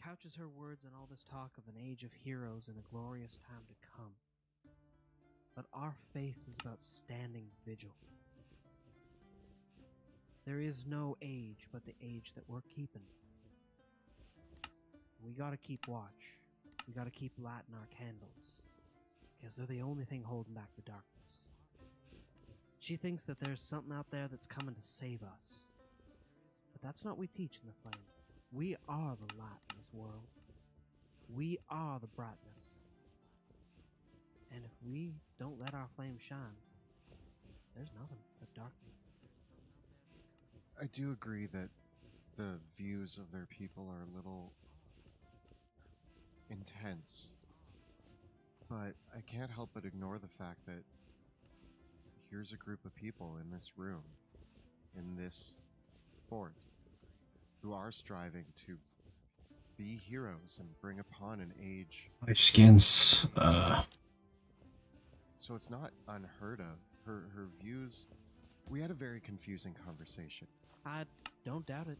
couches her words in all this talk of an age of heroes and a glorious time to come. But our faith is about standing vigil. There is no age but the age that we're keeping. We gotta keep watch. We gotta keep lighting our candles, because they're the only thing holding back the darkness. She thinks that there's something out there that's coming to save us. But that's not what we teach in the flame. We are the light in this world. We are the brightness. And if we don't let our flame shine, there's nothing but darkness. I do agree that the views of their people are a little intense, but I can't help but ignore the fact that here's a group of people in this room, in this fort, who are striving to be heroes and bring upon an age. My skin's, So it's not unheard of. Her views. We had a very confusing conversation. I don't doubt it.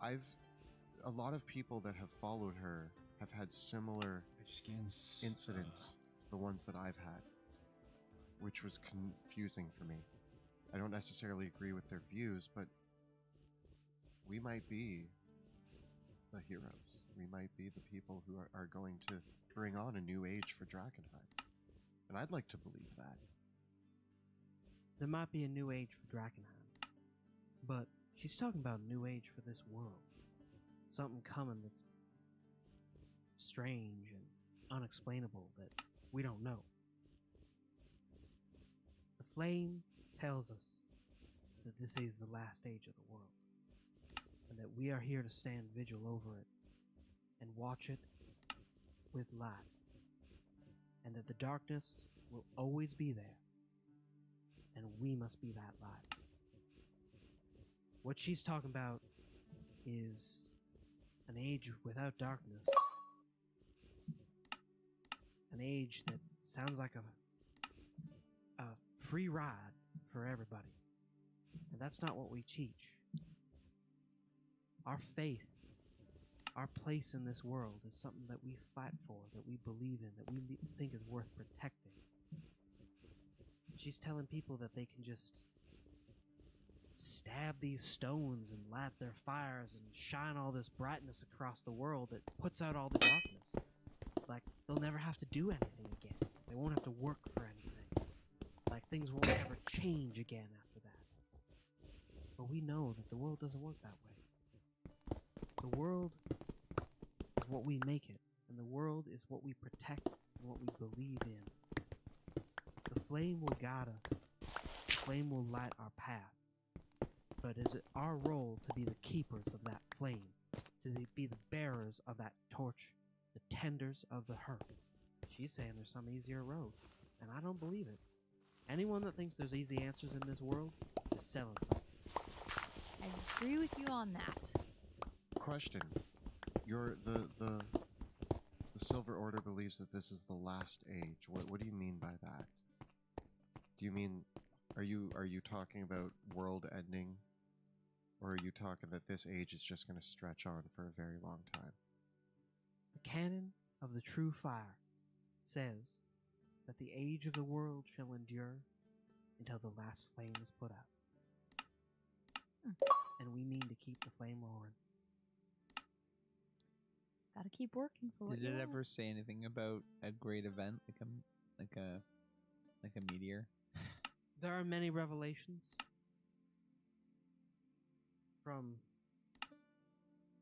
A lot of people that have followed her have had similar incidents to the ones that I've had, which was confusing for me. I don't necessarily agree with their views, but we might be the heroes. We might be the people who are going to bring on a new age for Drakkenheim. And I'd like to believe that. There might be a new age for Drakkenheim, but she's talking about a new age for this world. Something coming that's strange and unexplainable that we don't know. The flame tells us that this is the last age of the world, and that we are here to stand vigil over it and watch it with light, and that the darkness will always be there, and we must be that light. What she's talking about is an age without darkness, an age that sounds like a free ride for everybody, and that's not what we teach. Our faith, our place in this world is something that we fight for, that we believe in, that we think is worth protecting. She's telling people that they can just stab these stones and light their fires and shine all this brightness across the world that puts out all the darkness. Like, they'll never have to do anything again. They won't have to work for anything. Like, things won't ever change again after that. But we know that the world doesn't work that way. The world is what we make it, and the world is what we protect and what we believe in. The flame will guide us. The flame will light our path. But is it our role to be the keepers of that flame, to be the bearers of that torch, the tenders of the hearth? She's saying there's some easier road, and I don't believe it. Anyone that thinks there's easy answers in this world is selling something. I agree with you on that. Question: the Silver Order believes that this is the last age. What do you mean by that? Do you mean are you talking about world ending, or are you talking that this age is just going to stretch on for a very long time? The canon of the true fire says that the age of the world shall endure until the last flame is put out. And we mean to keep the flame roaring. Gotta keep working for what Did you it want. ever say anything about a great event, like a meteor? There are many revelations from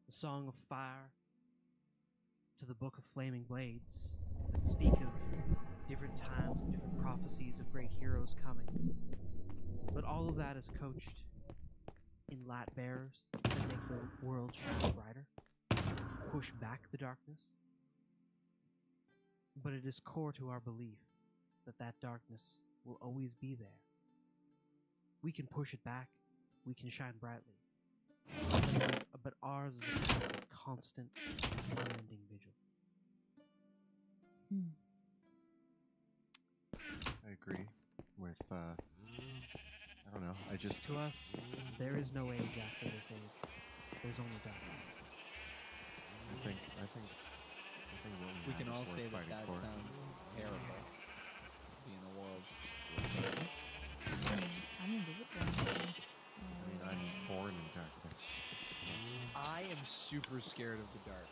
the Song of Fire to the Book of Flaming Blades that speak of different times and different prophecies of great heroes coming. But all of that is coached in light bearers that make the world shine brighter, push back the darkness. But it is core to our belief that that darkness will always be there. We can push it back, we can shine brightly, but ours is a constant, unending vigil. I agree with, I don't know, To us, there is no age after this age. there's only darkness. I think what We have can is all worth say that fighting that for. sounds terrible. Be in a world with darkness. I'm invisible in darkness. I mean, I'm born in darkness. I am super scared of the dark.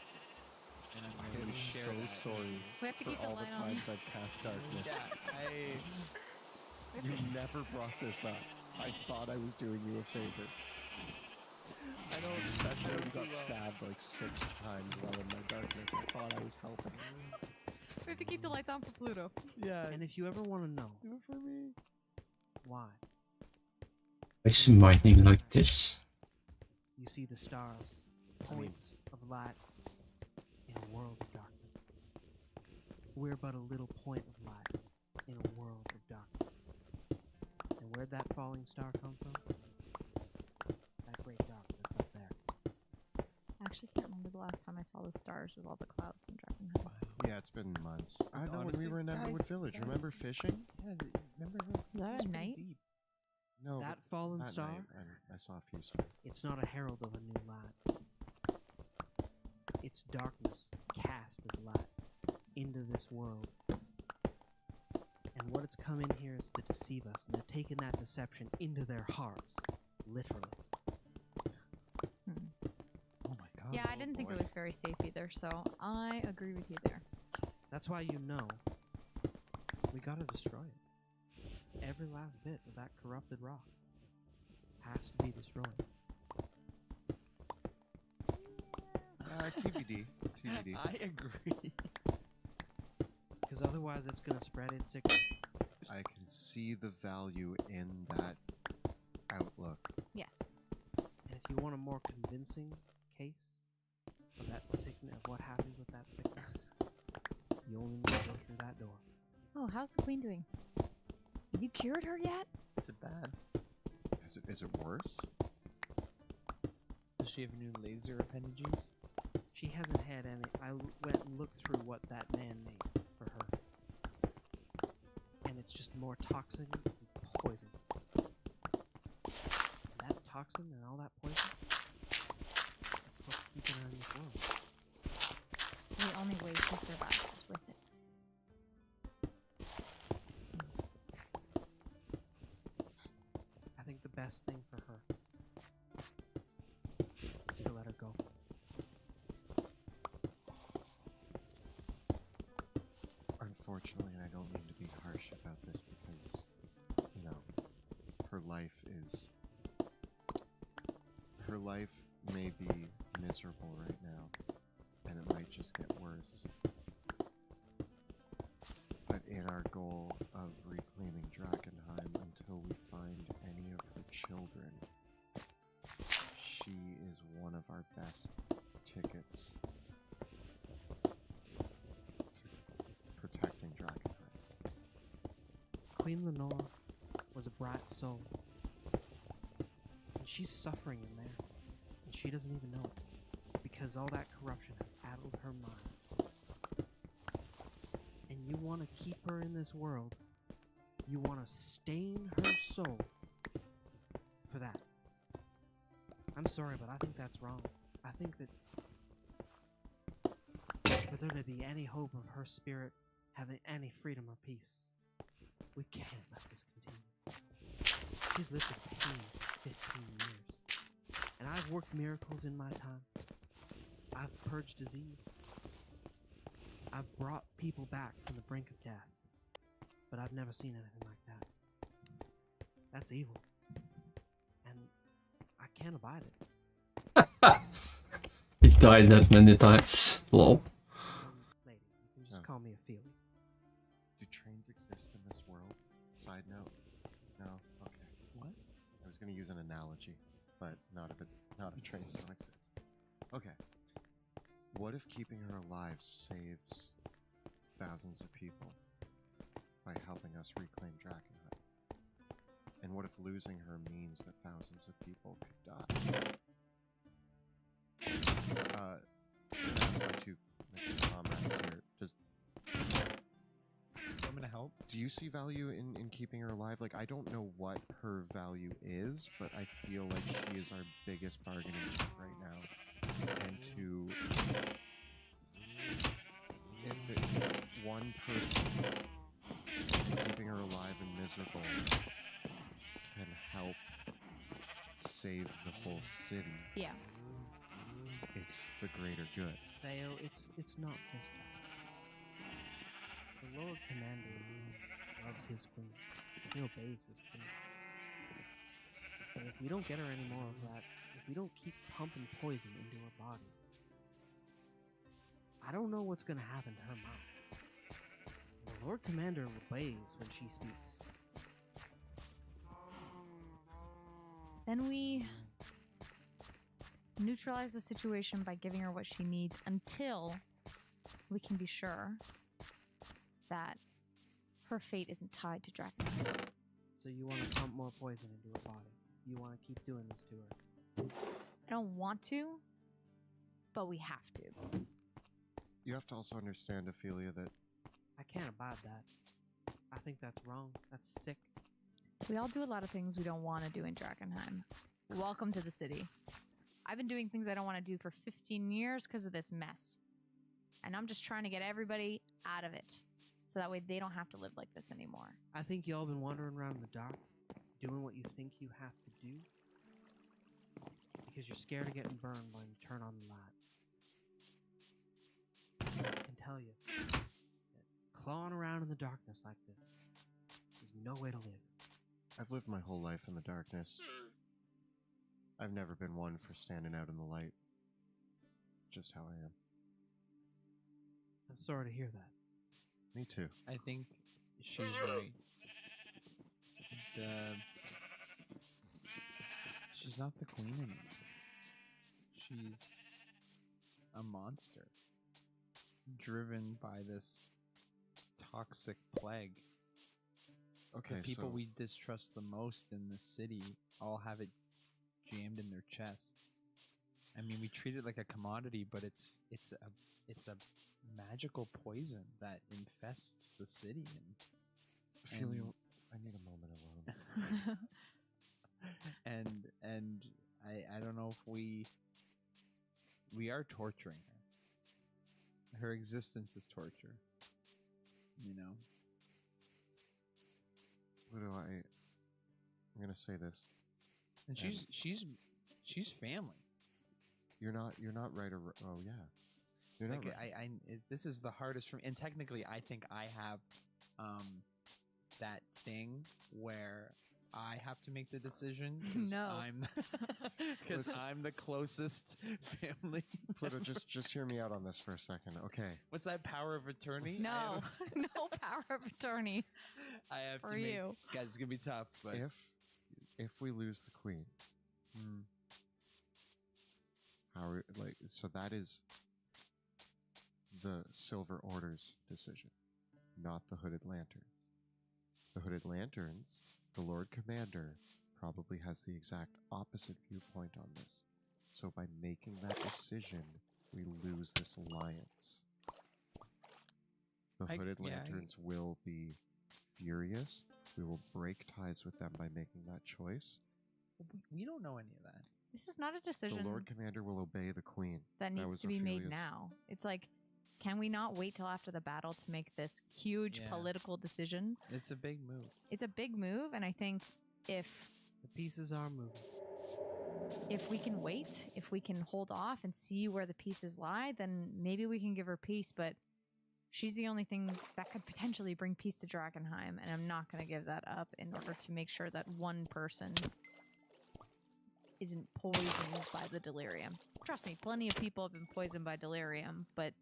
And I'm I going am to share so that. sorry We have to for keep the all the light on. times I've cast darkness. Yeah, You never brought this up. I thought I was doing you a favor. I know Especially when you got too well. stabbed like 6 times while in my darkness. I thought I was helping. We have to keep the lights on for Pluto. Yeah, And if you ever want to know do it for me. why, It's mining like this. you see the stars, points of light in a world of darkness. We're but a little point of light in a world of darkness. And where'd that falling star come from? That great dark that's up there. I actually can't remember the last time I saw the stars with all the clouds in Drakkenheim. Yeah, it's been months. I know when Honestly, we were in Emberwood guys, Village. guys. Remember fishing? Yeah, remember Is that it's at pretty night? deep. No, That but fallen that star, night, I saw a few stars. it's not a herald of a new light. It's darkness cast as light into this world. And what it's come in here is to deceive us, and they're taking that deception into their hearts, literally. Oh my god. Yeah, I didn't think it was very safe either, so I agree with you there. That's why you know we gotta destroy it. Every last bit of that corrupted rock has to be destroyed. TBD. TBD. I agree. Because otherwise it's gonna spread its sickness. I can see the value in that outlook. Yes. And if you want a more convincing case of that sickness, of what happens with that sickness, you only need to go through that door. Oh, how's the queen doing? Have you cured her yet? Is it bad? Is it worse? Does she have new laser appendages? She hasn't had any. Went and looked through what that man made for her. And it's just more toxin and poison. That toxin and all that poison, that's what's keeping her in this world. The only way she survives is with it. I think the best thing for her is to let her go. Unfortunately, and I don't mean to be harsh about this because, you know, her life may be miserable right now, and it might just get worse. But in our goal of reclaiming Drakkenheim until we find any of her children, she is one of our best tickets to protecting Drakkenheim. Queen Lenore was a bright soul. And she's suffering in there. And she doesn't even know it. Because all that corruption has addled her mind. And you want to keep her in this world. You want to stain her soul for that. I'm sorry, but I think that's wrong. I think that for there to be any hope of her spirit having any freedom or peace, we can't let this continue. She's lived in pain for 15 years. And I've worked miracles in my time. I've purged disease. I've brought people back from the brink of death. But I've never seen anything like that. That's evil. And I can't abide it. He died that many times. Lol. Lady, you can just No. call me a feeling. Do trains exist in this world? Side note? No? Okay. What? I was going to use an analogy, but not if train still exists. Okay. What if keeping her alive saves thousands of people by helping us reclaim Drakkenheim? And what if losing her means that thousands of people could die? That's my two comrades here. Just I'm gonna help. Do you see value in keeping her alive? Like, I don't know what her value is, but I feel like she is our biggest bargaining chip right now. And if one person keeping her alive and miserable can help save the whole city, Yeah. it's the greater good. Theo, it's not just that. The Lord Commander loves his queen. He obeys his queen. And if we don't get her any more of that, if we don't keep pumping poison into her body, I don't know what's gonna happen to her mouth. The Lord Commander obeys when she speaks. Then we neutralize the situation by giving her what she needs until we can be sure that her fate isn't tied to Drakkenheim. So you want to pump more poison into her body. You want to keep doing this to her. I don't want to, but we have to. You have to also understand, Ophelia, that I can't abide that. I think that's wrong. That's sick. We all do a lot of things we don't want to do in Drakkenheim. Welcome to the city. I've been doing things I don't want to do for 15 years because of this mess. And I'm just trying to get everybody out of it. So that way they don't have to live like this anymore. I think y'all been wandering around in the dark, doing what you think you have to do, because you're scared of getting burned when you turn on the light. I can tell you that clawing around in the darkness like this is no way to live. I've lived my whole life in the darkness. I've never been one for standing out in the light. It's just how I am. I'm sorry to hear that. Me too. I think she's right. She's not the queen anymore. She's a monster, driven by this toxic plague. Okay, The people so we distrust the most in the city all have it jammed in their chest. I mean, we treat it like a commodity, but it's a magical poison that infests the city. Ophelia, I need a moment alone. and I don't know if we are torturing her. Her existence is torture. You know. I'm gonna say this. And she's family. You're not right. Oh yeah. You're not Like right. this is the hardest for me. And technically, I think I have that thing where I have to make the decision. No. Because I'm the closest family. Pluto, just hear me out on this for a second, okay? What's that power of attorney? No, no power of attorney. I have For to make, you. Guys, it's gonna be tough. But If we lose the queen, so that is the Silver Order's decision, not the Hooded Lanterns. The Hooded Lanterns, the Lord Commander, probably has the exact opposite viewpoint on this. So by making that decision, we lose this alliance. The Hooded Lanterns will be furious. We will break ties with them by making that choice. we don't know any of that. This is not a decision The Lord Commander will obey the Queen. that needs was to be made Ophelia's- now. It's like, can we not wait till after the battle to make this huge Yeah. political decision? It's a big move. It's a big move, and I think if The pieces are moving. we can wait, if we can hold off and see where the pieces lie, then maybe we can give her peace, but she's the only thing that could potentially bring peace to Drakkenheim, and I'm not going to give that up in order to make sure that one person isn't poisoned by the delirium. Trust me, plenty of people have been poisoned by delirium, but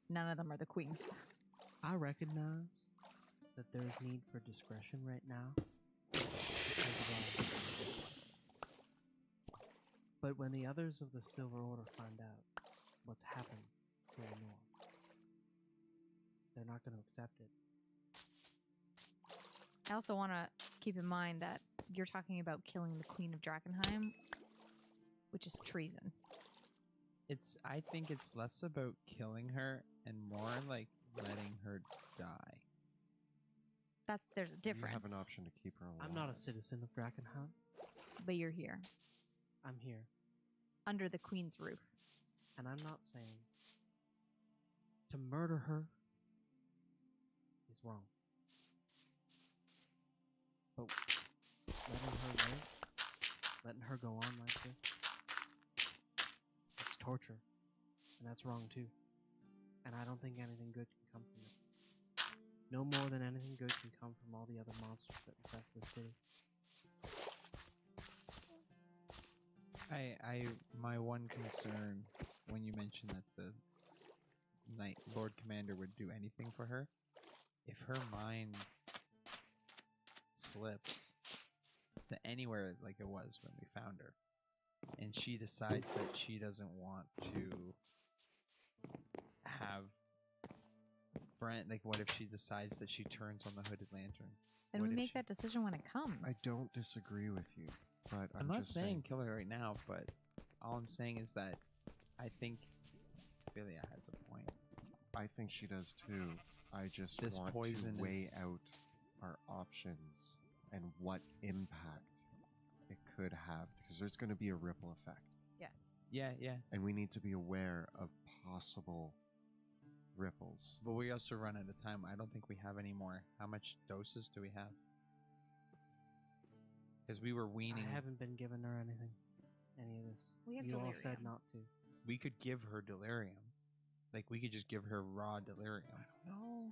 none of them are the queen. I recognize that there's need for discretion right now. But when the others of the Silver Order find out what's happened to Lenore, they're not going to accept it. I also want to keep in mind that you're talking about killing the Queen of Drakkenheim, which is treason. I think it's less about killing her and more like letting her die. there's a difference. You have an option to keep her alive. I'm not a citizen of Drakkenheim. But you're here, I'm here, under the queen's roof. and I'm not saying to murder her is wrong. But letting her live, letting her go on like this, it's torture. And that's wrong too. And I don't think anything good can come from it. No more than anything good can come from all the other monsters that infest this city. My one concern when you mentioned that the Knight Lord Commander would do anything for her, if her mind slips to anywhere like it was when we found her, and she decides that she doesn't want to have friend, like what if she decides that she turns on the Hooded Lanterns? Then What we if make she- that decision when it comes. I don't disagree with you, but I'm not just saying kill her right now, but all I'm saying is that I think Ophelia has a point. I think she does too. I just This want poison to weigh is- out our options and what impact it could have, because there's going to be a ripple effect, Yes. Yeah. and we need to be aware of possible ripples. But we also run out of time. I don't think we have any more. How much doses do we have? Because we were weaning. I haven't been giving her anything. Any of this. We have you all said delirium. not to. We could give her delirium. Like, we could just give her raw delirium. No.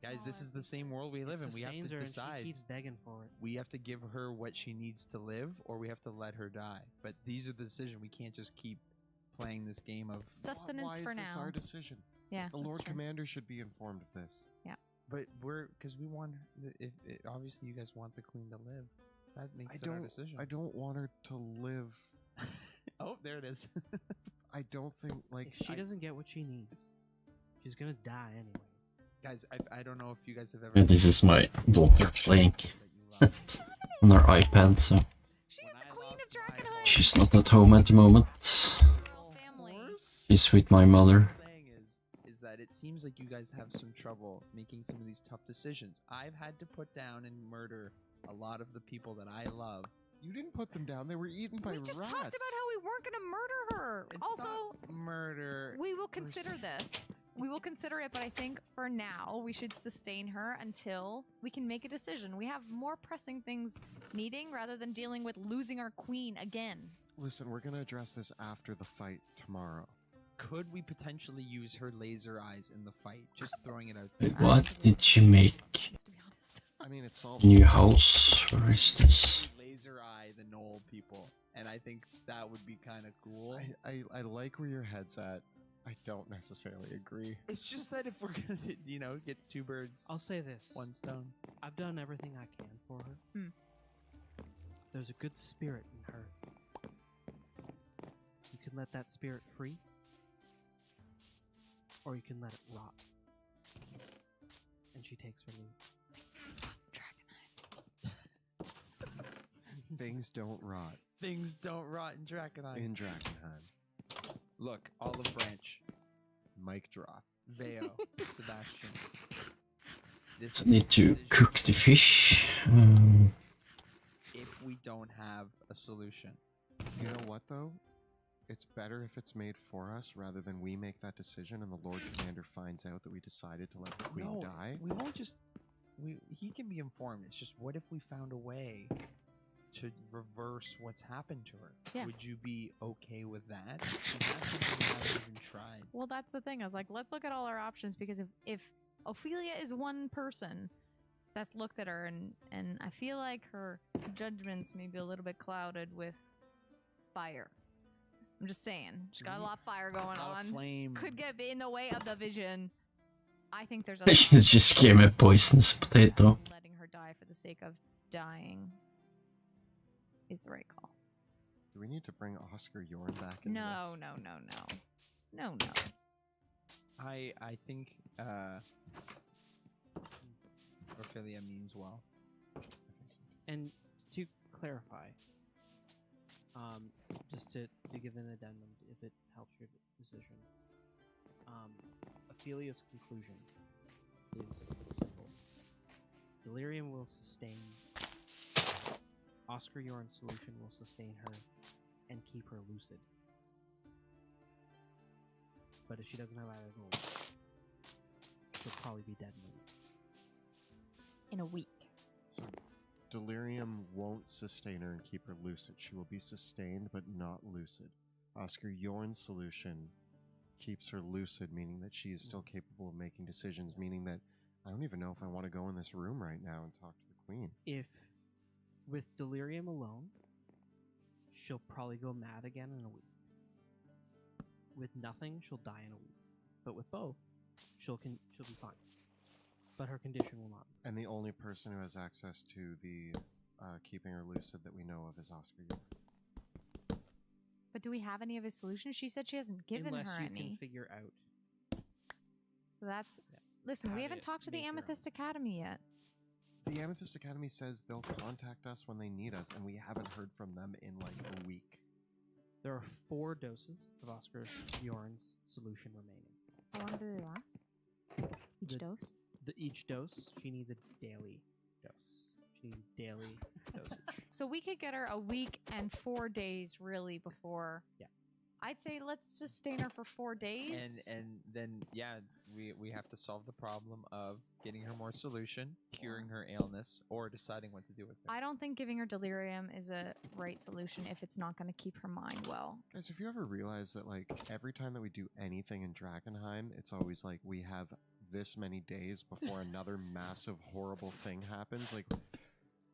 Guys, this is the same world we live in. We have Sustains to her and decide. she keeps begging for it. We have to give her what she needs to live, or we have to let her die. But these are the decisions. We can't just keep playing this game of. Sustenance Why for is this now. our decision? Yeah. The that's Lord true. Commander should be informed of this. But because we want. Obviously, you guys want the queen to live. That makes it our decision. I don't want her to live. Oh, there it is. I don't think like If she doesn't get what she needs, she's gonna die anyways. Guys, I don't know if you guys have ever. And this is my daughter playing that you love. on her iPad, so She's When the I queen of lost my Drakkenheim. she's not at home at the moment. Royal family. She's with my mother. What I'm saying is that it seems like you guys have some trouble making some of these tough decisions. I've had to put down and murder a lot of the people that I love. you didn't put them down. They were eaten by We rats. just talked about how we weren't going to murder her. It's Also, not murder. we will consider this. We will consider it, but I think for now we should sustain her until we can make a decision. We have more pressing things needing rather than dealing with losing our queen again. Listen, we're gonna address this after the fight tomorrow. Could we potentially use her laser eyes in the fight? Just throwing it out Wait, there. what did you make? To be honest. I mean, it solves New house? Where is this? Laser eye the Knoll people, and I think that would be kind of cool. I like where your head's at. I don't necessarily agree. It's just that if we're gonna, get two birds, I'll say this. one stone. I've done everything I can for her. Hmm. There's a good spirit in her. You can let that spirit free, or you can let it rot. And she takes her leave. Things don't rot Things don't rot in Drakkenheim. in Drakkenheim. Look, Olive Branch, Mic drop. Veo, Sebastian. This So is a need to decision cook the fish. if we don't have a solution. You know what though? It's better if it's made for us rather than we make that decision and the Lord Commander finds out that we decided to let the Queen No, die. we won't just. He can be informed. It's just, what if we found a way to reverse what's happened to her? Yeah. Would you be okay with that? Is that something we haven't even tried? Well, that's the thing. I was like, let's look at all our options because if Ophelia is one person that's looked at her and I feel like her judgments may be a little bit clouded with fire. I'm just saying. She's got a lot of fire going on. Flame. Could get in the way of the vision. I think there's a It just gave me a poisonous potato. letting her die for the sake of dying is the right call. Do we need to bring Oscar Yorn back in No, this? no. I think Ophelia means well. I think so. And to clarify, just to give an addendum, if it helps your decision, Ophelia's conclusion is simple. Delirium will sustain. Oscar Yorn's solution will sustain her and keep her lucid. But if she doesn't have either goal, she'll probably be dead in a week. In a week. So, delirium won't sustain her and keep her lucid. She will be sustained, but not lucid. Oscar Yorn's solution keeps her lucid, meaning that she is still capable of making decisions, meaning that I don't even know if I want to go in this room right now and talk to the queen. If with delirium alone, she'll probably go mad again in a week. With nothing, she'll die in a week. But with both, she'll be fine. But her condition will not be. And the only person who has access to the keeping her lucid that we know of is Oscar Yorn. But do we have any of his solutions? She said she hasn't given Unless her you any. can figure out. So that's... Yeah. Listen, How we to haven't talked to the make your own. Amethyst Academy yet. The Amethyst Academy says they'll contact us when they need us, and we haven't heard from them in like a week. There are 4 doses of Oscar Yorn's solution remaining. How long do they last? Each The- dose? Each dose, she needs a daily dose. She needs daily dosage. So we could get her a week and 4 days, really, before... Yeah. I'd say let's sustain her for 4 days. And then we have to solve the problem of getting her more solution, curing her illness, or deciding what to do with her. I don't think giving her delirium is a right solution if it's not going to keep her mind well. Guys, have you ever realized that like every time that we do anything in Drakkenheim, it's always like we have this many days before another massive horrible thing happens? Like,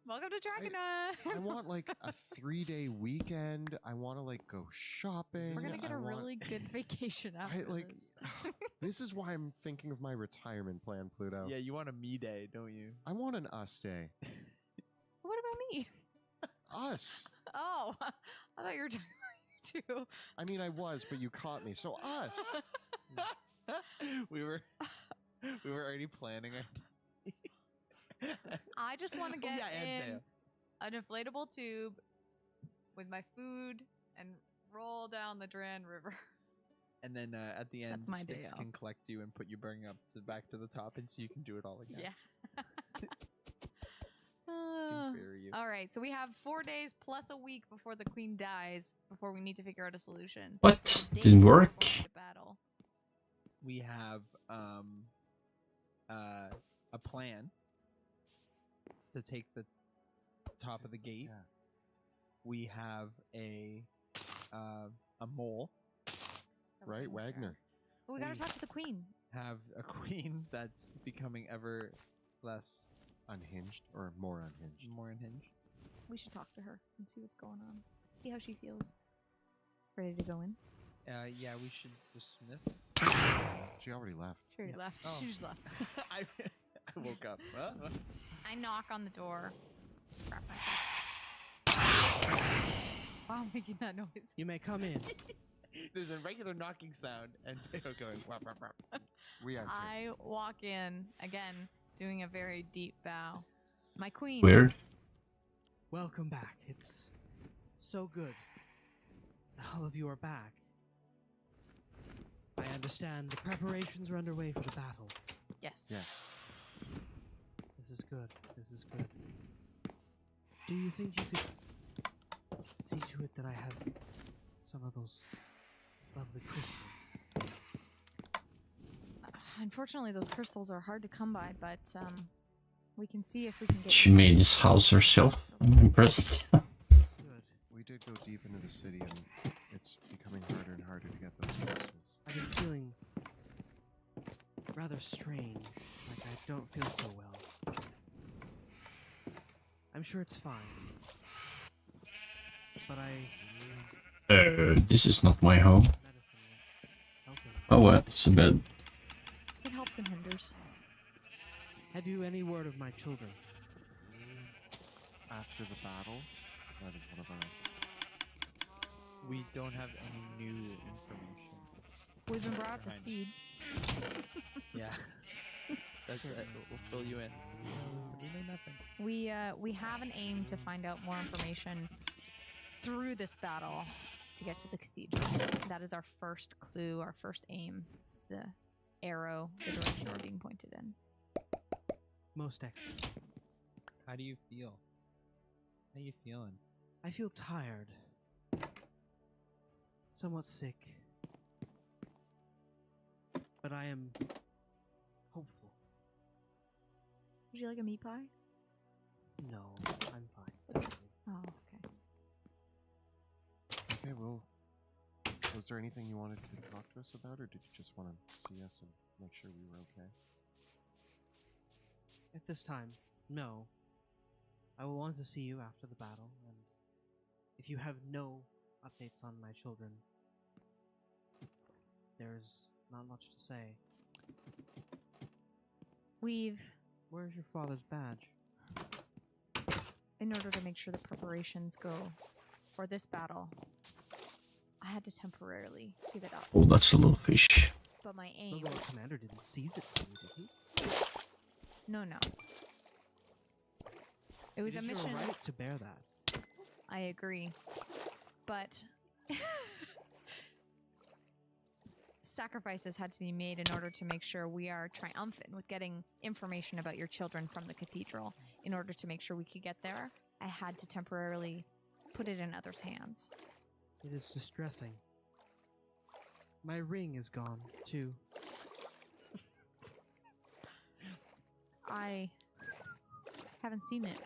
Welcome to Drakkenheim! I want like a 3-day weekend. I want to like go shopping. We're going to get I a want- really good vacation after this. This is why I'm thinking of my retirement plan, Pluto. Yeah, you want a me day, don't you? I want an us day. What about me? Us. Oh, I thought you were talking about you too. I mean, I was, but you caught me. So us. we were already planning our I just want to get and in an inflatable tube with my food and roll down the Dran River. And then at the end, That's my Styx day can collect you and put you burning up back to the top, and so you can do it all again. Yeah. Can ferry you. All right, so we have 4 days plus a week before the queen dies before we need to figure out a solution. What? Days Didn't before work? we go to battle. We have a plan to take the top of the gate. Yeah. We have a mole. Right, Wagner. But we gotta We- talk to the queen. Have a queen that's becoming ever less Unhinged or more unhinged. more unhinged. We should talk to her and see what's going on. See how she feels. Ready to go in? Yeah, we should dismiss. She already left. She already left. Oh. She just left. I woke up. Huh? I knock on the door. Crap, my Wow, I'm making that noise. You may come in. There's a regular knocking sound and going. Wap, wap, wap. We enter. I walk in, again, doing a very deep bow. My queen. Weird. Welcome back. It's so good. All of you are back. I understand the preparations are underway for the battle. Yes. Yes. This is good. This is good. Do you think you could see to it that I have some of those lovely crystals? Unfortunately, those crystals are hard to come by, but we can see if we can get. She made his house herself. I'm impressed. Good. We did go deep into the city, and it's becoming harder and harder to get those crystals. I've been feeling rather strange, like I don't feel so well. I'm sure it's fine. But This is not my home. medicine was helping. Oh well, it's a bed. It helps and hinders. Have you any word of my children? After the battle, that is one of our... We don't have any new information. We've been brought up to Behind. speed. Yeah. That's right. We'll fill you in. We know nothing. We have an aim to find out more information through this battle to get to the cathedral. That is our first clue, our first aim. It's the arrow, the direction we're being pointed in. Most excellent. How do you feel? How you feeling? I feel tired. Somewhat sick. But I am hopeful. Would you like a meat pie? No, I'm fine. Thank you. Oh, okay. Okay, well, was there anything you wanted to talk to us about, or did you just want to see us and make sure we were okay? At this time, no. I will want to see you after the battle, and if you have no updates on my children, there's not much to say. Where's your father's badge? In order to make sure the preparations go for this battle, I had to temporarily give it up. Oh, that's a little fish. But my The aim... Lord Commander didn't seize it from you, did he? No. It was It a is your mission... right to bear that. I agree. But... sacrifices had to be made in order to make sure we are triumphant with getting information about your children from the cathedral. In order to make sure we could get there, I had to temporarily put it in others' hands. It is distressing. My ring is gone, too. I haven't seen it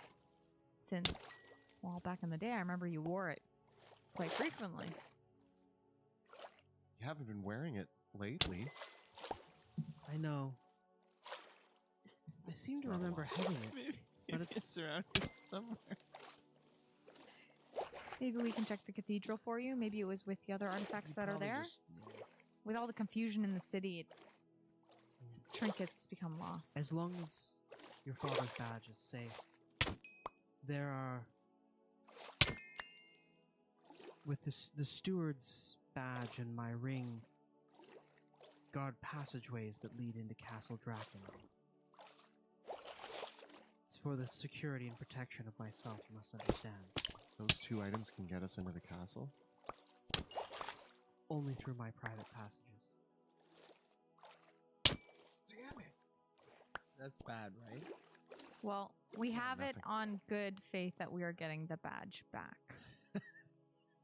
since, well, back in the day. I remember you wore it quite frequently. You haven't been wearing it lately. I know. I seem to remember having it. Maybe But it's around here somewhere. Maybe we can check the cathedral for you. Maybe it was with the other artifacts that are there. With all the confusion in the city, trinkets become lost. As long as your father's badge is safe, there are... With the steward's badge and my ring, guard passageways that lead into Castle Drakkenheim. It's for the security and protection of myself, you must understand. Those two items can get us into the castle? Only through my private passages. Damn it! That's bad, right? Well, we have it nothing. on good faith that we are getting the badge back.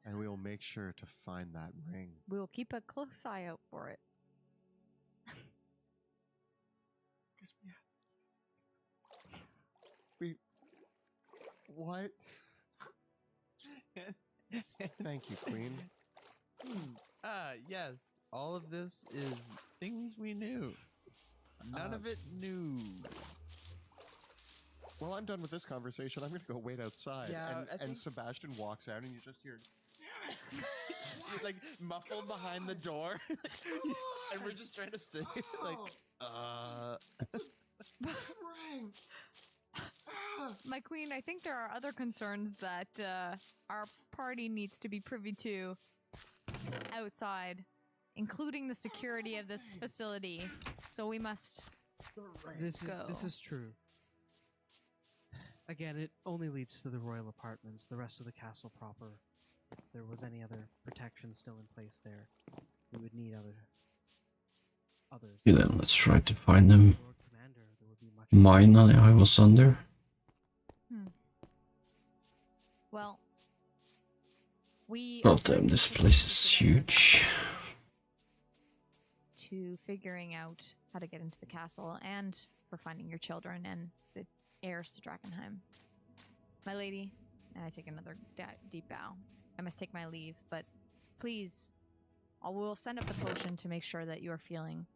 And we will make sure to find that ring. We will keep a close eye out for it. What? Thank you, Queen. Yes. All of this is things we knew. None of it new. Well, I'm done with this conversation. I'm going to go wait outside. Yeah, I and think- Sebastian walks out and you just hear... He's like muffled behind the door. And we're just trying to say, like, Ring! My queen, I think there are other concerns that our party needs to be privy to outside, including the security of this facility. So we must This go. is true. Again, it only leads to the royal apartments. The rest of the castle proper, if there was any other protection still in place there, we would need others. Okay, then let's try to find them. Lord Commander, there would be much. Mine I was under. Well, we God damn, this place is huge. to figuring out how to get into the castle and for finding your children and the heirs to Drakkenheim. My lady, and I take another deep bow. I must take my leave, but please, I will send up the potion to make sure that you are feeling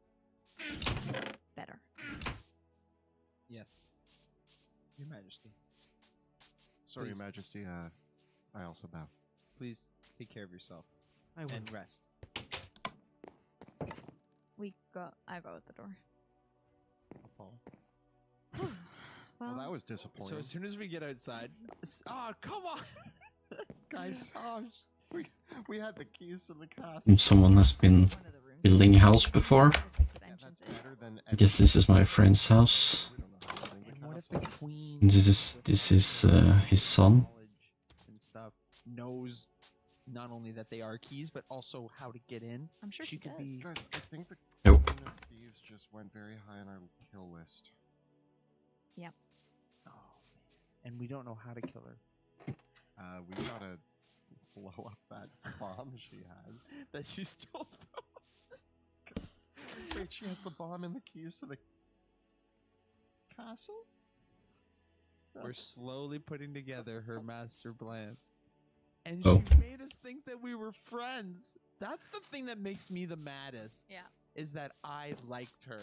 better. yes. Your Majesty. Sorry, Your Please. Majesty, I also bow. Please take care of yourself I will. and rest. I go out the door. I'll follow. Well, that was So disappointing. as soon as we get outside, oh come on, Guys, oh, we had the keys to the castle. And someone has been One of the rooms. building a house before. The secret Yeah, entrance that's better is. than... I guess this is my friend's house. We don't know how to build and a what if castle. the queen? And this is his son. Knowledge and stuff knows not only that they are keys, but also how to get in. I'm sure she could does. be. Guys, I think the Nope. Queen of Thieves just went very high on our kill list. Oh, and we don't know how to kill her. We gotta blow up that bomb she has. That she stole. Wait, she has the bomb and the keys to the castle? We're slowly putting together her master plan. And Oh. she made us think that we were friends. That's the thing that makes me the maddest. Yeah. Is that I liked her.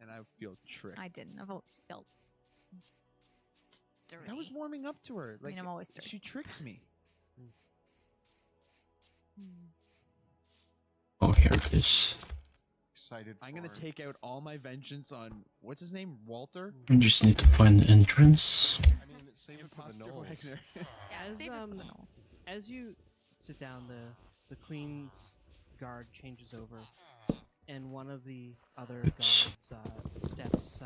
And I feel tricked. I didn't. I've always felt dirty. I was warming up to her. I mean, I'm always dirty. she tricked me. Oh, here it is. Excited I'm gonna for- take out all my vengeance on what's his name, Walter. We just need to find the entrance. I mean, save it for the Imposter Knolls. Wagner. Yeah, As, save it for um, the Knolls. As you sit down, the queen's guard changes over, and one of the other Oops. guards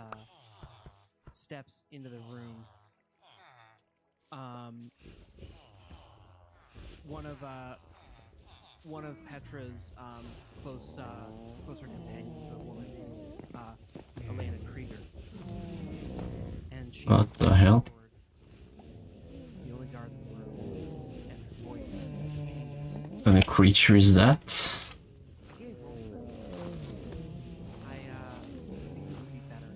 steps into the room. One of Petra's closer companions, a woman named Elena Krieger, and she What the steps hell? forward, the only guard in the room, and her voice changes. What kind of creature is that? I think it would be better,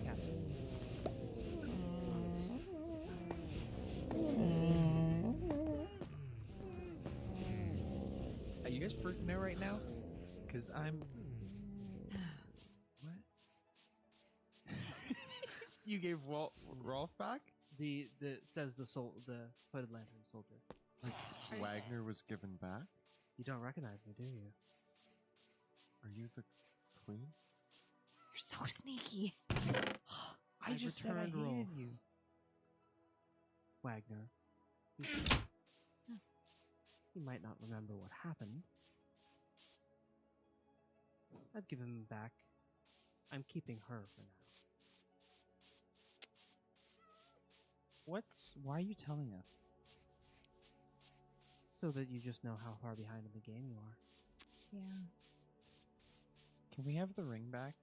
Captain, to speak on this. Are you guys freaking out right now? Because I'm... What? You gave Rolf back? The says the hooded lantern soldier. Wagner was given back? You don't recognize me, do you? Are you the queen? You're so sneaky. I just said I returned hated Rolf. you. Wagner. He might not remember what happened. I've given him back. I'm keeping her for now. Why are you telling us? So that you just know how far behind in the game you are. Yeah. Can we have the ring back?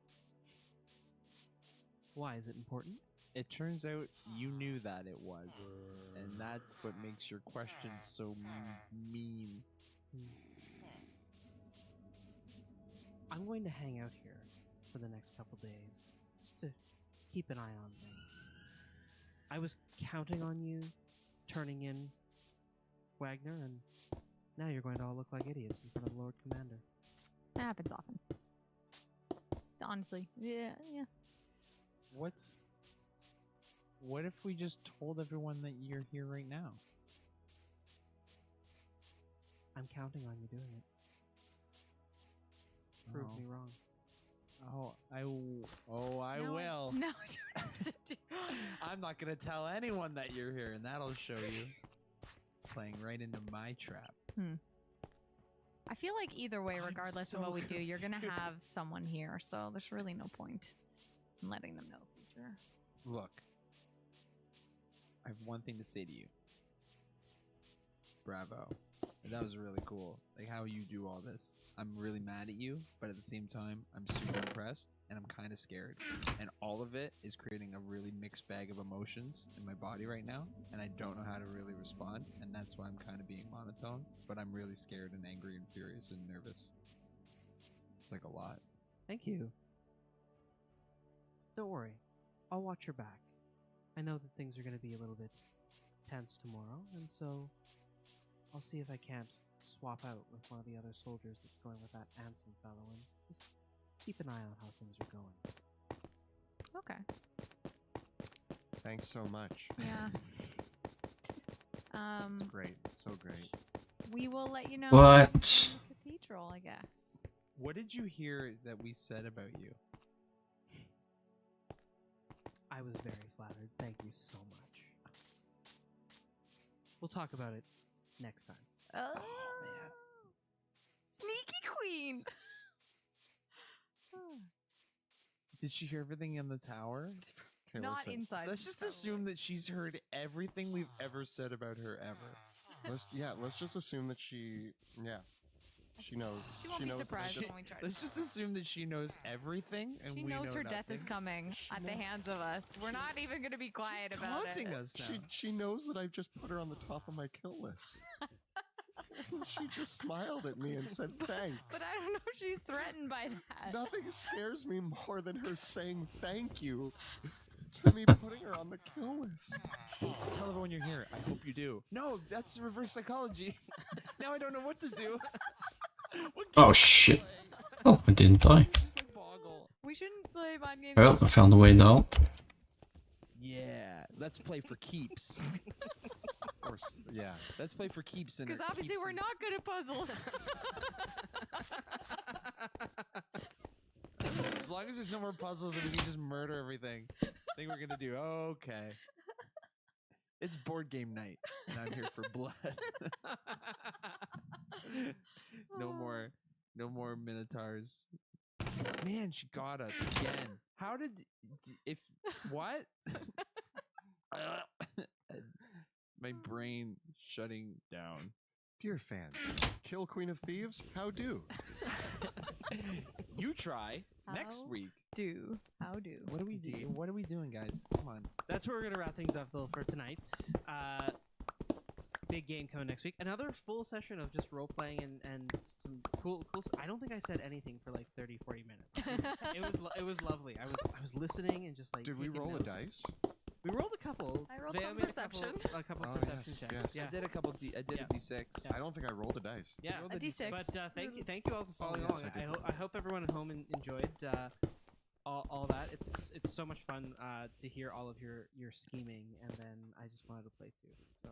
Why is it important? It turns out you knew that it was. And that's what makes your questions so mean. I'm going to hang out here for the next couple days, just to keep an eye on things. I was counting on you turning in Wagner, and now you're going to all look like idiots in front of the Lord Commander. That happens often. Honestly. Yeah. What if we just told everyone that you're here right now? I'm counting on you doing it. Prove Oh. me wrong. I will. No, I don't have to do. I'm not gonna tell anyone that you're here, and that'll show you. Playing right into my trap. I feel like either way, I'm regardless so of what we do, you're gonna confused. have someone here, so there's really no point in letting them know the future. Look, I have one thing to say to you. Bravo. That was really cool. Like how you do all this. I'm really mad at you, but at the same time, I'm super impressed and I'm kind of scared. And all of it is creating a really mixed bag of emotions in my body right now, and I don't know how to really respond, and that's why I'm kind of being monotone, but I'm really scared and angry and furious and nervous. It's like a lot. Thank you. Don't worry. I'll watch your back. I know that things are going to be a little bit tense tomorrow, and so I'll see if I can't swap out with one of the other soldiers that's going with that Anson fellow, and just keep an eye on how things are going. Okay. Thanks so much. Yeah. It's great. So great. We will let you know. What? in the cathedral, I guess. What did you hear that we said about you? I was very flattered. Thank you so much. We'll talk about it next time. Oh, man. Sneaky queen. Did she hear everything in the tower? Okay, Not listen. inside. Let's just assume that she's heard everything we've ever said about her ever. Let's just assume that she. Yeah. She knows. She won't be knows that I surprised just- when we try to Let's just assume that she knows everything, and She we knows know her death is nothing. coming She at the knows- hands of us. We're not even going to be quiet She's about taunting it. us now. She knows that I've just put her on the top of my kill list. She just smiled at me and said thanks. But I don't know if she's threatened by that. Nothing scares me more than her saying thank you to me putting her on the kill list. Tell everyone you're here. I hope you do. No, that's reverse psychology. Now I don't know what to do. What Oh game do I shit. play? Oh, I didn't die. Just like boggle. We shouldn't play mind games. Well, I found a way down. Yeah, let's play for keeps. Yeah. Let's play for keeps. Because obviously we're not good at puzzles. As long as there's no more puzzles and we can just murder everything, I think we're gonna do okay. It's board game night, and I'm here for blood. No more minotaurs. Man, she got us again. How did if what? My brain shutting down. Dear fans, Kill Queen of Thieves, how do? You try next How week. How do? What are we doing? What are we doing, guys? Come on. That's where we're gonna wrap things up, though, for tonight. Big game coming next week. Another full session of just role playing and some cool. I don't think I said anything for like 30, 40 minutes. It was lovely. I was listening and just like. Did we taking roll a notes. dice? We rolled a couple. I rolled They some made perception. A couple Oh, perception yes, checks. yes. Yeah. I did a couple. I did Yeah. a D6. I don't think I rolled a dice. Yeah. Rolled A D6. But thank you all for following yes, along. I did roll I hope everyone at home enjoyed all that. It's so much fun to hear all of your scheming, and then I just wanted to play too. So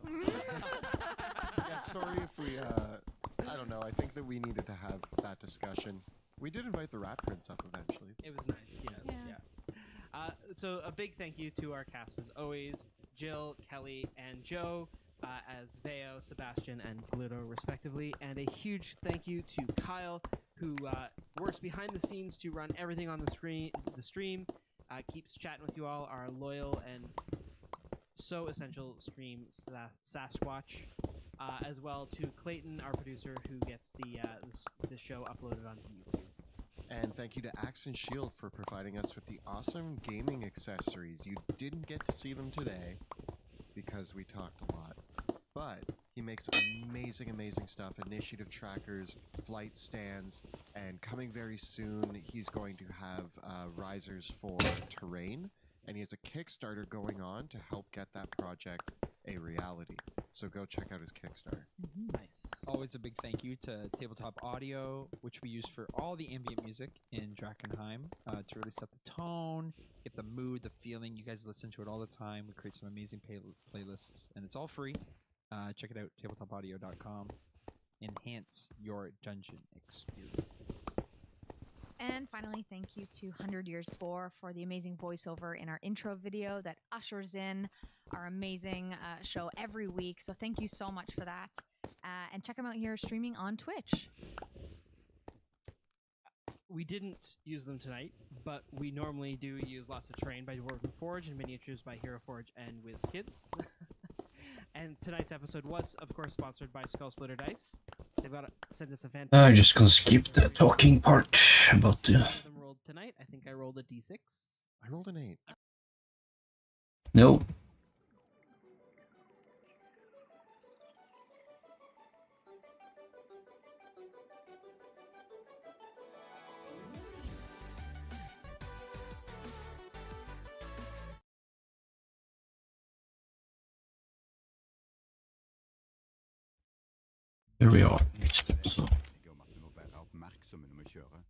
Yeah, sorry if we, I don't know, I think that we needed to have that discussion. We did invite the Rat Prince up eventually. it was nice. Yeah. So a big thank you to our cast as always, Jill, Kelly, and Joe, as Veo, Sebastian, and Gluto respectively, and a huge thank you to Kyle, who works behind the scenes to run everything on the stream, keeps chatting with you all, our loyal and so essential stream Sasquatch, as well to Clayton, our producer, who gets the show uploaded onto YouTube. And thank you to Axe and Shield for providing us with the awesome gaming accessories. You didn't get to see them today because we talked a lot. But he makes amazing, amazing stuff. Initiative trackers, flight stands, and coming very soon, he's going to have risers for terrain. And he has a Kickstarter going on to help get that project a reality. So go check out his Kickstarter. Nice. Always a big thank you to Tabletop Audio, which we use for all the ambient music in Drakkenheim to really set the tone, get the mood, the feeling. You guys listen to it all the time. We create some amazing playlists, and it's all free. Check it out, tabletopaudio.com. Enhance your dungeon experience. And finally, thank you to 100 Years Bore for the amazing voiceover in our intro video that ushers in our amazing show every week. So thank you so much for that. And check them out here streaming on Twitch. We didn't use them tonight, but we normally do use lots of terrain by Dwarven Forge and miniatures by Hero Forge and WizKids. And tonight's episode was, of course, sponsored by Skull Splitter Dice. They've got to send us a fantastic. I'm just gonna skip the talking part about the. Them rolled tonight. I think I rolled a d6. I rolled an 8. No. Here we are. Next episode. Om at vi må være oppmerksomme når vi kjører.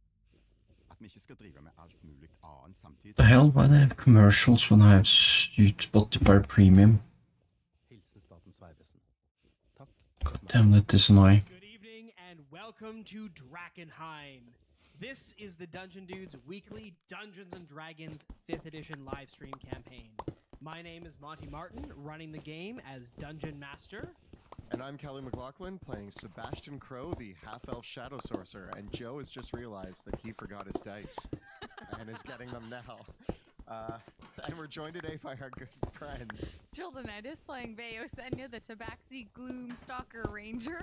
At vi ikke skal drive med alt mulig annet samtidig. The hell? Why do I have commercials when I have Spotify Premium? Hilsen Statens vegvesen. Takk. God damn, that is annoying. Good evening and welcome to Drakkenheim. This is the Dungeon Dudes weekly Dungeons and Dragons 5th edition live stream campaign. My name is Monty Martin, running the game as Dungeon Master. And I'm Kelly McLaughlin, playing Sebastian Crow, the half-elf shadow sorcerer. And Joe has just realized that he forgot his dice and is getting them now. And we're joined today by our good friends. Jill the Knight is playing Veo Senya, the Tabaxi Gloom Stalker Ranger.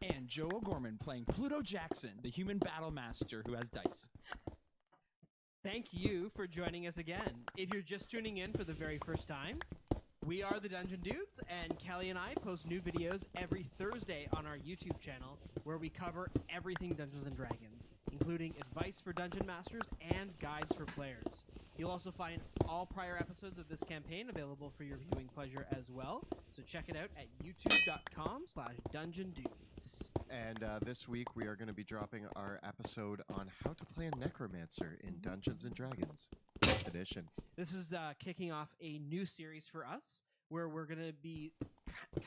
And Joe O'Gorman playing Pluto Jackson, the human battle master who has dice. Thank you for joining us again. If you're just tuning in for the very first time, we are the Dungeon Dudes, and Kelly and I post new videos every Thursday on our YouTube channel where we cover everything Dungeons & Dragons, including advice for Dungeon Masters and guides for players. You'll also find all prior episodes of this campaign available for your viewing pleasure as well, so check it out at youtube.com/dungeondudes. And this week we are going to be dropping our episode on how to play a necromancer in Dungeons & Dragons 5th edition. This is kicking off a new series for us where we're going to be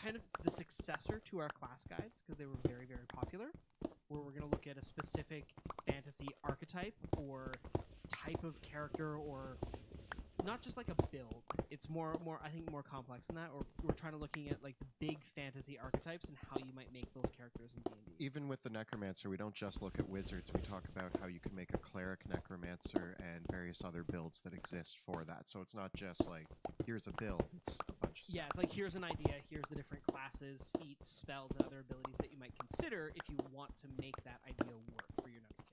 kind of the successor to our class guides because they were very, very popular, where we're going to look at a specific fantasy archetype or type of character, or not just like a build. It's more I think more complex than that, or we're trying to looking at like the big fantasy archetypes and how you might make those characters in D&D. Even with the necromancer, we don't just look at wizards. We talk about how you can make a cleric necromancer and various other builds that exist for that. So it's not just like, here's a build, it's a bunch of stuff. Yeah, it's like, here's an idea, here's the different classes, feats, spells, and other abilities that you might consider if you want to make that idea work for your next character.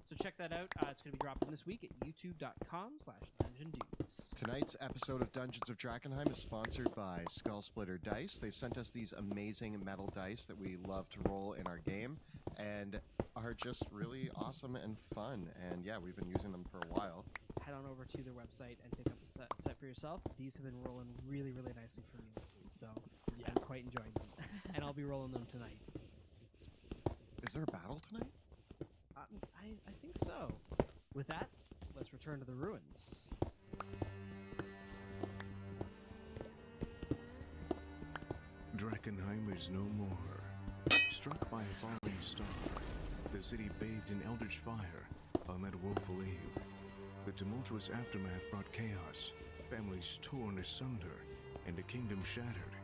So check that out. It's going to be dropping this week at youtube.com/dungeondudes. Tonight's episode of Dungeons of Drakkenheim is sponsored by Skull Splitter Dice. They've sent us these amazing metal dice that we love to roll in our game and are just really awesome and fun. And yeah, we've been using them for a while. Head on over to their website and pick up a set for yourself. These have been rolling really, really nicely for me lately, so yeah, I'm quite enjoying them. And I'll be rolling them tonight. Is there a battle tonight? I think so. With that, let's return to the ruins. Drakkenheim is no more. Struck by a falling star, the city bathed in eldritch fire on that woeful eve. The tumultuous aftermath brought chaos, families torn asunder, and a kingdom shattered.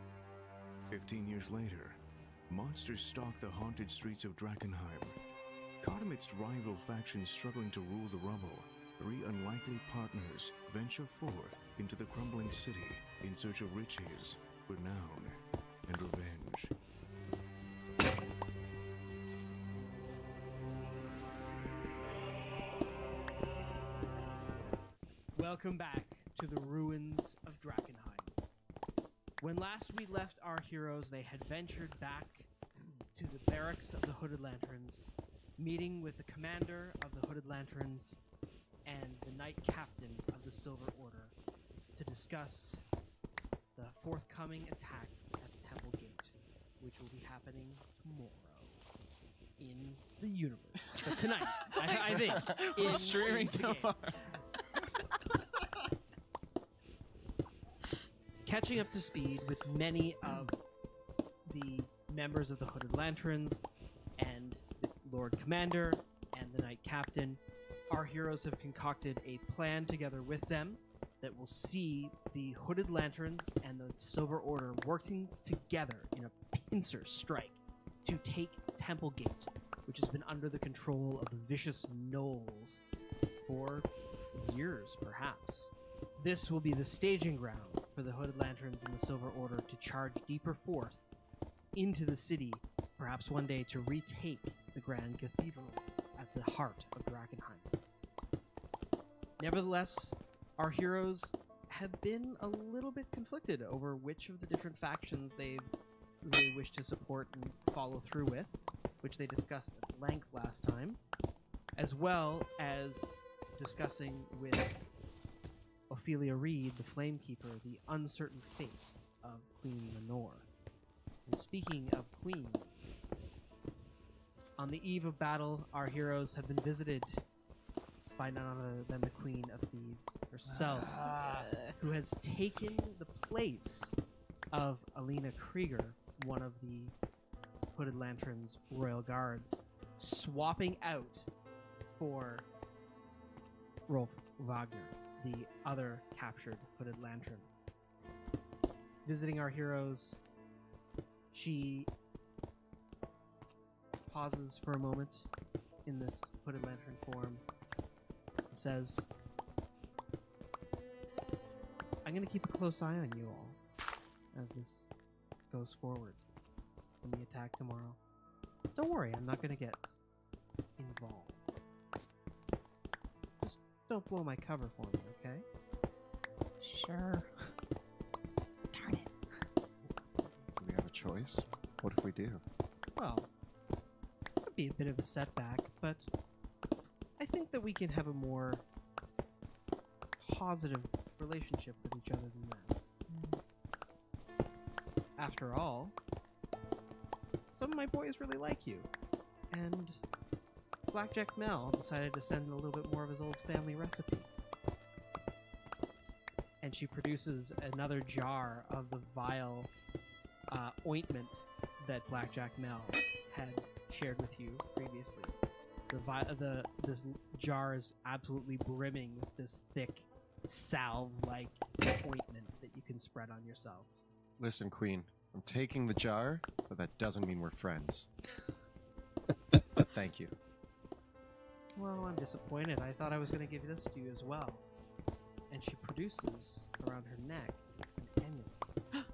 15 years later, monsters stalk the haunted streets of Drakkenheim. Caught amidst rival factions struggling to rule the rubble, 3 unlikely partners venture forth into the crumbling city in search of riches, renown, and revenge. Welcome back to the ruins of Drakkenheim. When last we left our heroes, they had ventured back to the barracks of the Hooded Lanterns, meeting with the commander of the Hooded Lanterns and the Knight Captain of the Silver Order to discuss the forthcoming attack at Temple Gate, which will be happening tomorrow in the universe. But tonight, I think, We're streaming the game. tomorrow. Catching up to speed with many of the members of the Hooded Lanterns and the Lord Commander and the Knight Captain, our heroes have concocted a plan together with them that will see the Hooded Lanterns and the Silver Order working together in a pincer strike to take Temple Gate, which has been under the control of the vicious gnolls for years, perhaps. This will be the staging ground for the Hooded Lanterns and the Silver Order to charge deeper forth into the city, perhaps one day to retake the Grand Cathedral at the heart of Drakkenheim. Nevertheless, our heroes have been a little bit conflicted over which of the different factions they wish to support and follow through with, which they discussed at length last time, as well as discussing with Ophelia Reed, the Flamekeeper, the uncertain fate of Queen Lenore. And speaking of queens, on the eve of battle, our heroes have been visited by none other than the Queen of Thieves herself, who has taken the place of Alina Krieger, one of the Hooded Lantern's royal guards, swapping out for Rolf Wagner, the other captured Hooded Lantern. Visiting our heroes, she pauses for a moment in this Hooded Lantern form and says, I'm going to keep a close eye on you all as this goes forward in the attack tomorrow. Don't worry, I'm not gonna get involved. Just don't blow my cover for me, okay? Sure. Darn it. Do we have a choice? What if we do? Well, it would be a bit of a setback, but I think that we can have a more positive relationship with each other than that. After all, some of my boys really like you, and Blackjack Mel decided to send a little bit more of his old family recipe. And she produces another jar of the vile ointment that Blackjack Mel had shared with you previously. This jar is absolutely brimming with this thick salve-like ointment that you can spread on yourselves. Listen, Queen, I'm taking the jar, but that doesn't mean we're friends. Thank you. Well, I'm disappointed. I thought I was going to give this to you as well. And she produces around her neck an amulet.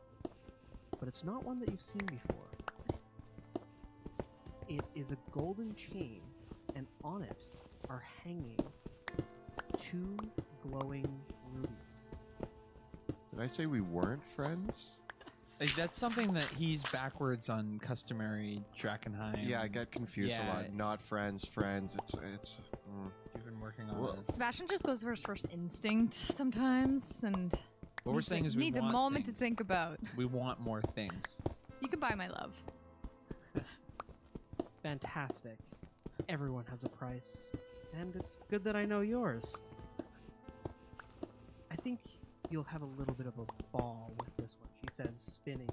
But it's not one that you've seen before. It is a golden chain, and on it are hanging 2 glowing rubies. Did I say we weren't friends? Like, that's something that he's backwards on customary Drakkenheim. Yeah, I get confused a Yeah. lot. Not friends, friends. You've been working on Well, it. Sebastian just goes for his first instinct sometimes, and What we're saying is we needs want a moment things. to think about. We want more things. You can buy my love. Fantastic. Everyone has a price, and it's good that I know yours. I think you'll have a little bit of a ball with this one, she says, spinning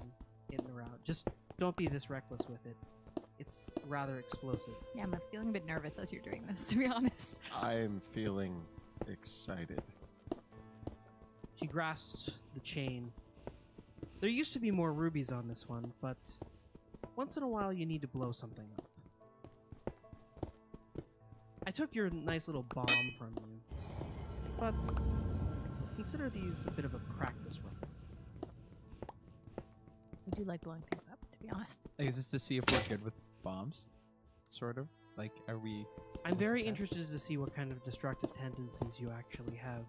it around. Just don't be this reckless with it. It's rather explosive. Yeah, I'm feeling a bit nervous as you're doing this, to be honest. I'm feeling excited. She grasps the chain. There used to be more rubies on this one, but once in a while you need to blow something up. I took your nice little bomb from you, but consider these a bit of a practice run. I do like blowing things up, to be honest. Like, is this to see if we're good with bombs? Sort of? Like, are we... I'm is this very a test? interested to see what kind of destructive tendencies you actually have.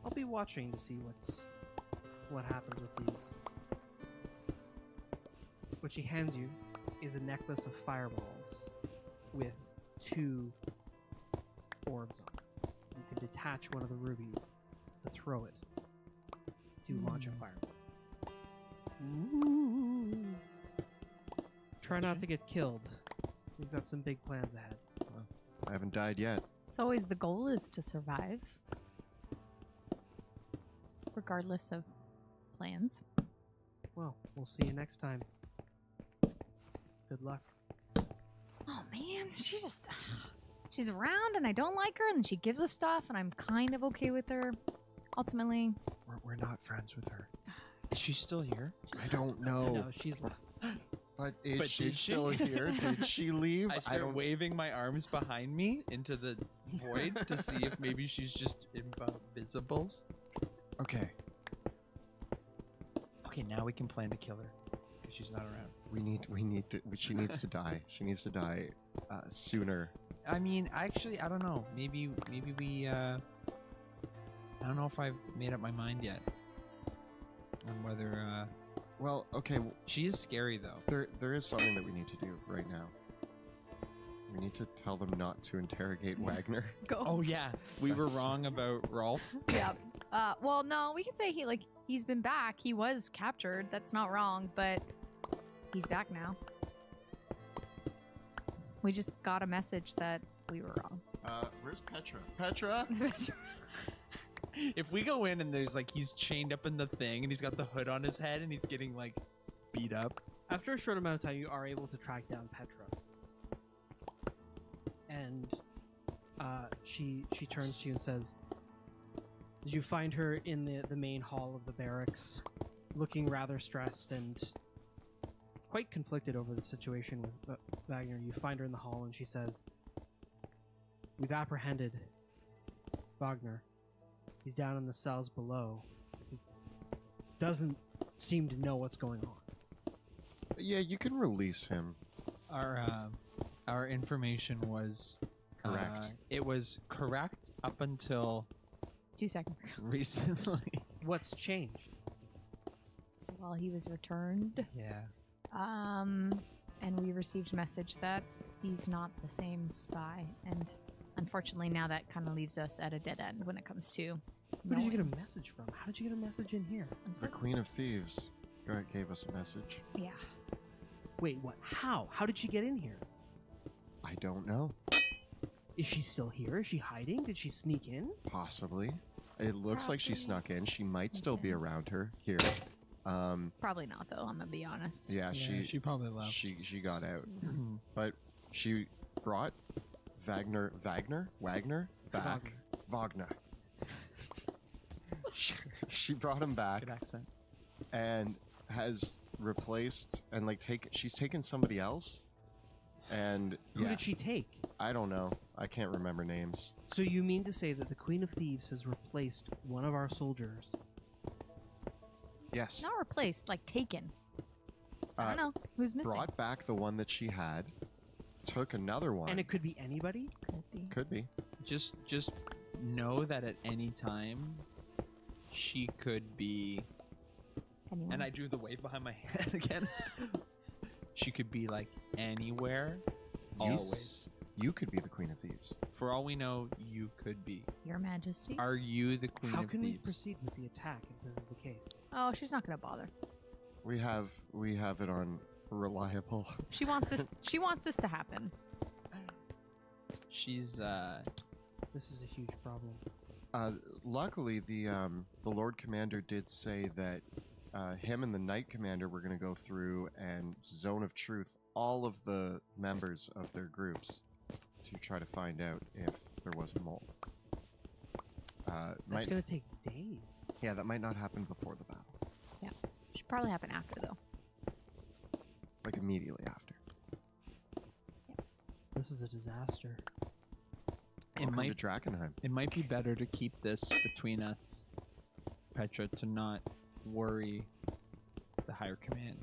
I'll be watching to see what happens with these. What she hands you is a necklace of fireballs with 2 orbs on it. You can detach one of the rubies to throw it to launch a fireball. Ooh. Try not to get killed. We've got some big plans ahead. I haven't died yet. It's always the goal is to survive, regardless of plans. Well, we'll see you next time. Good luck. Oh man, she's around and I don't like her, and then she gives us stuff and I'm kind of okay with her. Ultimately, We're not friends with her. Is she still here? I don't know. No, she's left. But is But she did she? still here? Did she leave? I start don't. waving my arms behind me into the void to see if maybe she's just invisibles. Okay, Okay, now we can plan to kill her. Because she's not around. we need to. She needs to die. She needs to die sooner. I mean, actually, I don't know. Maybe we, I don't know if I've made up my mind yet. On whether, Well, okay. she is scary, though. There is something that we need to do right now. We need to tell them not to interrogate Wagner. go. Oh, yeah. We were That's- wrong about Rolf. Yeah. Well, no, we can say he's been back. He was captured. That's not wrong, but he's back now. We just got a message that we were wrong. Where's Petra? Petra? If we go in and there's, like, he's chained up in the thing and he's got the hood on his head and he's getting, like, beat up. After a short amount of time, you are able to track down Petra. And she turns to you and says, "Did you find her in the main hall of the barracks, looking rather stressed and quite conflicted over the situation with Wagner?" You find her in the hall and she says, "We've apprehended Wagner. He's down in the cells below. He doesn't seem to know what's going on." Yeah, you can release him. Our information was Correct. it was correct up until 2 seconds ago. recently. What's changed? While he was returned. Yeah. And we received message that he's not the same spy. And unfortunately, now that kind of leaves us at a dead end when it comes to. Where did you get knowing. a message from? How did you get a message in here? The Queen of Thieves gave us a message. Yeah. Wait, what? How? How did she get in here? I don't know. Is she still here? Is she hiding? Did she sneak in? Possibly. It looks like she Probably snuck in. She might sneak still be in. around her here. Probably not, though. I'm gonna be honest. Yeah, she probably left. She got out, but she brought Wagner back. Wagner. She brought him back Good accent. and has replaced and she's taken somebody else. And Who yeah, did she take? I don't know. I can't remember names. So you mean to say that the Queen of Thieves has replaced one of our soldiers? Yes. Not replaced, like taken. I don't know. Who's missing? Brought back the one that she had. Took another one. And it could be anybody? Could be. Could be. Just know that at any time she could be, Anyone. and I drew the wave behind my head again. She could be like anywhere, always. You could be the Queen of Thieves. For all we know, you could be. Your Majesty. Are you the Queen How of can we Thieves? proceed with the attack if this is the case? Oh, she's not gonna bother. We have it on reliable. She wants this. She wants this to happen. She's This is a huge problem. Luckily, the Lord Commander did say that him and the Knight Commander were going to go through and Zone of Truth all of the members of their groups to try to find out if there was a mole. That's going to take days. Yeah, that might not happen before the battle. Yeah. Should probably happen after though. Like immediately after. This is a disaster. Welcome to Drakkenheim. It might be better to keep this between us, Petra, to not worry the higher command.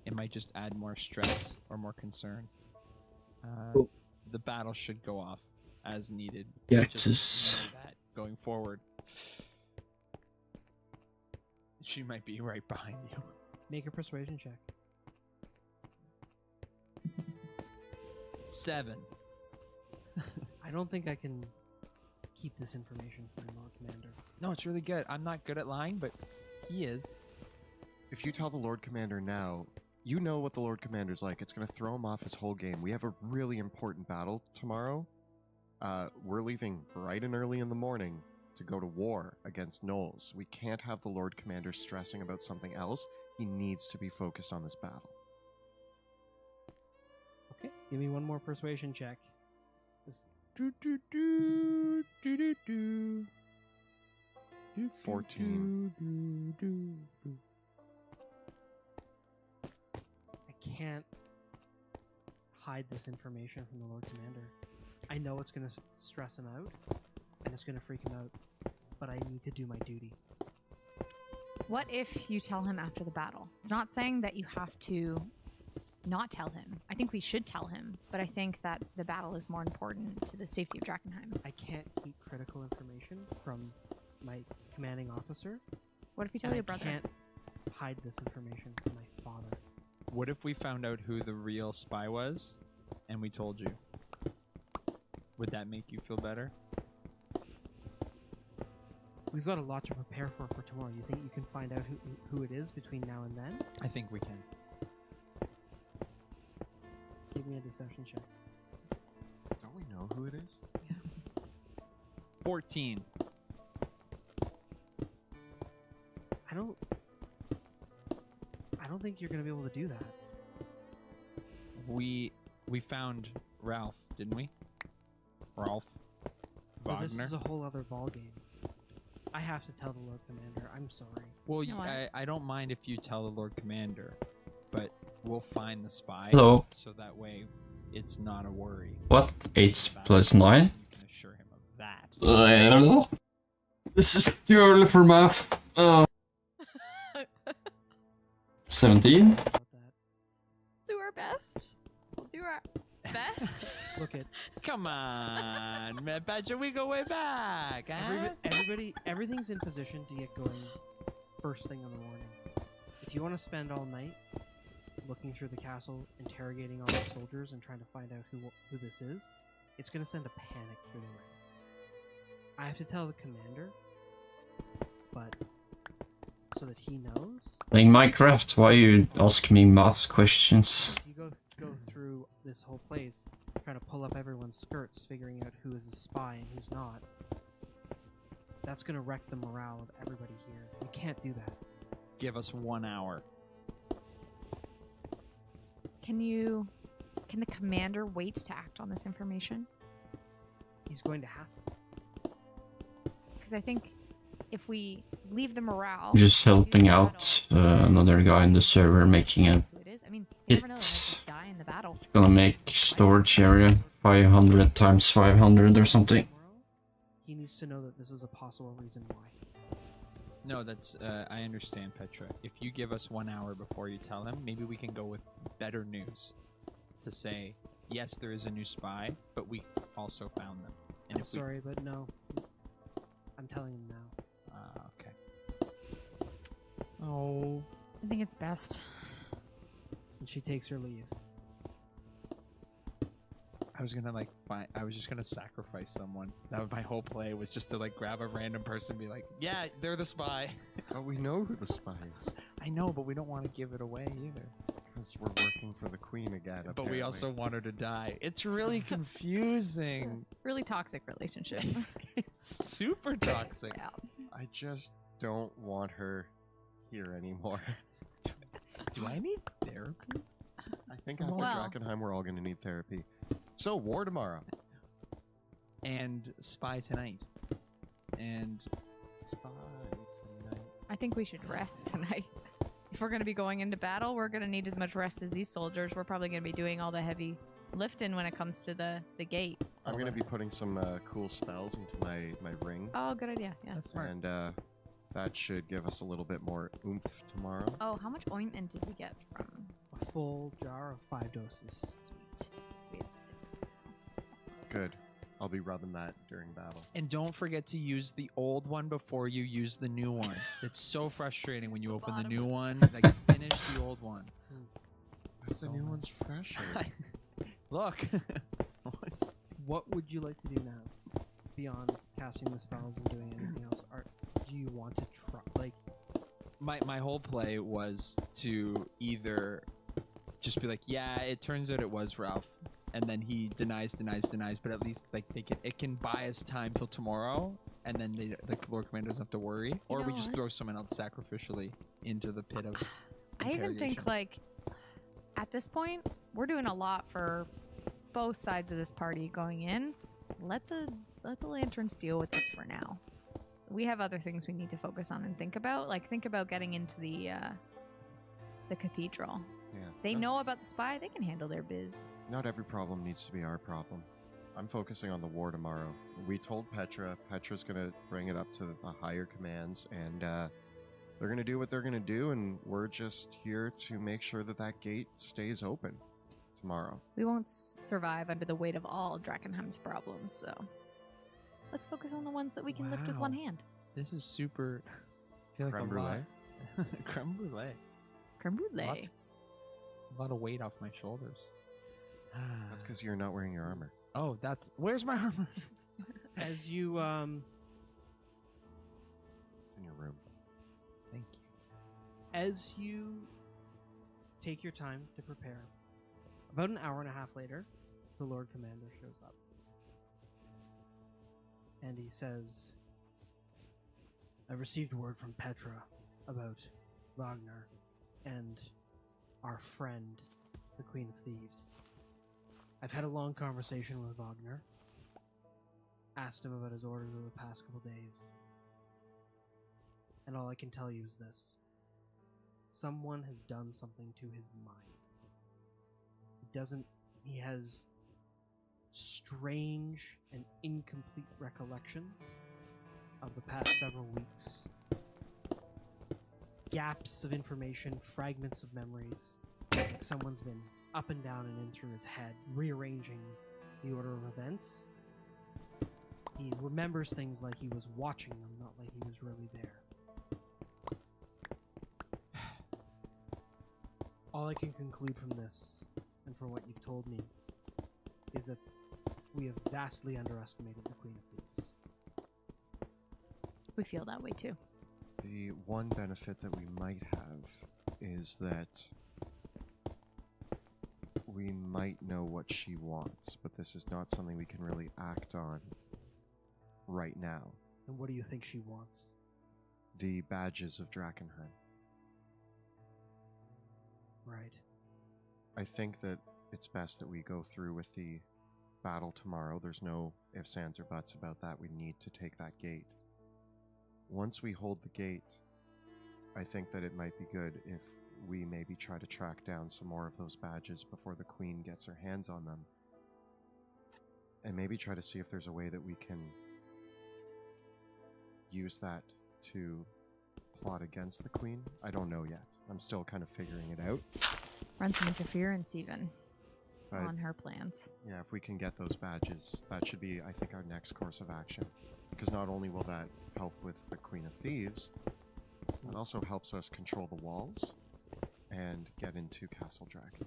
It might just add more stress or more concern. The battle should go off as needed. Yeah, Just it's know that going forward. She might be right behind you. Make a persuasion check. 7. I don't think I can keep this information from Lord Commander. No, it's really good. I'm not good at lying, but he is. If you tell the Lord Commander now, you know what the Lord Commander's like. It's going to throw him off his whole game. We have a really important battle tomorrow. We're leaving bright and early in the morning to go to war against Knowles. We can't have the Lord Commander stressing about something else. He needs to be focused on this battle. Okay, give me one more persuasion check. This 14. I can't hide this information from the Lord Commander. I know it's going to stress him out, and it's going to freak him out, but I need to do my duty. What if you tell him after the battle? It's not saying that you have to not tell him. I think we should tell him, but I think that the battle is more important to the safety of Drakkenheim. I can't keep critical information from my commanding officer. What if you tell and your I brother? can't hide this information from my father. What if we found out who the real spy was, and we told you? Would that make you feel better? We've got a lot to prepare for tomorrow. You think you can find out who it is between now and then? I think we can. Give me a deception check. Don't we know who it is? 14. I don't think you're gonna be able to do that. We found Ralph, didn't we? Ralph But this Wagner. is a whole other ballgame. I have to tell the Lord Commander. I'm sorry. Well, You know what? I don't mind if you tell the Lord Commander, but we'll find the spy. Hello. So that way, it's not a worry. What? 8 plus 9? You can assure him of that. I don't know. This is too early for math. 17? About that. Do our best. We'll do our best. Look at Come on, man, Petra, we go way back. Huh? everything's in position to get going first thing in the morning. If you want to spend all night looking through the castle, interrogating all the soldiers, and trying to find out who this is, it's going to send a panic through the ranks. I have to tell the commander, but so that he knows. Playing Minecraft, why you ask me math questions? If you go through this whole place, trying to pull up everyone's skirts, figuring out who is a spy and who's not, that's going to wreck the morale of everybody here. You can't do that. Give us 1 hour. Can the commander wait to act on this information? He's going to have to. Because I think if we leave the morale, Just helping out another guy in the server making a who it is. I mean, you never know, they might It's just die in the battle. gonna make storage area 500 times 500 or something. He needs to know that this is a possible reason why. No, that's, I understand, Petra. If you give us 1 hour before you tell him, maybe we can go with better news. To say, yes, there is a new spy, but we also found them. And I'm sorry, but no. I'm telling him now. Okay. Oh. I think it's best. And she takes her leave. I was gonna I was just gonna sacrifice someone. That was my whole play, was just to grab a random person and be like, yeah, they're the spy. But we know who the spy is. I know, but we don't want to give it away either. Because we're working for the queen again, But apparently. we also want her to die. It's really confusing. Really toxic relationship. It's super toxic. Yeah. I just don't want her here anymore. Do I need therapy? I think after Well. Drakkenheim, we're all going to need therapy. So, war tomorrow. And spy tonight. And Spy tonight. I think we should rest tonight. If we're going to be going into battle, we're going to need as much rest as these soldiers. We're probably going to be doing all the heavy lifting when it comes to the gate. I'm going to be putting some cool spells into my ring. Oh, good idea. Yeah. that's smart. And that should give us a little bit more oomph tomorrow. Oh, how much ointment did we get from? A full jar of 5 doses. Sweet. We have 6. Good. I'll be rubbing that during battle. And don't forget to use the old one before you use the new one. It's so frustrating when you open the new one. Finish the old one. The new one's fresher. Look. What would you like to do now? Beyond casting the spells and doing anything else? Do you want to try? My whole play was to either just be like, yeah, it turns out it was Ralph, and then he denies, but at least it can buy us time till tomorrow, and then the Lord Commander doesn't have to worry, or we just throw someone else sacrificially into the pit of I even think at this point we're doing a lot for both sides of this party going in. Let the lanterns deal with this for now. We have other things we need to focus on and think about. Think about getting into the cathedral. Yeah. They know about the spy. They can handle their biz. Not every problem needs to be our problem. I'm focusing on the war tomorrow. We told Petra. Petra's going to bring it up to the higher commands, and they're going to do what they're going to do, and we're just here to make sure that gate stays open tomorrow. We won't survive under the weight of all Drakkenheim's problems, so let's focus on the ones that we can lift with one hand. This is super. I feel like Creme a brulee? lot. Creme brulee. Creme brulee. A lot of weight off my shoulders. That's because you're not wearing your armor. Oh, where's my armor? As you It's in your room. Thank you. as you take your time to prepare, about an hour and a half later, the Lord Commander shows up. And he says, I received word from Petra about Wagner and our friend, the Queen of Thieves. I've had a long conversation with Wagner. Asked him about his orders over the past couple days. And all I can tell you is this. Someone has done something to his mind. He has strange and incomplete recollections of the past several weeks. Gaps of information, fragments of memories. like someone's been up and down and in through his head, rearranging the order of events. He remembers things like he was watching them, not like he was really there. All I can conclude from this, and from what you've told me, is that we have vastly underestimated the Queen of Thieves. We feel that way too. The one benefit that we might have is that we might know what she wants, but this is not something we can really act on right now. And what do you think she wants? The badges of Drakkenheim. Right. I think that it's best that we go through with the battle tomorrow. There's no ifs, ands, or buts about that. We need to take that gate. Once we hold the gate, I think that it might be good if we maybe try to track down some more of those badges before the Queen gets her hands on them. And maybe try to see if there's a way that we can use that to plot against the Queen. I don't know yet. I'm still kind of figuring it out. Run some interference even But on her plans. yeah, if we can get those badges, that should be, I think, our next course of action. Because not only will that help with the Queen of Thieves, it also helps us control the walls and get into Castle Draken.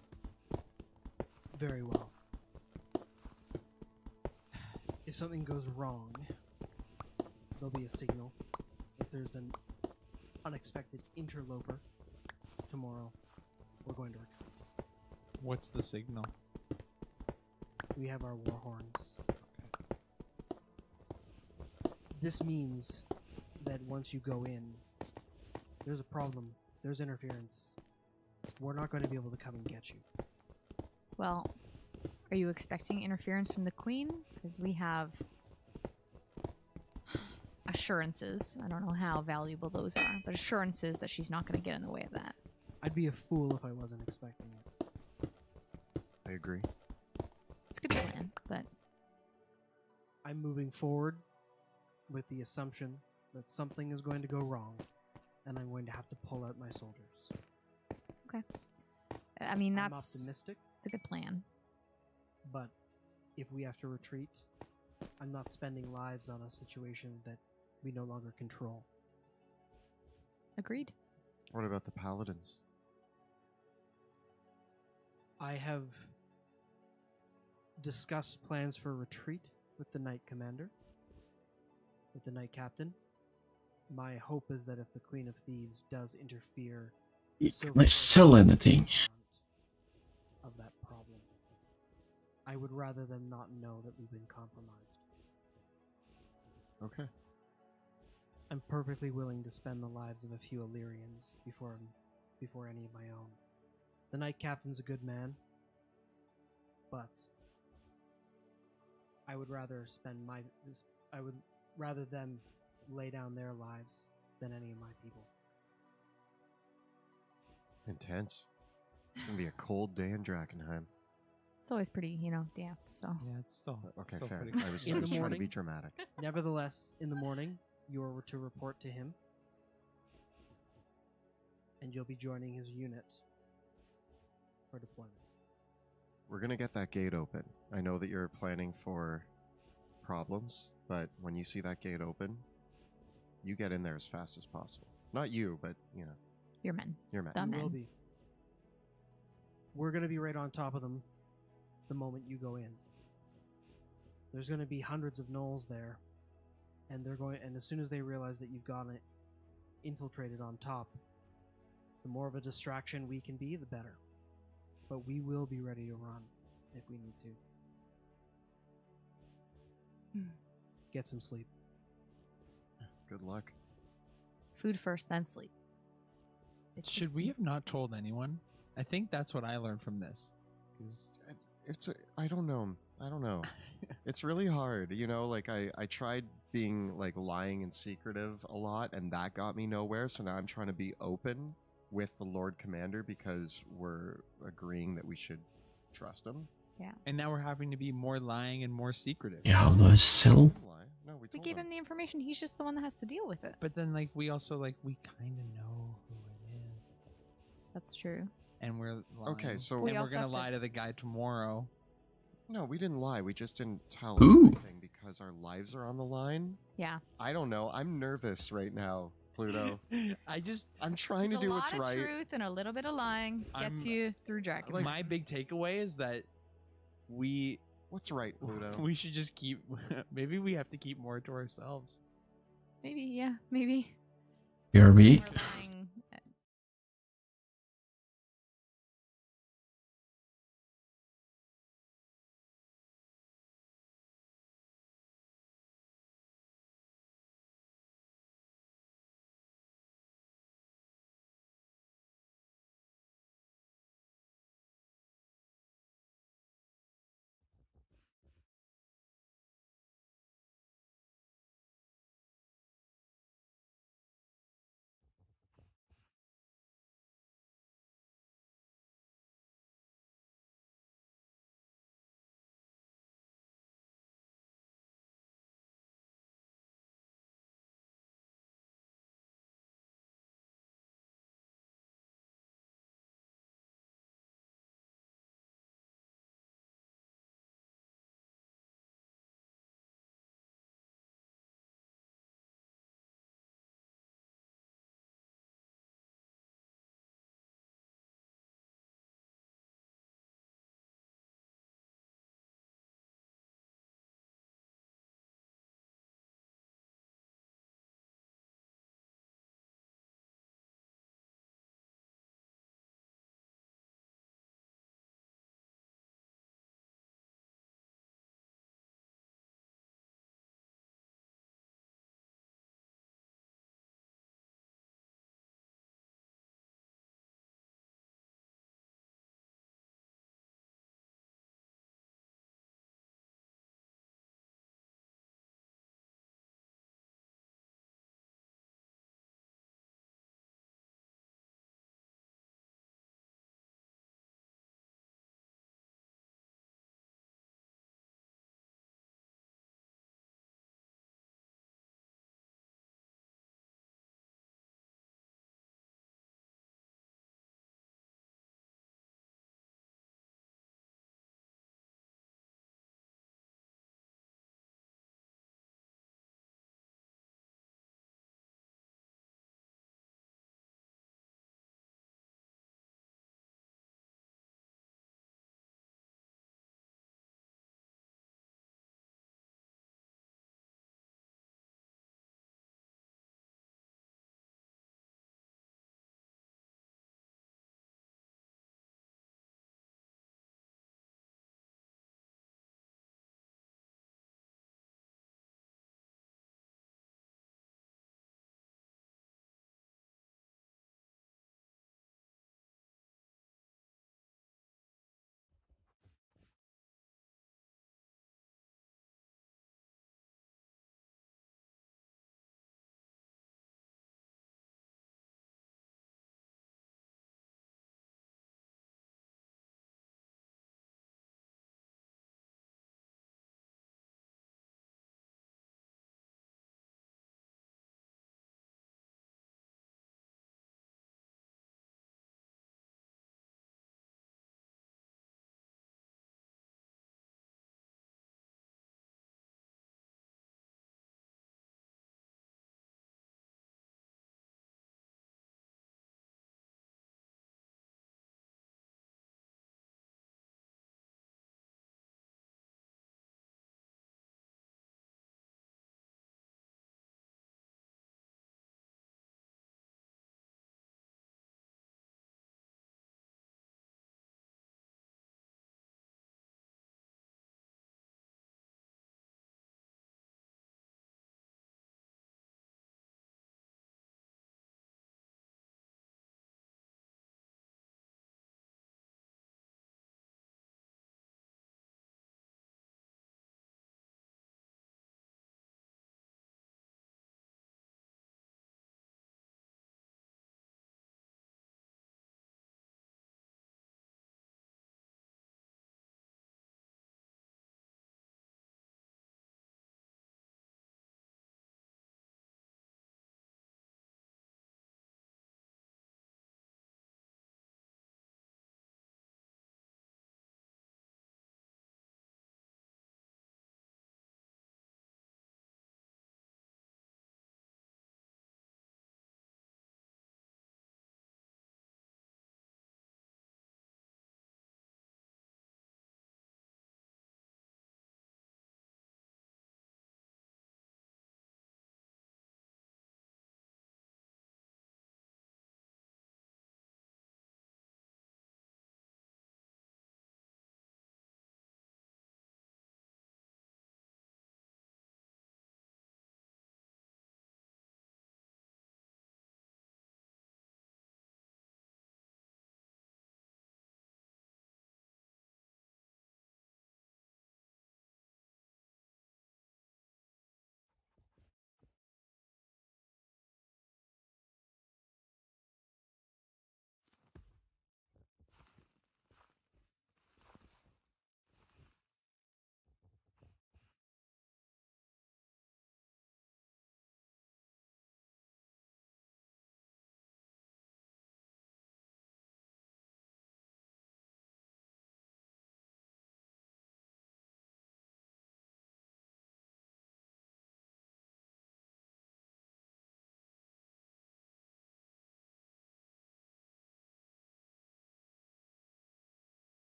Very well. If something goes wrong, there'll be a signal. If there's an unexpected interloper tomorrow, we're going to retreat. What's the signal? We have our war horns. This means that once you go in, there's a problem. There's interference. We're not going to be able to come and get you. Well, are you expecting interference from the Queen? Because we have assurances. I don't know how valuable those are, but assurances that she's not going to get in the way of that. I'd be a fool if I wasn't expecting it. I agree. It's a good plan, but I'm moving forward with the assumption that something is going to go wrong, and I'm going to have to pull out my soldiers. I mean, I'm that's optimistic, it's a good plan. but if we have to retreat, I'm not spending lives on a situation that we no longer control. Agreed. What about the Paladins? I have discussed plans for retreat with the Knight Commander, with the Knight Captain. My hope is that if the Queen of Thieves does interfere, Can I sell anything? of that problem, I would rather them not know that we've been compromised. Okay. I'm perfectly willing to spend the lives of a few Illyrians before any of my own. The Knight Captain's a good man, but I would rather them lay down their lives than any of my people. Intense. It's gonna be a cold day in Drakkenheim. It's always pretty, damp. So Yeah, it's still Okay, still fair. pretty I was In the trying to morning. be dramatic. Nevertheless, in the morning, you are to report to him, and you'll be joining his unit for deployment. We're gonna get that gate open. I know that you're planning for problems, but when you see that gate open, you get in there as fast as possible. Not you, but your men. your men. The You men. will be. We're going to be right on top of them the moment you go in. There's going to be hundreds of gnolls there, and as soon as they realize that you've gotten it infiltrated on top, the more of a distraction we can be, the better. But we will be ready to run if we need to. Get some sleep. Good luck. Food first, then sleep. It's Should just- we have not told anyone? I think that's what I learned from this. 'Cause I don't know. It's really hard, like I tried being like lying and secretive a lot, and that got me nowhere. So now I'm trying to be open with the Lord Commander because we're agreeing that we should trust him. and now we're having to be more lying and more secretive. Yeah, how do I sell? Lie? No, we We told gave him the information. He's just the one that has to deal with it. But then we also we kind of know who it is. That's true. and we're lying. Okay, so- We and we're also gonna have to- lie to the guy tomorrow. No, we didn't lie. We just didn't tell Ooh. everything because our lives are on the line. Yeah. I don't know. I'm nervous right now, Pluto. I just I'm trying There's to do a lot what's of right. truth and a little bit of lying gets I'm- you through Drakkenheim. my big takeaway is that we What's right, Pluto? we should just keep. Maybe we have to keep more to ourselves. Maybe, yeah, maybe. BRB. More lying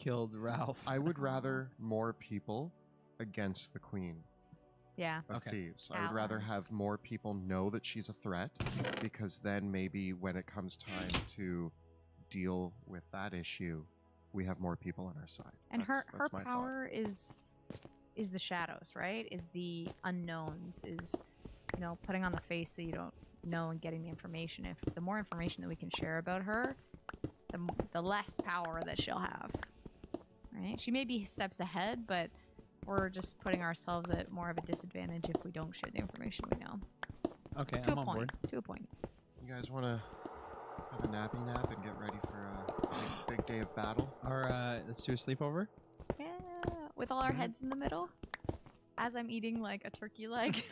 killed Ralph. I would rather more people against the queen Yeah. of Okay. thieves. I would rather Allies. have more people know that she's a threat, because then maybe when it comes time to deal with that issue, we have more people on our side. And her That's my thought. power is the shadows, right? Is the unknowns, is putting on the face that you don't know and getting the information. If the more information that we can share about her, the less power that she'll have. Right? She may be steps ahead, but we're just putting ourselves at more of a disadvantage if we don't share the information we know. Okay, To I'm a on point. board. To a point. You guys want to have a nappy nap and get ready for a big day of battle? Or let's do a sleepover. Yeah. With all our heads in the middle. As I'm eating like a turkey leg.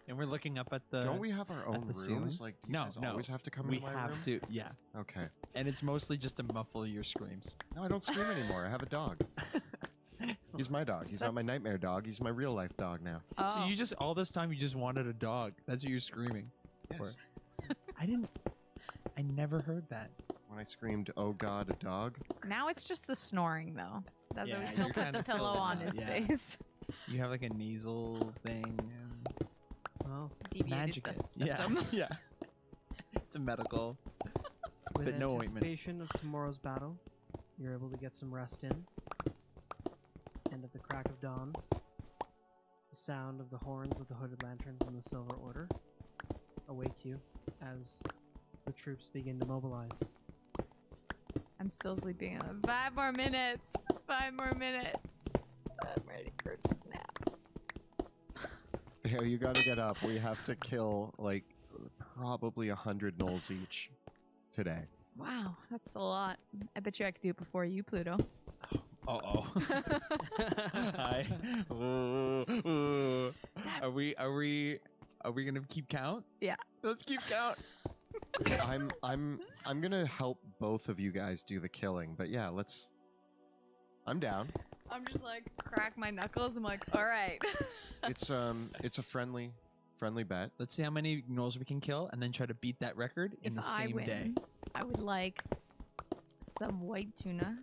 And we're looking up at the. Don't we have our own the rooms? ceiling? Like, do you No, guys no. always have to come We into my have room? to, yeah. Okay. And it's mostly just to muffle your screams. No, I don't scream anymore. I have a dog. He's my dog. He's not my That's- nightmare dog. He's my real life dog now. Oh. So you just all this time you just wanted a dog. That's what you're screaming. Yes. I never heard that. When I screamed, "Oh God, a dog!" Now it's just the snoring though. That's Yeah, we still you're put kinda the still pillow in on that, his yeah. face. You have like a nasal thing. Well, Deviated Magic it. Yeah. septum. Yeah. It's a medical. with But no ointment. anticipation of tomorrow's battle, you're able to get some rest in. And at the crack of dawn, the sound of the horns of the hooded lanterns and the Silver Order awake you as the troops begin to mobilize. I'm still sleeping. 5 more minutes. 5 more minutes. I'm ready for a snap. Yeah, you gotta get up. We have to kill like probably 100 gnolls each today. Wow, that's a lot. I bet you I could do it before you, Pluto. Uh-oh. Hi. Are we gonna keep count? Yeah. Let's keep count. I'm gonna help both of you guys do the killing, but yeah, I'm down. I'm just like crack my knuckles. I'm like, all right. It's a friendly bet. Let's see how many gnolls we can kill and then try to beat that record in If the I same win, day. I would like some white tuna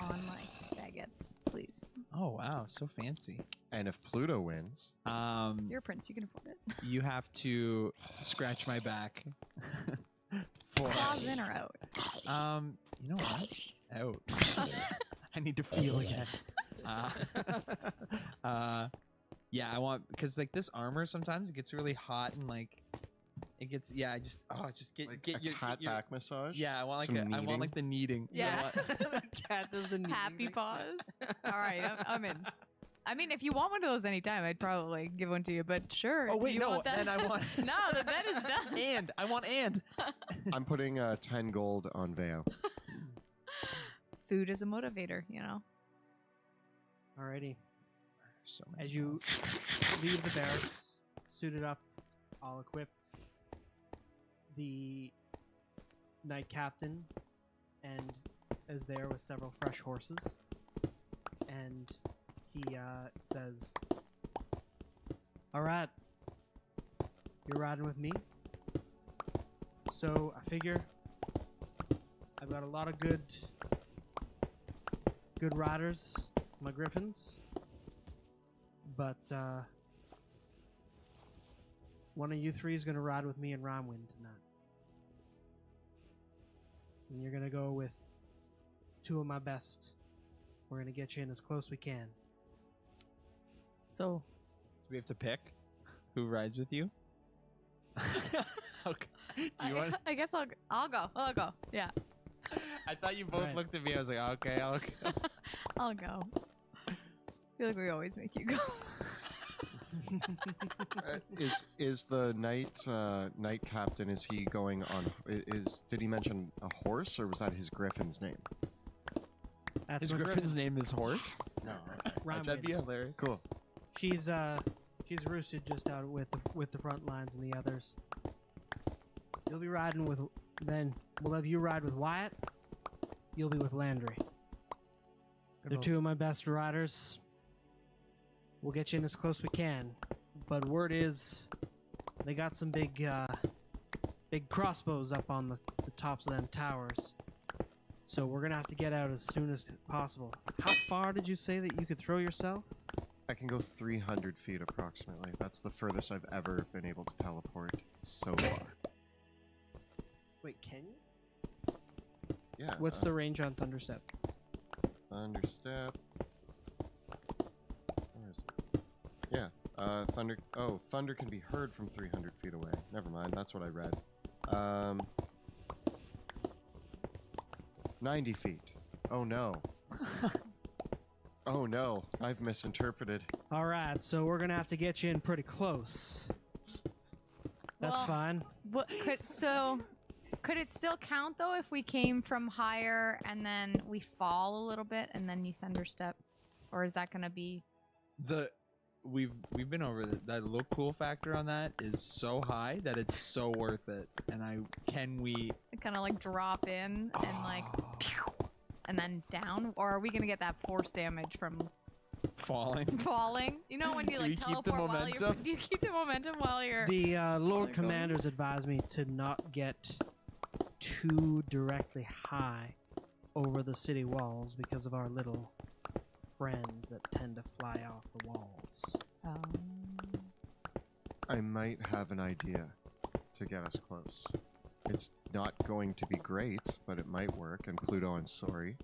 on my baguettes, please. Oh wow, so fancy. And if Pluto wins, You're a prince. You can afford it. you have to scratch my back. Claws in or out? You know what? Out. I need to feel again. Yeah, I want, because like this armor sometimes it gets really hot and like it gets, yeah, I just get like get a your cat get your, back massage. Yeah, I want like Some I want kneading. like the kneading. Yeah. The cat does the kneading Happy thing. paws. All right, I'm in. I mean, if you want one of those anytime, I'd probably give one to you. But sure. Oh do wait, you no, want that? then I want No, the bet is done. and I want and. I'm putting 10 gold on Veo. Food is a motivator, you know. Alrighty. So many As you gnolls. leave the barracks, suited up, all equipped, the knight captain and is there with several fresh horses, and he says, "All right, you're riding with me. So I figure I've got a lot of good riders, my griffins, but one of you three is going to ride with me in Rhinewind tonight. And you're going to go with two of my best. We're going to get you in as close we can." So Do we have to pick who rides with you? Okay. Do you want? I guess I'll go. I'll go. Yeah, I thought you both Alright. looked at me. I was like, okay, I'll go. I'll go. I feel like we always make you go. Is the knight captain? Is he going on? Did he mention a horse, or was that his griffin's name? That's His my griffin's name is Horse. No. Rhinewind. That'd be hilarious. Cool. She's roosted just out with the front lines and the others. You'll be riding with. Then we'll have you ride with Wyatt. You'll be with Landry. They're two of my best riders. We'll get you in as close we can. But word is, they got some big crossbows up on the tops of them towers. So we're gonna have to get out as soon as possible. How far did you say that you could throw yourself? I can go 300 feet approximately. That's the furthest I've ever been able to teleport so far. Wait, can you? Yeah. What's the range on Thunderstep? Thunderstep. Where is it? Yeah. Thunder. Oh, thunder can be heard from 300 feet away. Never mind. That's what I read. 90 feet. Oh no. Oh no. I've misinterpreted. All right, so we're gonna have to get you in pretty close. That's Well, fine. Could it still count though if we came from higher and then we fall a little bit and then you thunderstep, or is that gonna be? We've been over that low cool factor on that is so high that it's so worth it. And we Kind of like drop in and like, and then down, or are we gonna get that force damage from falling? falling? You know when you Do like we keep the teleport while you're. momentum? Do you keep the momentum while you're? The while Lord you're going? Commanders advised me to not get too directly high over the city walls because of our little friends that tend to fly off the walls. I might have an idea to get us close. It's not going to be great, but it might work. And Pluto, I'm sorry.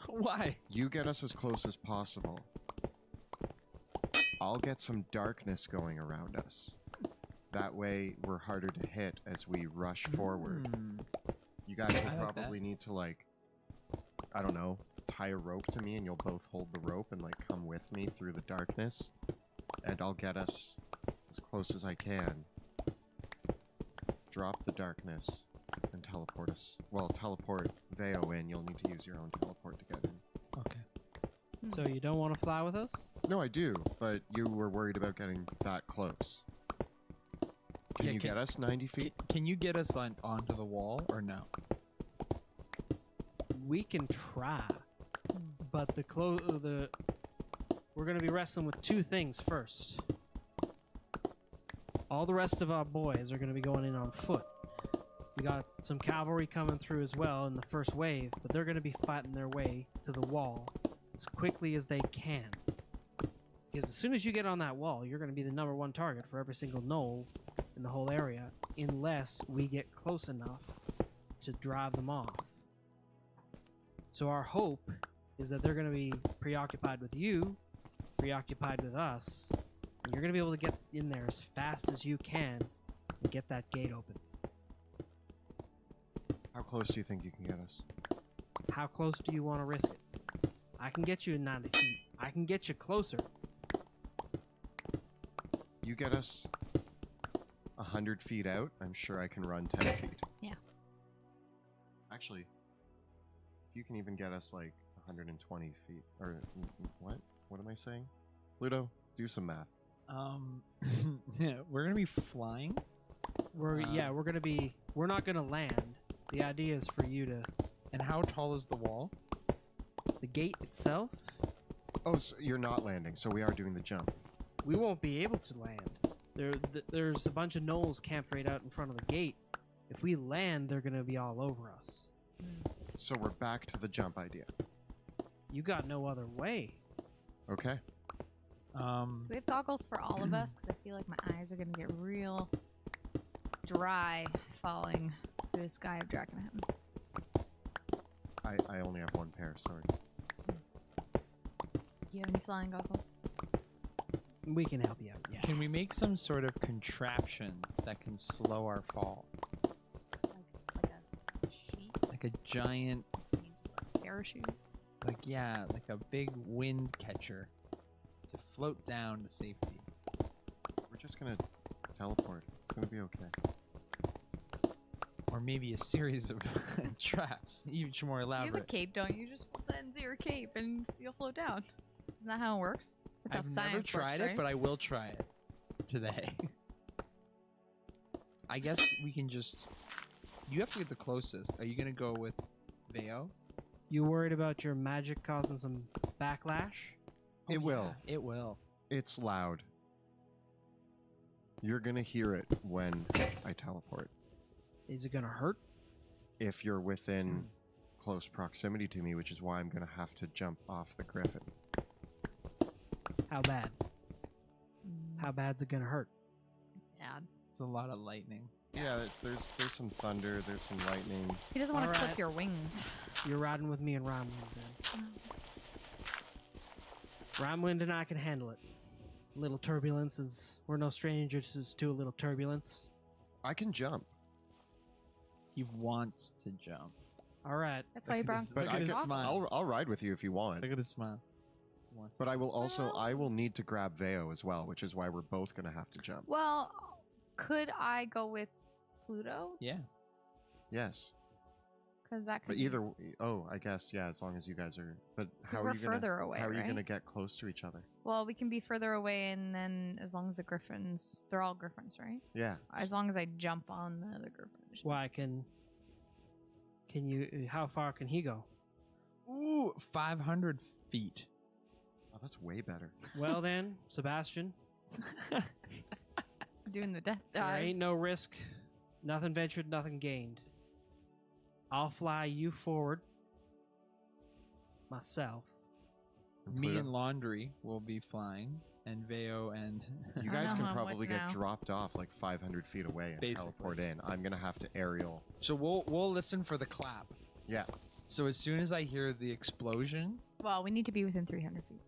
Why? You get us as close as possible. I'll get some darkness going around us. That way, we're harder to hit as we rush forward. You guys will I like probably need to, like, I don't know, tie a rope to me, and you'll both hold the rope and, like, come with me through the darkness. And I'll get us as close as I can. Drop the darkness and teleport us. Well, teleport Veo in. You'll need to use your own teleport to get in. Okay. So you don't want to fly with us? No, I do, but you were worried about getting that close. Can Yeah, you get us 90 feet? Can you get us onto the wall or no? We can try, but we're gonna be wrestling with two things first. All the rest of our boys are gonna be going in on foot. We got some cavalry coming through as well in the first wave, but they're gonna be fighting their way to the wall as quickly as they can. Because as soon as you get on that wall, you're gonna be the #1 target for every single knoll in the whole area, unless we get close enough to drive them off. So our hope is that they're going to be preoccupied with you, preoccupied with us, and you're going to be able to get in there as fast as you can and get that gate open. How close do you think you can get us? How close do you want to risk it? I can get you in 90 feet. I can get you closer. You get us 100 feet out, I'm sure I can run 10 feet. Yeah. Actually, if you can even get us like 120 feet, or what? What am I saying? Pluto, do some math. Yeah, we're gonna be flying. We're not gonna land. The idea is for you to. And how tall is the wall? The gate itself, Oh, so you're not landing, so we are doing the jump. we won't be able to land. There's a bunch of gnolls camped right out in front of the gate. If we land, they're gonna be all over us. So we're back to the jump idea. You got no other way. Okay. Do we have goggles for all of us? Because I feel like my eyes are gonna get real dry falling through the sky of Drakkenheim. I only have one pair, sorry. Do you have any flying goggles? We can help you out. Yeah. Can we make some sort of contraption that can slow our fall? Like a sheet? Like a giant, You mean just like a parachute? like a big wind catcher to float down to safety. We're just gonna teleport. It's gonna be okay. Or maybe a series of traps, each more You have a elaborate. cape, don't you? Just lend your cape and you'll float down. Isn't that how it works? That's how I've never science tried works, it, but I will try it today. I guess we can just. You have to get the closest. Are you gonna go with Veo? You worried about your magic causing some backlash? It will. Yeah, it will. It's loud. You're gonna hear it when I teleport. Is it gonna hurt? If you're within close proximity to me, which is why I'm going to have to jump off the griffin. How bad? How bad's it gonna hurt? Yeah. It's a lot of lightning. Yeah, there's some thunder, there's some lightning. He doesn't want to Alright. clip your wings. You're riding with me and Rhinewind then. Rhinewind and I can handle it. A little turbulence is... We're no strangers to a little turbulence. I can jump. He wants to jump. Alright. That's why he brought Look But at I his can, smile. I'll ride with you if you want. Look at his smile. He wants But to- I will also, I will need to grab Veo as well, which is why we're both going to have to jump. Well, could I go with Pluto? Yeah. Yes. Because that could But be- either, oh, I guess, yeah, as long as you guys are, but 'cause how we're are you going further to, away, how are you right? going to get close to each other? Well, we can be further away, and then as long as the griffins, they're all griffins, right? Yeah. As long as I jump on the other griffin. Why can you... How far can he go? Ooh, 500 feet. Oh, that's way better. Well then, Sebastian, Doing the death there dive. ain't no risk. Nothing ventured, nothing gained. I'll fly you forward. Myself. Me Pluto. and Laundry will be flying, and Veo and You I guys know can how I'm probably with get now. dropped off like 500 feet away and Basically. teleport in. I'm going to have to aerial. So we'll listen for the clap. Yeah. So as soon as I hear the explosion, Well, we need to be within 300 feet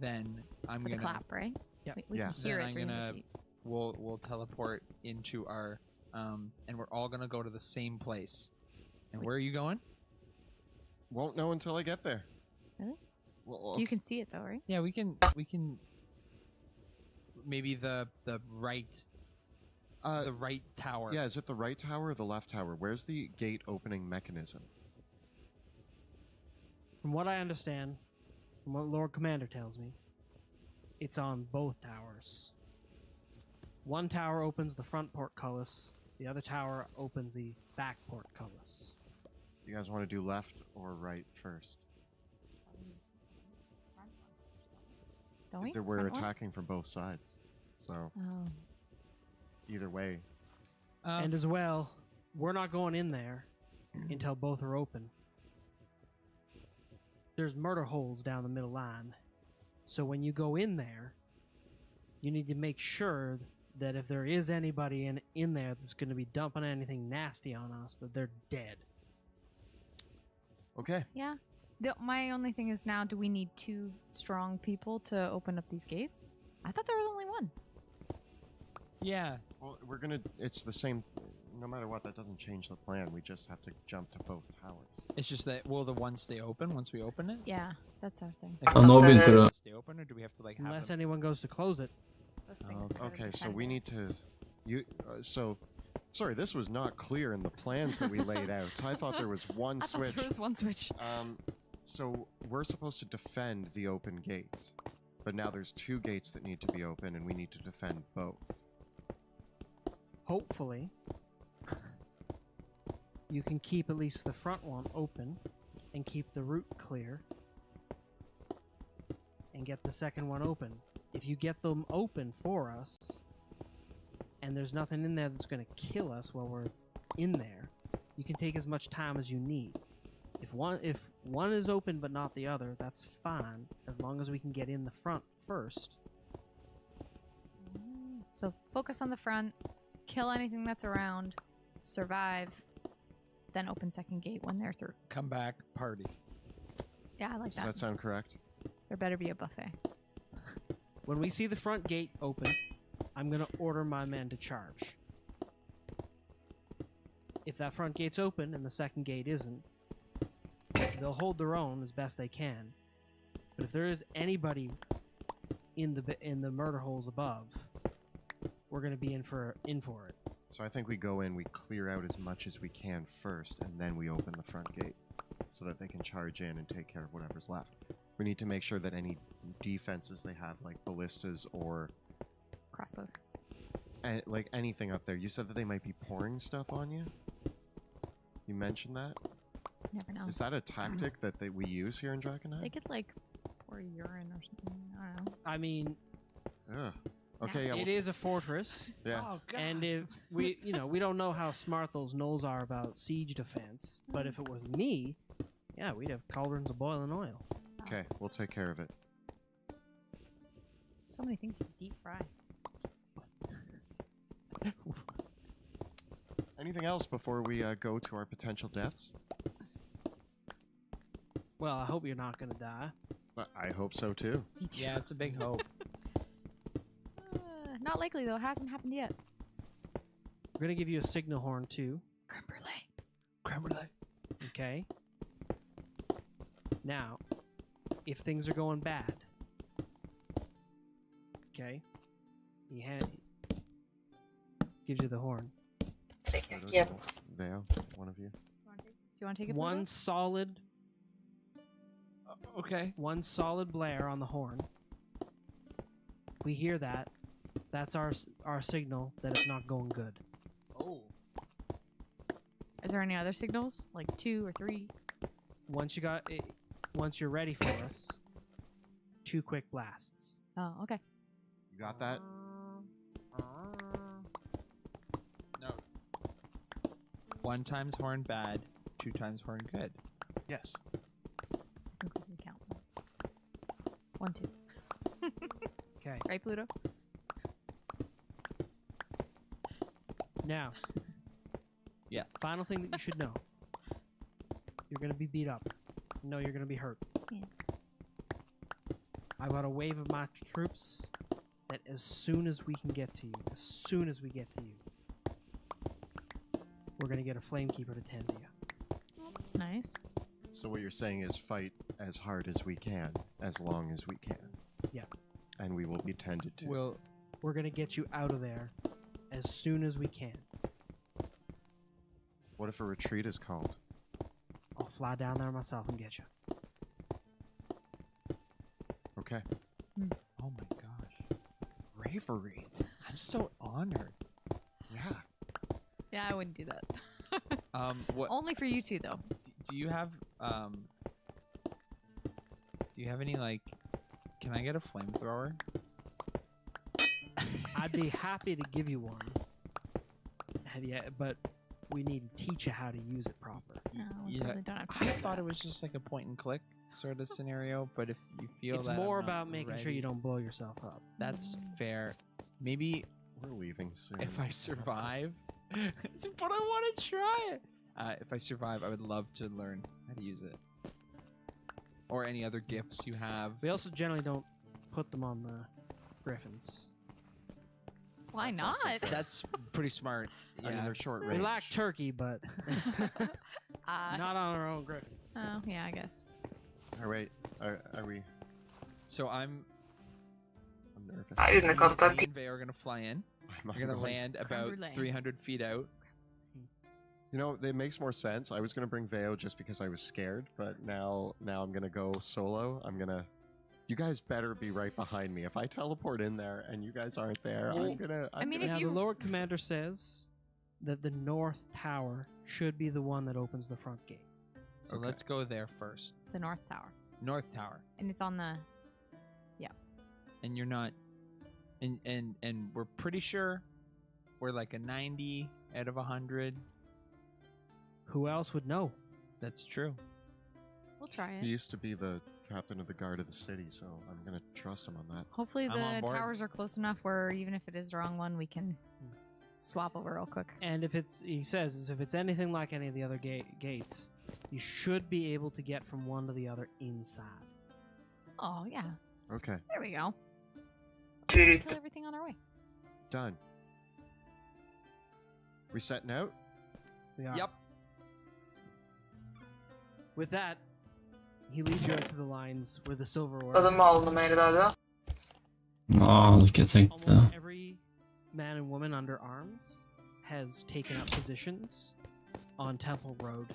then I'm for the gonna clap, right? Yep. We Yeah. can hear Then it I'm 300 gonna feet. we'll teleport into our and we're all gonna go to the same place. And where are you going? Won't know until I get there. Really? Well, You can see it though, right? Yeah, we can maybe the right tower. Yeah, is it the right tower or the left tower? Where's the gate opening mechanism? From what I understand, from what Lord Commander tells me, it's on both towers. One tower opens the front portcullis, the other tower opens the back portcullis. You guys want to do left or right first? Don't we? We're Front one? attacking from both sides. So, Oh. either way. And as well, we're not going in there until both are open. There's murder holes down the middle line. So when you go in there, you need to make sure that if there is anybody in there that's going to be dumping anything nasty on us, that they're dead. Okay. Yeah. My only thing is now, do we need 2 strong people to open up these gates? I thought there was only 1. Yeah. Well, we're going to. It's the same. No matter what, that doesn't change the plan. We just have to jump to both towers. It's just that will the one stay open once we open it? Yeah, that's our thing. Like, I'm not does into it that. stay open or do we have to like have Unless them? anyone goes to close it. Those things are Okay, better so than we 10. need to. So. Sorry, this was not clear in the plans that we laid out. I thought there was one I thought switch. there was one switch. So we're supposed to defend the open gate, but now there's 2 gates that need to be open, and we need to defend both. Hopefully, you can keep at least the front one open and keep the route clear and get the second one open. If you get them open for us and there's nothing in there that's going to kill us while we're in there, you can take as much time as you need. If one is open but not the other, that's fine as long as we can get in the front first. So focus on the front, kill anything that's around, survive, then open second gate when they're through. Come back, party. Yeah, I like Does that. that sound correct? There better be a buffet. When we see the front gate open, I'm going to order my men to charge. If that front gate's open and the second gate isn't, they'll hold their own as best they can. But if there is anybody in the murder holes above, we're going to be in for it. So I think we go in, we clear out as much as we can first, and then we open the front gate so that they can charge in and take care of whatever's left. We need to make sure that any defenses they have, like ballistas or Crossbows. like anything up there. You said that they might be pouring stuff on you? You mentioned that? Never know. Is that a tactic that we use here in Drakkenheim? They could like pour urine or something. I don't know. I mean, Ugh. Okay, yeah, It is a fortress, Yeah. Oh god. and if we, we don't know how smart those gnolls are about siege defense. But if it was me, yeah, we'd have cauldrons of boiling oil. Okay, we'll take care of it. So many things you can deep fry. Anything else before we go to our potential deaths? Well, I hope you're not gonna die. I hope so too. Me too. Yeah, it's a big hope. Not likely though. It hasn't happened yet. We're gonna give you a signal horn too. Creme brulee. Creme brulee. Okay. Now, if things are going bad, okay, gives you the horn. Veo, one of you. Do you want to take it? One Pluto? solid, Okay. one solid blare on the horn. We hear that. That's our signal that it's not going good. Oh. Is there any other signals? Like 2 or 3? Once you're ready for us, 2 quick blasts. Oh, okay. You got that? No. 1 times horn bad, 2 times horn good. Yes. Quickly count. 1, 2. Okay. Right, Pluto? Now, Yes. final thing that you should know. You're gonna be beat up. No, you're gonna be hurt. Yeah. I've got a wave of my troops that as soon as we can get to you, we're gonna get a flamekeeper to tend to you. Oh, that's nice. So what you're saying is fight as hard as we can, as long as we can. Yeah. And we will be tended to. We're gonna get you out of there as soon as we can. What if a retreat is called? I'll fly down there myself and get you. Okay. Oh my gosh. Bravery. I'm so honored. Yeah. Yeah, I wouldn't do that. What Only for you two, though. do you have any like can I get a flamethrower? I'd be happy to give you one. But we need to teach you how to use it proper. No, we Yeah. really don't have I time for thought that. it was just like a point and click sort of scenario, but if you feel It's that more I'm not about making sure ready, you don't blow yourself up. That's fair. Maybe We're leaving soon. if I survive, but I want to try it. If I survive, I would love to learn how to use it. Or any other gifts you have. We also generally don't put them on the griffins. Why That's also not? fair. That's pretty smart. I mean, Yeah. they're short We range. lack turkey, but not on our own griffins. Oh, yeah, I guess. All right. Are we? So I'm nervous. me and Vey are gonna fly in. I'm We're gonna going- land Creme about brulee. 300 feet out. You know, it makes more sense. I was gonna bring Veo just because I was scared, but now I'm gonna go solo. You guys better be right behind me. If I teleport in there and you guys aren't there, Well, I mean, Now, if the you Lord Commander says that the North Tower should be the one that opens the front gate. So Okay. let's go there first. the North Tower, North Tower. and it's on the. And you're not and we're pretty sure we're like a 90 out of 100. Who else would know? That's true. We'll try He it. used to be the captain of the guard of the city, so I'm gonna trust him on that. Hopefully, I'm on the board. towers are close enough where even if it is the wrong one, we can swap over real quick. And if it's anything like any of the other gates, you should be able to get from one to the other inside. Oh yeah, Okay, there we go. Let's kill everything on our way. done. We setting out? We are. Yep. With that, he leads you out to the lines where the Silver Skal Order. du male noe mer i dag, da? Ja, du kan tenke det. Almost every man and woman under arms has taken up positions on Temple Road,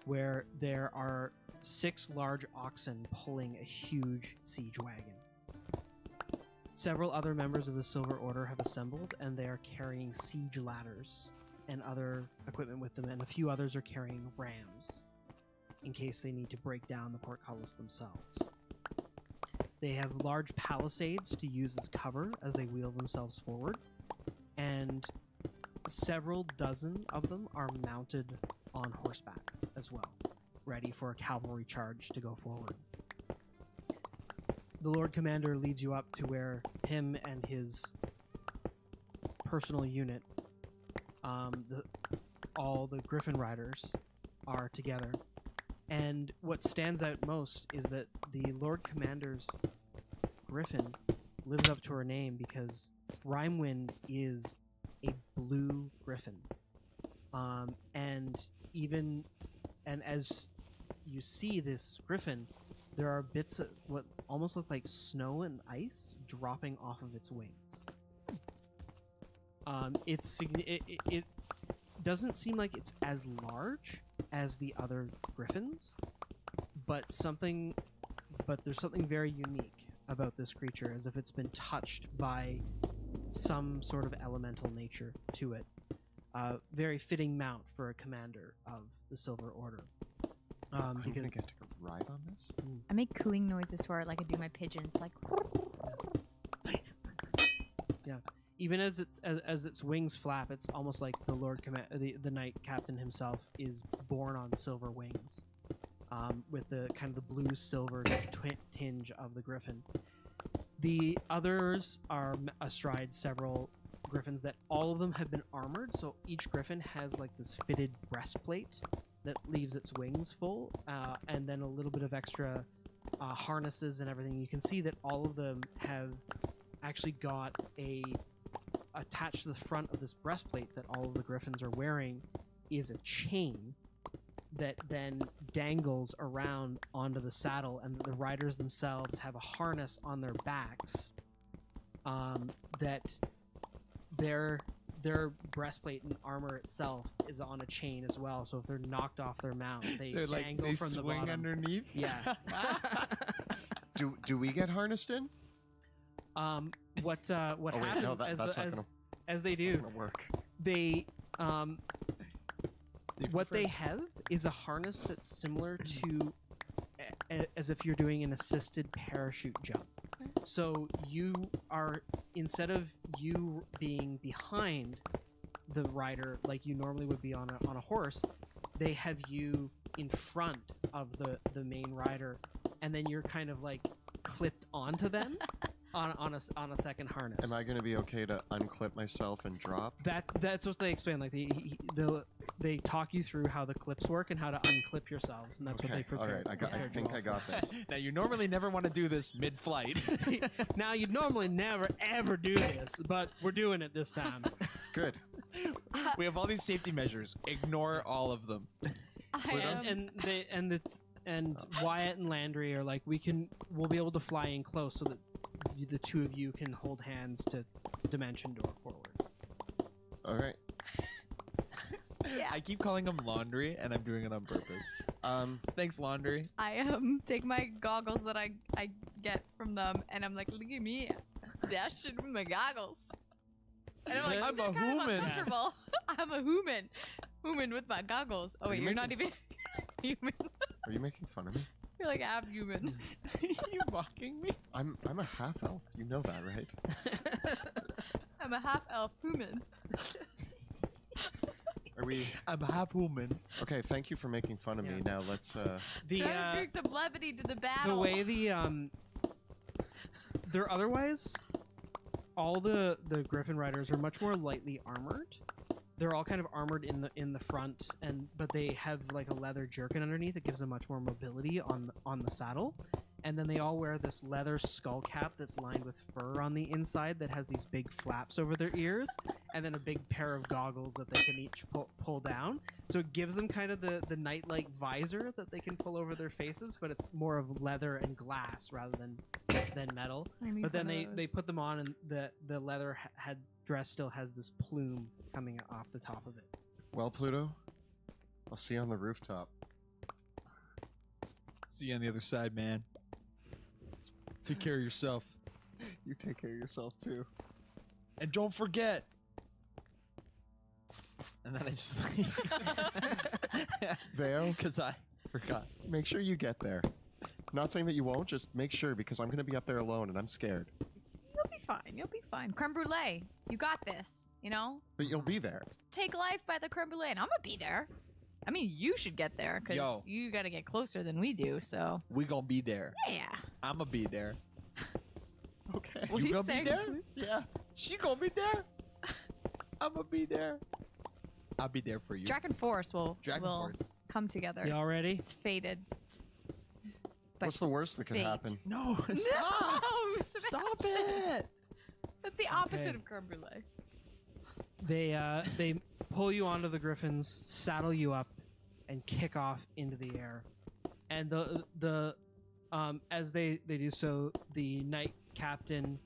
where there are 6 large oxen pulling a huge siege wagon. Several other members of the Silver Order have assembled, and they are carrying siege ladders and other equipment with them, and a few others are carrying rams in case they need to break down the portcullis themselves. They have large palisades to use as cover as they wheel themselves forward, and several dozen of them are mounted on horseback as well, ready for a cavalry charge to go forward. The Lord Commander leads you up to where him and his personal unit, all the Griffin Riders, are together. And what stands out most is that the Lord Commander's Griffin lives up to her name because Rhymewind is a blue griffin. And as you see this griffin, there are bits of what almost look like snow and ice dropping off of its wings. It doesn't seem like it's as large as the other griffins, but there's something very unique about this creature, as if it's been touched by some sort of elemental nature to it. Very fitting mount for a commander of the Silver Order. I'm gonna get to ride on this. I make cooing noises to her like I do my pigeons, like. Yeah. Even as its wings flap, it's almost like the the Knight Captain himself is born on silver wings, with the kind of the blue-silver tinge of the griffin. The others are astride several griffins that all of them have been armored, so each griffin has like this fitted breastplate that leaves its wings full, and then a little bit of extra harnesses and everything. You can see that all of them have actually got attached to the front of this breastplate that all of the griffins are wearing is a chain that then dangles around onto the saddle, and the riders themselves have a harness on their backs that their breastplate and armor itself is on a chain as well. So if they're knocked off their mount, they dangle they from the swing bottom. underneath. Yeah. Do we get harnessed in? What Oh wait, happens no, as they do, gonna work. they what they have is a harness that's similar to as if you're doing an assisted parachute jump. So you are, instead of you being behind the rider like you normally would be on a horse, they have you in front of the main rider, and then you're kind of like clipped onto them on a second harness. Am I going to be okay to unclip myself and drop? That's what they explain. Like they talk you through how the clips work and how to unclip yourselves, and that's what they prepare. All right, I think I got this. Now you normally never want to do this mid-flight. Now you'd normally never ever do this, but we're doing it this time. Good. We have all these safety measures. Ignore all of them. And Wyatt and Landry are like, we'll be able to fly in close so that the two of you can hold hands to dimension door forward. All right. Yeah. I keep calling them laundry, and I'm doing it on purpose. Thanks, laundry. I take my goggles that I get from them, and I'm like, look at me, dashing with my goggles. And I'm like, I'm I'm a kind of human. uncomfortable. I'm a human with my goggles. Oh wait, you're not even human. Are you making fun of me? You're like half human. You mocking me? I'm a half elf. You know that, right? I'm a half elf human. Are we? I'm half human. Okay, thank you for making fun of me. Now let's. The Trying to bring some levity to the battle. the way they're otherwise, all the Griffin Riders are much more lightly armored. They're all kind of armored in the front, but they have like a leather jerkin underneath that gives them much more mobility on the saddle. And then they all wear this leather skull cap that's lined with fur on the inside that has these big flaps over their ears, and then a big pair of goggles that they can each pull down. So it gives them kind of the knight-like visor that they can pull over their faces, but it's more of leather and glass rather than metal. But then they put them on, and the leather head dress still has this plume coming off the top of it. Well, Pluto, I'll see you on the rooftop. See you on the other side, man. Take care of yourself. You take care of yourself too. And don't forget. And then I just leave. Vale, Because I forgot. make sure you get there. Not saying that you won't, just make sure, because I'm going to be up there alone and I'm scared. You'll be fine. You'll be fine. Creme brulee. You got this. You know? But you'll be there. Take life by the creme brulee, and I'm gonna be there. I mean, you should get there, Yo. because you gotta get closer than we do, so. We gonna be there. Yeah. I'ma be there. Okay. What do you gonna say? be there? Yeah. She gonna be there. I'ma be there. I'll be there for you. Dragon Force will Force. come together. Y'all ready? It's fated. But What's the worst that could fate. happen? No, No, Stop Sebastian. it. That's the opposite Okay. of creme brulee. They pull you onto the griffins, saddle you up, and kick off into the air. And as they do so, the knight captain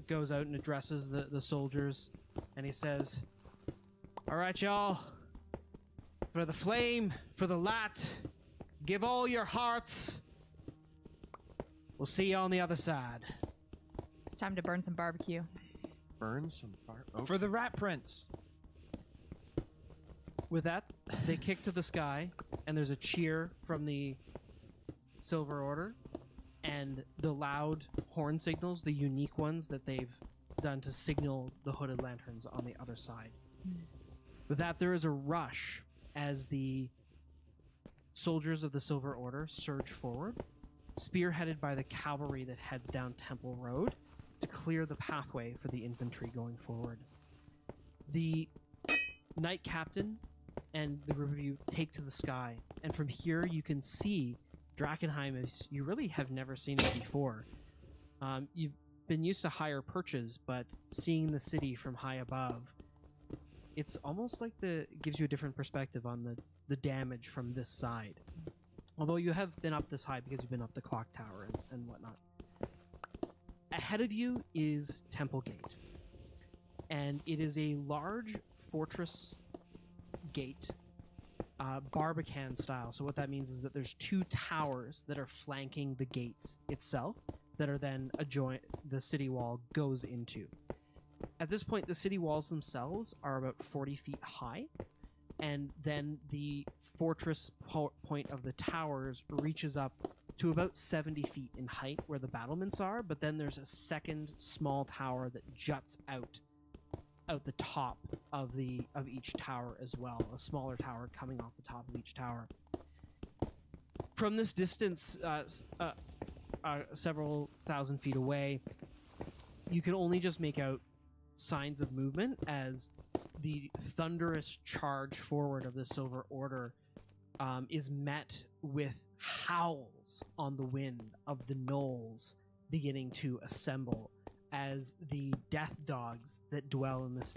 goes out and addresses the soldiers, and he says, "All right, y'all, for the flame, for the light, give all your hearts. We'll see you on the other side." It's time to burn some barbecue. Burn some fire. Oh, For the Rat Prince. With that, they kick to the sky, and there's a cheer from the Silver Order, and the loud horn signals, the unique ones that they've done to signal the hooded lanterns on the other side. With that, there is a rush as the soldiers of the Silver Order surge forward, spearheaded by the cavalry that heads down Temple Road to clear the pathway for the infantry going forward. The knight captain and the group of you take to the sky, and from here you can see Drakkenheim as you really have never seen it before. You've been used to higher perches, but seeing the city from high above, it's almost like it gives you a different perspective on the damage from this side. Although you have been up this high because you've been up the clock tower and whatnot. Ahead of you is Temple Gate, and it is a large fortress gate, Barbican style. So what that means is that there's two towers that are flanking the gate itself that are then the city wall goes into. At this point, the city walls themselves are about 40 feet high, and then the fortress point of the towers reaches up to about 70 feet in height where the battlements are, but then there's a second small tower that juts out the top of each tower as well, a smaller tower coming off the top of each tower. From this distance, several thousand feet away, you can only just make out signs of movement as the thunderous charge forward of the Silver Order is met with howls on the wind of the gnolls beginning to assemble as the death dogs that dwell in this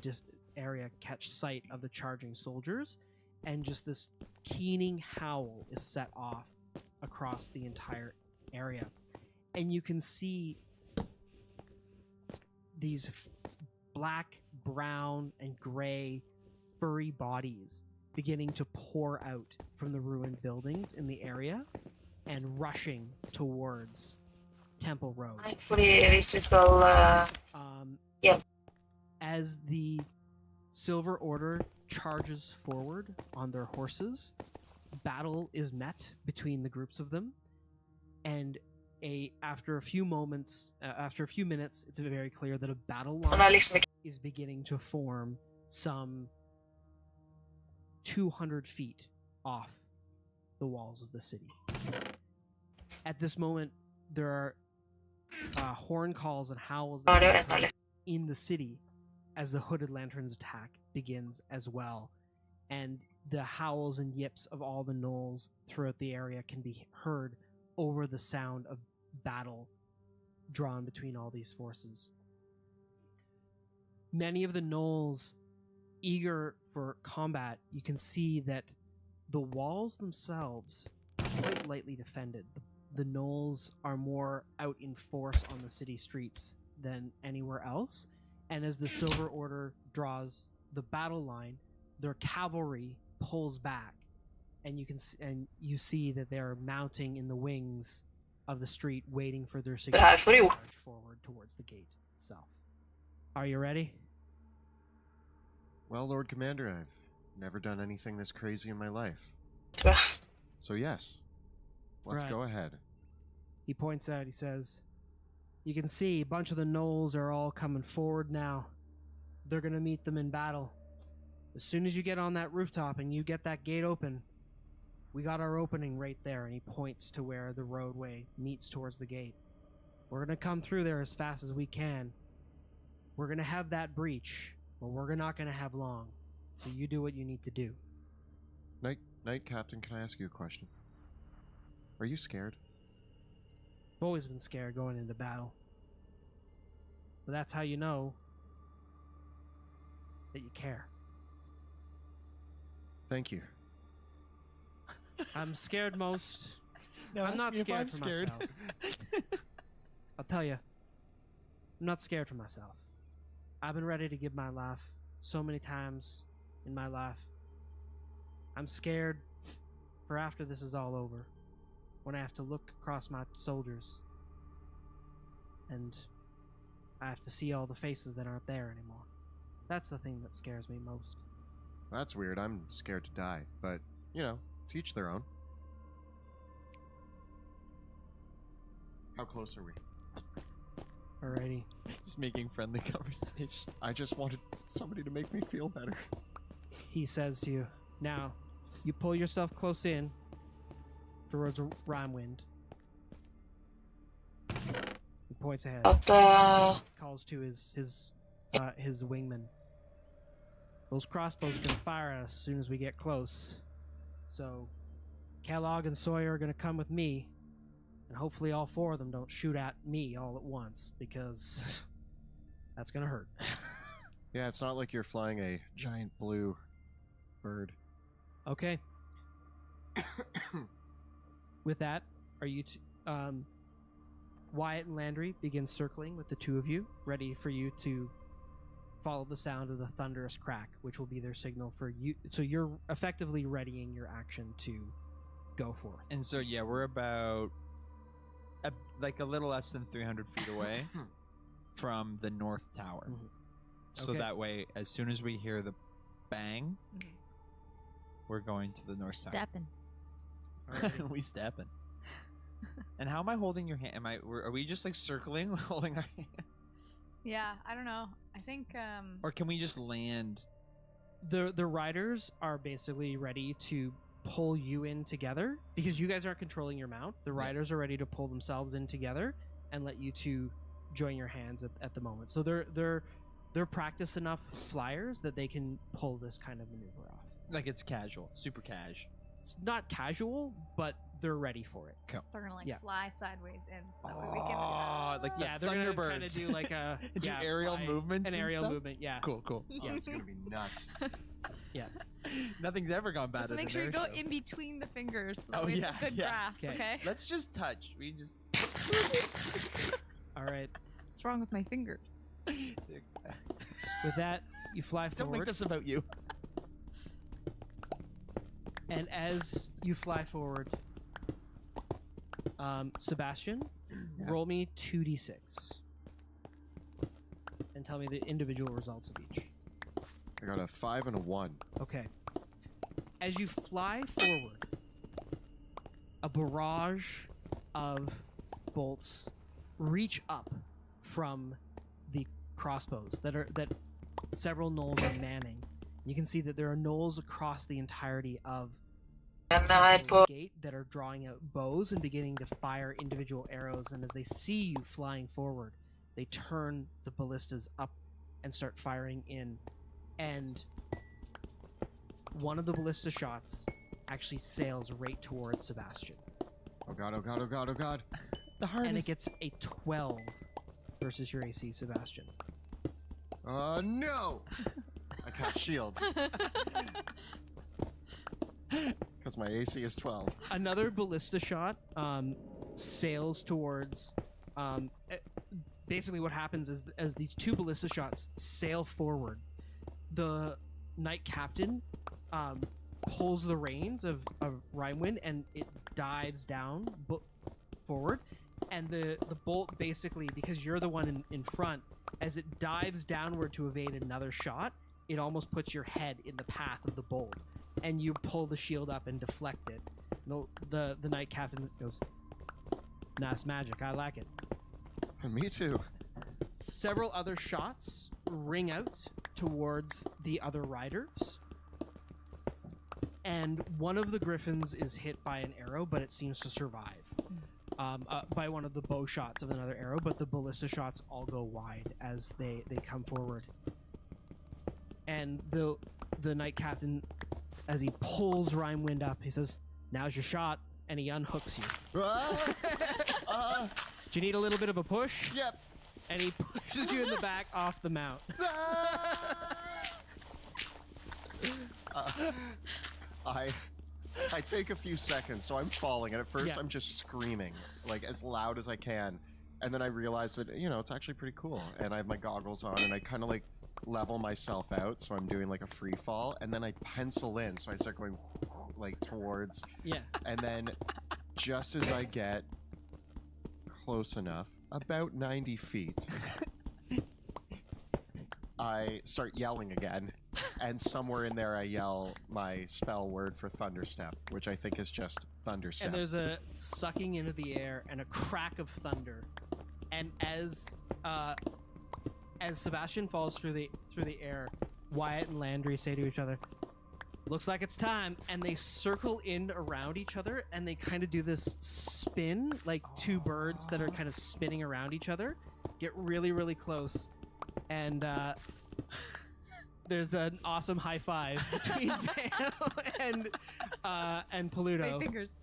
area catch sight of the charging soldiers, and just this keening howl is set off across the entire area. And you can see these black, brown, and gray furry bodies beginning to pour out from the ruined buildings in the area and rushing towards Temple Road. As the Silver Order charges forward on their horses, battle is met between the groups of them, and after a few minutes, it's very clear that a battle line is beginning to form some 200 feet off the walls of the city. At this moment, there are horn calls and howls that are heard in the city as the Hooded Lanterns attack begins as well, and the howls and yips of all the gnolls throughout the area can be heard over the sound of battle drawn between all these forces. Many of the gnolls eager for combat, you can see that the walls themselves are quite lightly defended. The gnolls are more out in force on the city streets than anywhere else, and as the Silver Order draws the battle line, their cavalry pulls back, and you see that they're mounting in the wings of the street, waiting for their signal to charge forward towards the gate itself. Are you ready? Well, Lord Commander, I've never done anything this crazy in my life. So yes, let's Right. go ahead. He points out, he says, "You can see a bunch of the gnolls are all coming forward now. They're going to meet them in battle. As soon as you get on that rooftop and you get that gate open, we got our opening right there." And he points to where the roadway meets towards the gate. "We're going to come through there as fast as we can. We're going to have that breach, but we're not going to have long. So you do what you need to do." Knight Captain, can I ask you a question? Are you scared? I've always been scared going into battle. But that's how you know that you care. Thank you. I'm scared most. No, I'm ask not me if scared I'm for scared. myself. I'll tell you, I'm not scared for myself. I've been ready to give my life so many times in my life. I'm scared for after this is all over, when I have to look across my soldiers and I have to see all the faces that aren't there anymore. That's the thing that scares me most. That's weird. I'm scared to die, but, you know, to each their own. How close are we? Alrighty. Just making friendly conversation. I just wanted somebody to make me feel better. He says to you, "Now, you pull yourself close in towards Rhinewind." He points ahead. Calls to his wingman. "Those crossbows are gonna fire at us as soon as we get close. So, Kellogg and Sawyer are gonna come with me, and hopefully all four of them don't shoot at me all at once, because that's gonna hurt." Yeah, it's not like you're flying a giant blue bird. Okay. With that, are you Wyatt and Landry begin circling with the two of you, ready for you to follow the sound of the thunderous crack, which will be their signal for you. So you're effectively readying your action to go forth. And so, yeah, we're about like a little less than 300 feet away from the north tower. Mhm. So Okay. that way, as soon as we hear the bang, we're going to the north tower. Stepping. Alrighty. We stepping. And how am I holding your hand? Are we just like circling, holding our hand? Yeah, I don't know. I think Or can we just land? The riders are basically ready to pull you in together because you guys aren't controlling your mount. The riders are ready to pull themselves in together and let you two join your hands at the moment. So they're practiced enough flyers that they can pull this kind of maneuver off. Like it's casual, super cash. It's not casual, but they're ready for it. they're gonna like Yeah. fly sideways in so that way we can. Oh, like the Yeah, they're gonna kind of Thunderbirds. do like a Do aerial movements an and aerial stuff? movement. Yeah, Cool. Yeah. This is gonna be nuts. yeah. Nothing's ever gone bad. Just at make an sure you air go show. in between the fingers. So that Oh, way it's yeah, a good yeah. grasp. Okay. Okay. Let's just touch. We just. All right. What's wrong with my fingers? With that, you fly Don't forward. make this about you. And as you fly forward, Sebastian, roll me 2d6 and tell me the individual results of each. I got a 5 and a 1. Okay. As you fly forward, a barrage of bolts reach up from the crossbows that several gnolls are manning. You can see that there are gnolls across the entirety of the gate that are drawing out bows and beginning to fire individual arrows, and as they see you flying forward, they turn the ballistas up and start firing in. And one of the ballista shots actually sails right towards Sebastian. Oh god, oh god, oh god, oh god. The hardest. And it gets a 12 versus your AC, Sebastian. No! I cast shield. Because my AC is 12. Another ballista shot sails towards... basically what happens is as these two ballista shots sail forward, the Knight Captain pulls the reins of Rhinewind and it dives down forward, and the bolt basically, because you're the one in front, as it dives downward to evade another shot, it almost puts your head in the path of the bolt, and you pull the shield up and deflect it. The Knight Captain goes, Nice magic. I like it. Me too. Several other shots ring out towards the other riders. And one of the griffins is hit by an arrow, but it seems to survive. By one of the bow shots of another arrow, but the ballista shots all go wide as they come forward. And the knight captain, as he pulls Rhinewind up, he says, "Now's your shot," and he unhooks you. Do you need a little bit of a push? Yep. And he pushes you in the back off the mount. I take a few seconds, so I'm falling, and at first Yeah. I'm just screaming, like, as loud as I can. And then I realize that, it's actually pretty cool. And I have my goggles on, and I kind of, like, level myself out, so I'm doing, like, a free fall. And then I pencil in, so I start going, like, towards. Yeah. And then just as I get close enough, about 90 feet, I start yelling again. And somewhere in there I yell my spell word for Thunderstep, which I think is just Thunderstep. And there's a sucking into the air and a crack of thunder. And as Sebastian falls through the air, Wyatt and Landry say to each other, "Looks like it's time." And they circle in around each other, and they kind of do this spin, like two birds that are kind of spinning around each other, get really, really close. And there's an awesome high five between Pam and Paluto. Great fingers.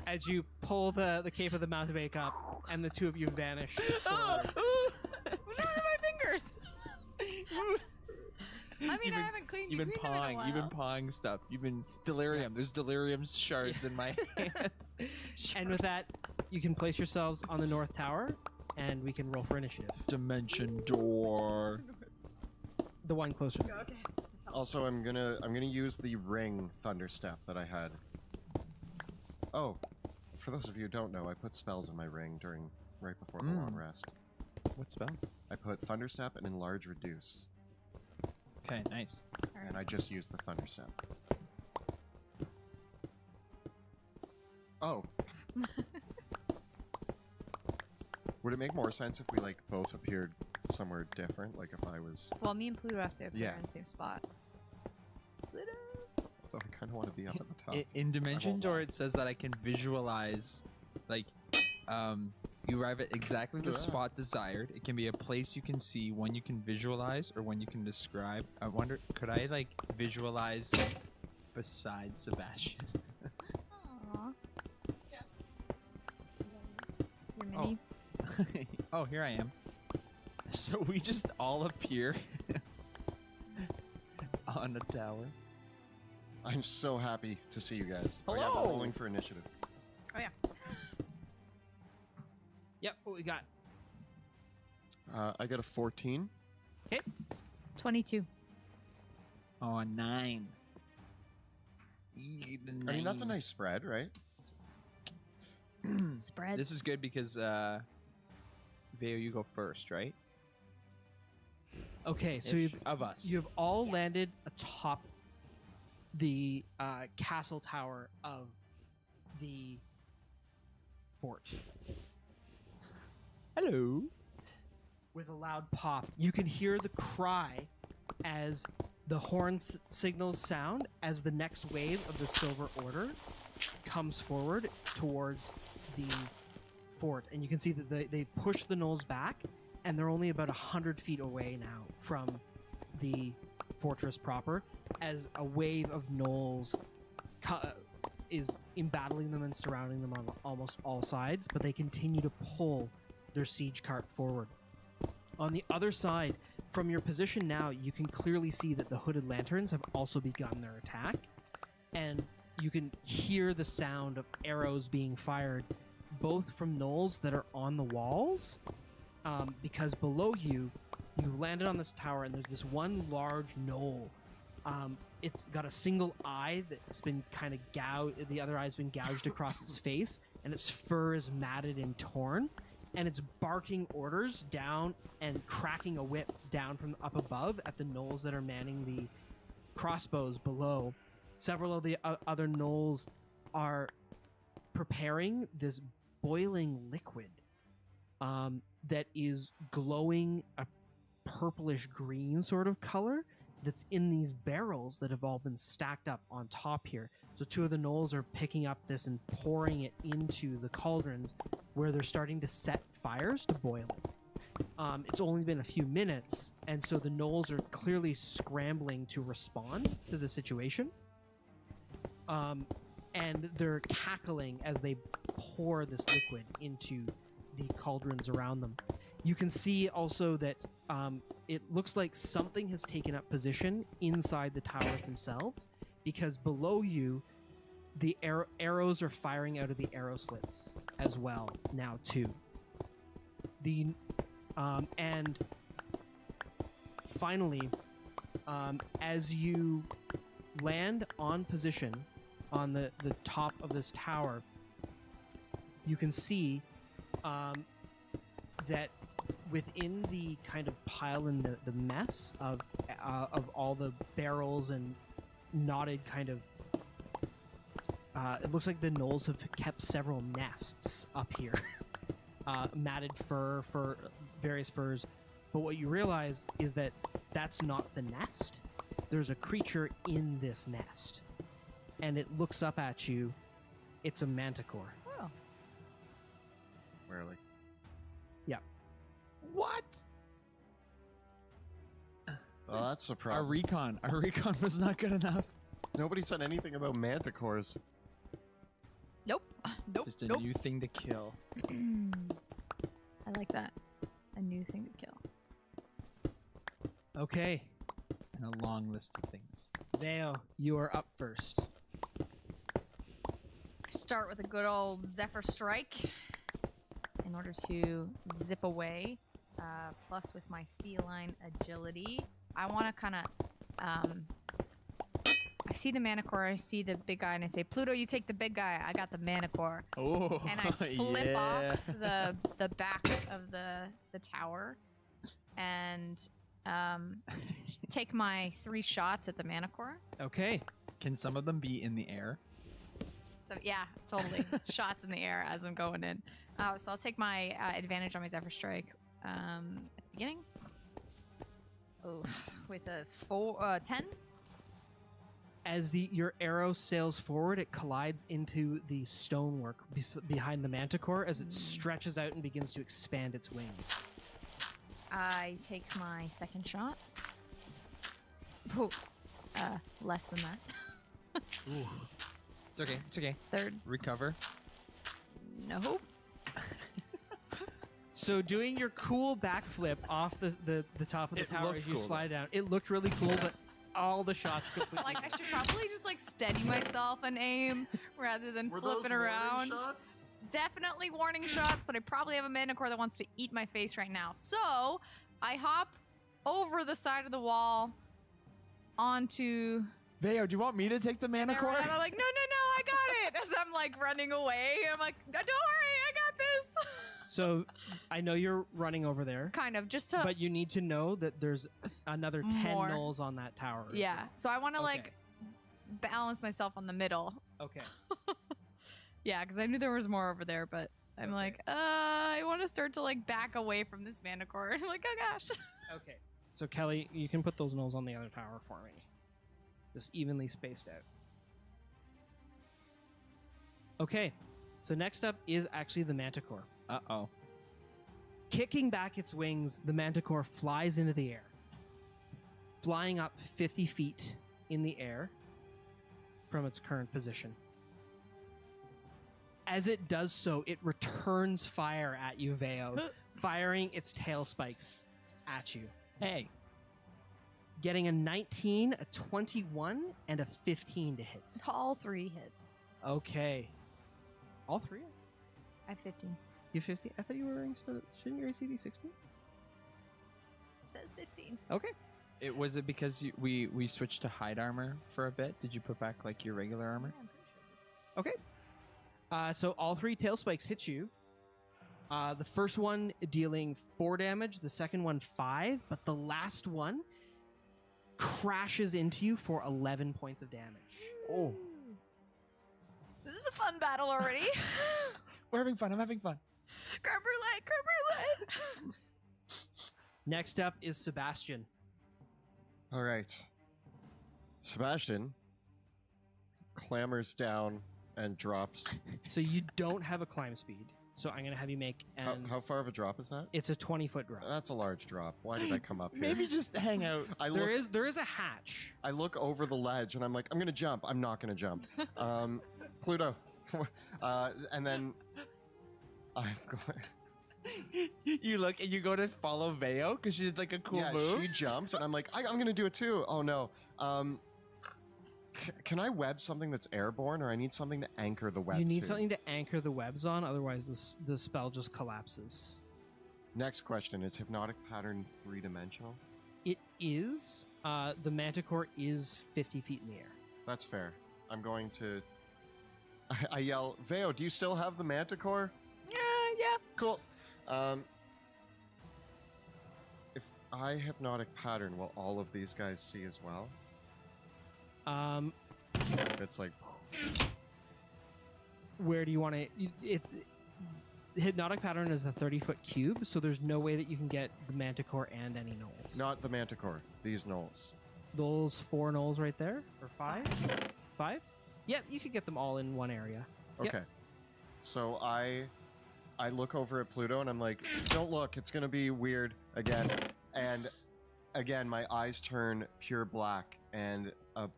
As you pull the cape of the mountebank up, and the two of you vanish forward. None of my fingers. I mean, I haven't cleaned You've been between them in a pawing. while. You've been pawing stuff. You've been delirium. There's delirium shards in my hand. And with that, you can place yourselves on the north tower, and we can roll for initiative. Dimension door. The one closer. Okay. Also, I'm gonna use the ring Thunderstep that I had. Oh, for those of you who don't know, I put spells in my ring right before the long rest. What spells? I put Thunderstep and Enlarge Reduce, Okay, nice. and I just used the Thunderstep. Oh. Would it make more sense if we, like, both appeared somewhere different? Like, if I was... Well, me and Pluto have to appear Yeah. in the same spot. Although I kind of want to be up at the top. In Dimension won't Door, lie. it says that I can visualize, like, you arrive at exactly the spot desired. It can be a place you can see, one you can visualize, or one you can describe. I wonder, could I, like, visualize beside Sebastian? Aww. Your mini. Oh, here I am. So we just all appear on a tower. I'm so happy to see you guys. Oh, yeah, Hello! we're rolling for initiative. Oh yeah. Yep, what we got? I got a 14. 22. Oh, 9. I mean, that's a nice spread, right? Spreads. This is good because, Veo, you go first, right? Okay, so Ish. Of us. you've all landed atop the castle tower of the fort. Hello. With a loud pop, you can hear the cry as the horn signals sound as the next wave of the Silver Order comes forward towards the fort. And you can see that they push the gnolls back, and they're only about 100 feet away now from the fortress proper, as a wave of gnolls is embattling them and surrounding them on almost all sides, but they continue to pull their siege cart forward. On the other side, from your position now, you can clearly see that the hooded lanterns have also begun their attack, and you can hear the sound of arrows being fired, both from gnolls that are on the walls, because below you, you landed on this tower, and there's this one large gnoll. It's got a single eye that's been kind of gouged, the other eye's been gouged across its face, and its fur is matted and torn, and it's barking orders down and cracking a whip down from up above at the gnolls that are manning the crossbows below. Several of the other gnolls are preparing this boiling liquid that is glowing a purplish green sort of color that's in these barrels that have all been stacked up on top here. So two of the gnolls are picking up this and pouring it into the cauldrons where they're starting to set fires to boil it. It's only been a few minutes, and so the gnolls are clearly scrambling to respond to the situation. And they're cackling as they pour this liquid into the cauldrons around them. You can see also that it looks like something has taken up position inside the towers themselves, because below you, the arrows are firing out of the arrow slits as well now too. And finally, as you land on position on the top of this tower, you can see that within the kind of pile and the mess of all the barrels and knotted kind of it looks like the gnolls have kept several nests up here. Matted fur for various furs, but what you realize is that that's not the nest. There's a creature in this nest, and it looks up at you. It's a manticore. Oh. Rarely. Yeah. What? Well, that's a Our problem. recon was not good enough. Nobody said anything about manticores. Nope. Nope. Just a nope. new thing to kill. I like that. A new thing to kill. Okay, And a long list of things. Veo, you are up first. I start with a good old Zephyr Strike in order to zip away. Plus, with my feline agility, I want to kind of. I see the Manticore, I see the big guy, and I say, Pluto, you take the big guy. I got the Manticore. Oh, And I flip off the back of the tower and take my 3 shots at the Manticore. Okay. Can some of them be in the air? So yeah, totally. Shots in the air as I'm going in. So I'll take my advantage on my Zephyr Strike at the beginning. Oh, with a 10. As your arrow sails forward, it collides into the stonework behind the manticore as it stretches out and begins to expand its wings. I take my second shot. Oh, less than that. Ooh. It's okay. It's okay. Third. Recover. Nope. So doing your cool backflip off the top of the It tower looked as you cool, slide down, it looked really cool, but all the shots completely Like I should probably just like steady myself and aim rather than Were flipping those around. warning shots? Definitely warning shots, but I probably have a Manticore that wants to eat my face right now. So I hop over the side of the wall onto. Veo, do you want me to take the And Manticore? I'm like, no, I got it. As I'm like running away, I'm like, don't worry, I got this. So I know you're running over there, Kind of just to. but you need to know that there's another 10 More. gnolls on that tower. Yeah. So I want to Okay. like balance myself on the middle. Okay. Yeah, because I knew there was more over there, but I'm like, I want to start to like back away from this Manticore. I'm like, oh gosh. Okay. So Kelly, you can put those gnolls on the other tower for me. Just evenly spaced out. Okay. So next up is actually the manticore. Uh-oh. Kicking back its wings, the manticore flies into the air, flying up 50 feet in the air from its current position. As it does so, it returns fire at you, Veo, firing its tail spikes at you. Hey. Getting a 19, a 21, and a 15 to hit. All 3 hit. Okay. All 3? I have 15. You 50? I thought you were wearing... Shouldn't your AC be 16? It says 15. Okay. Was it because we switched to hide armor for a bit? Did you put back like your regular armor? Yeah, I'm pretty sure. Okay. So all 3 tail spikes hit you. The first one dealing 4 damage, the second one 5, but the last one crashes into you for 11 points of damage. Oh. This is a fun battle already. We're having fun. I'm having fun. Creme brulee, creme brulee. Next up is Sebastian. All right. Sebastian clambers down and drops. So you don't have a climb speed. So I'm gonna have you make How far of a drop is that? It's a 20-foot drop. That's a large drop. Why did I come up here? Maybe just hang out. There is a hatch. I look over the ledge and I'm like, I'm gonna jump. I'm not gonna jump. Pluto. And then I'm going. You look and you go to follow Veo because she did like a cool Yeah, move. she jumped and I'm like, I'm gonna do it too. Oh no. Can I web something that's airborne, or I need something to anchor the web? You need to? something to anchor the webs on, otherwise the spell just collapses. Next question: is hypnotic pattern 3-dimensional? It is. The manticore is 50 feet in the air. That's fair. I'm going to. I yell, Veo, do you still have the manticore? Yeah. Cool. If I hypnotic pattern, will all of these guys see as well? It's like, where do you want to? Hypnotic pattern is a 30-foot cube, so there's no way that you can get the manticore and any gnolls. not the manticore. These gnolls. Those 4 gnolls right there, or 5? 5? Yep, you could get them all in one area. Yep. Okay. So I look over at Pluto and I'm like, don't look, it's gonna be weird again. And again, my eyes turn pure black and a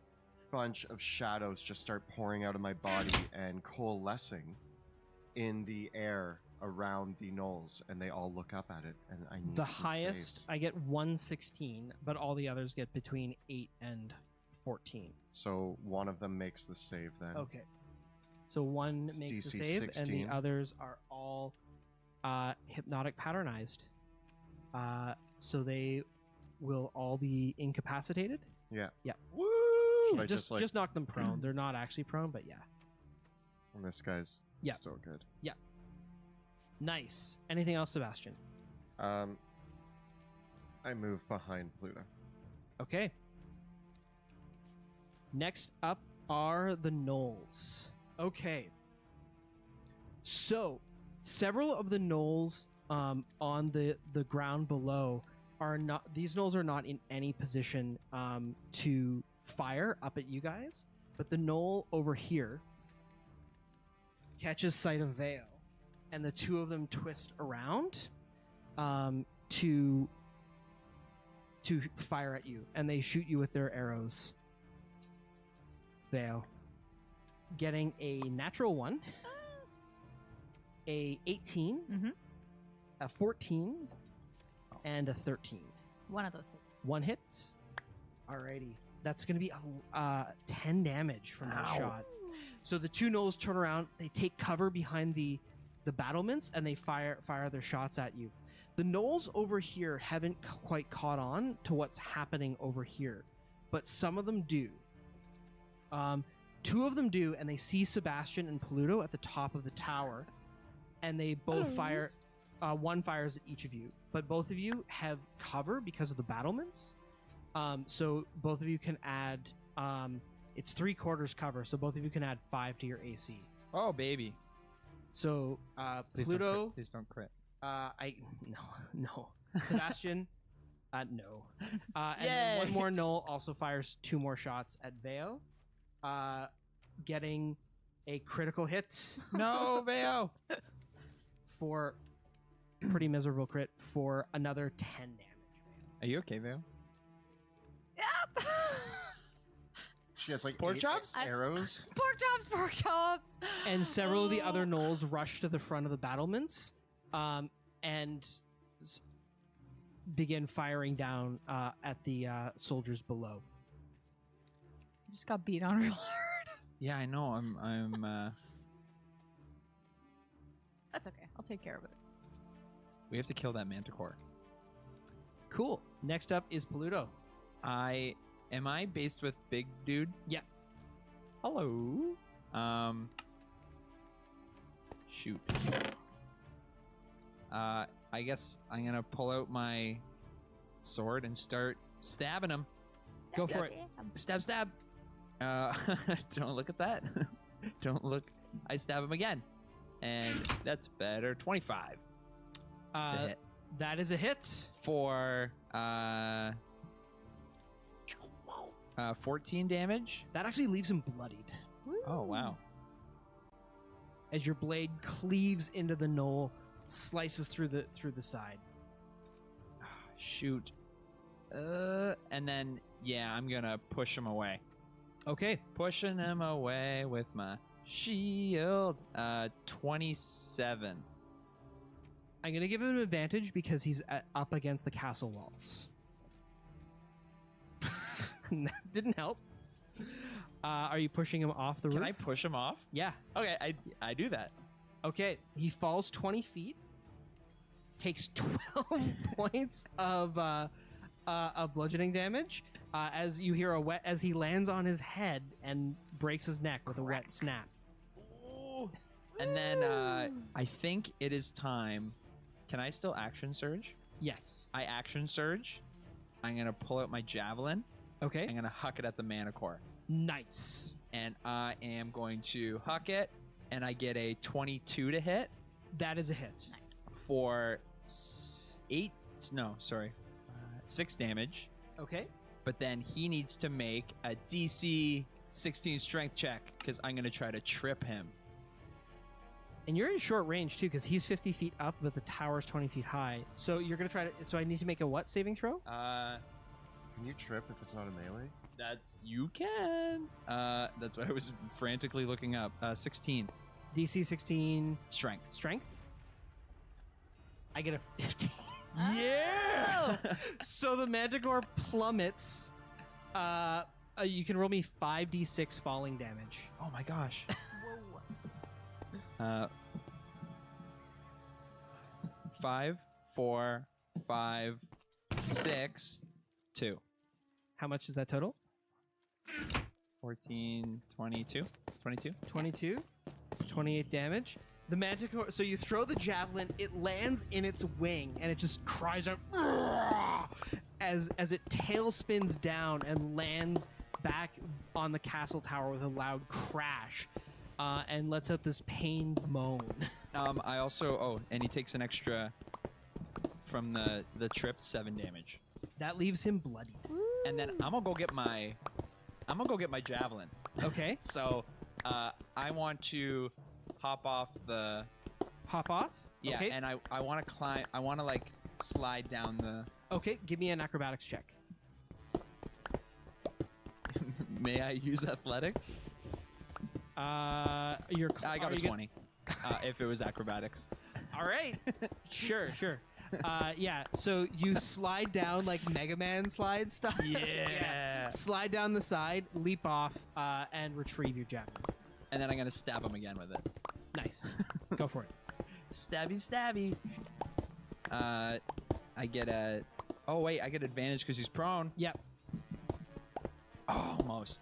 bunch of shadows just start pouring out of my body and coalescing in the air around the gnolls, and they all look up at it, and I need The some highest, saves. I get 116, but all the others get between 8 and 14. So one of them makes the save then. Okay. So one It's makes DC the save, 16. and the others are all hypnotic patternized. So they will all be incapacitated. Yeah. Yeah. Woo! Should I just, like- just knock them prone. They're not actually prone, but yeah. And this guy's Yeah. still good. Nice. Anything else, Sebastian? I move behind Pluto. Okay. Next up are the gnolls. Okay. So, several of the gnolls on the ground below are not. These gnolls are not in any position to fire up at you guys. But the gnoll over here catches sight of Vale, and the two of them twist around to fire at you, and they shoot you with their arrows. Vale getting a natural 1, a 18, Mhm. a 14, and a 13. One of those hits. 1 hit. Alrighty, that's gonna be 10 damage from that Ow. shot. So the two gnolls turn around, they take cover behind the battlements, and they fire their shots at you. The gnolls over here haven't quite caught on to what's happening over here, but some of them do. 2 of them do, and they see Sebastian and Pluto at the top of the tower, and they both fire. One fires at each of you, but both of you have cover because of the battlements. So both of you can add. It's 3/4 cover, so both of you can add 5 to your AC. Oh, baby. So Please Pluto, Don't crit. Please don't crit. no. Sebastian, no. And Yay! then one more gnoll also fires 2 more shots at Veo, getting a critical hit No, Veo. for pretty miserable crit for another 10 damage. Are you okay, Veo? Yep. She has like Pork 8 chops? arrows. Pork chops, pork chops. And several of the other gnolls rush to the front of the battlements, and begin firing down at the soldiers below. Just got beat on real hard. Yeah, I know. I'm That's okay. I'll take care of it. We have to kill that manticore. Cool. Next up is Pluto. Am I based with big dude? Yeah. Hello. Shoot. I guess I'm gonna pull out my sword and start stabbing him. Go for it. Stab, stab. Don't look at that. Don't look I stab him again. And that's better. 25 to hit. That is a hit. For 14 damage. That actually leaves him bloodied. Oh, wow. As your blade cleaves into the knoll, slices through the side. Shoot. And then, yeah, I'm going to push him away. Okay. Pushing him away with my shield. 27. I'm going to give him an advantage because he's up against the castle walls. That didn't help. Are you pushing him off the roof? Can I push him off? Yeah. Okay, I do that. Okay. He falls 20 feet, takes 12 points of bludgeoning damage as you hear as he lands on his head and breaks his neck with a wet snap. Ooh. And then I think it is time. Can I still action surge? Yes. I action surge. I'm going to pull out my javelin. Okay. I'm going to huck it at the manicore. Nice. And I am going to huck it, and I get a 22 to hit. That is a hit. Nice. For 6 damage. Okay. But then he needs to make a DC 16 strength check because I'm going to try to trip him. And you're in short range too because he's 50 feet up, but the tower's 20 feet high. So you're going to try to... So I need to make a what saving throw? Can you trip if it's not a melee? You can. That's what I was frantically looking up. 16. DC 16... Strength. Strength? I get a 15. Yeah! So the Manticore plummets. You can roll me 5d6 falling damage. Oh my gosh. 5, 4, 5, 6, 2. How much is that total? 14, 22. 22? 22. 28 damage. The Manticore, so you throw the javelin, it lands in its wing, and it just cries out as it tail spins down and lands back on the castle tower with a loud crash, and lets out this pained moan. I also, and he takes an extra from the trip, 7 damage. That leaves him bloody. And then I'm gonna go get my javelin. Okay. So, I want to hop off the... Hop off? Yeah, Okay. and I want to climb... I want to, like, slide down the... Okay, give me an acrobatics check. May I use athletics? I got a 20. If it was acrobatics. All right. Sure. Yeah, so you slide down like Mega Man slide stuff. Yeah. Slide down the side, leap off, and retrieve your javelin. And then I'm going to stab him again with it. Nice. Go for it. Stabby, stabby. I get a... Oh, wait, I get advantage because he's prone. Yep, Oh, almost.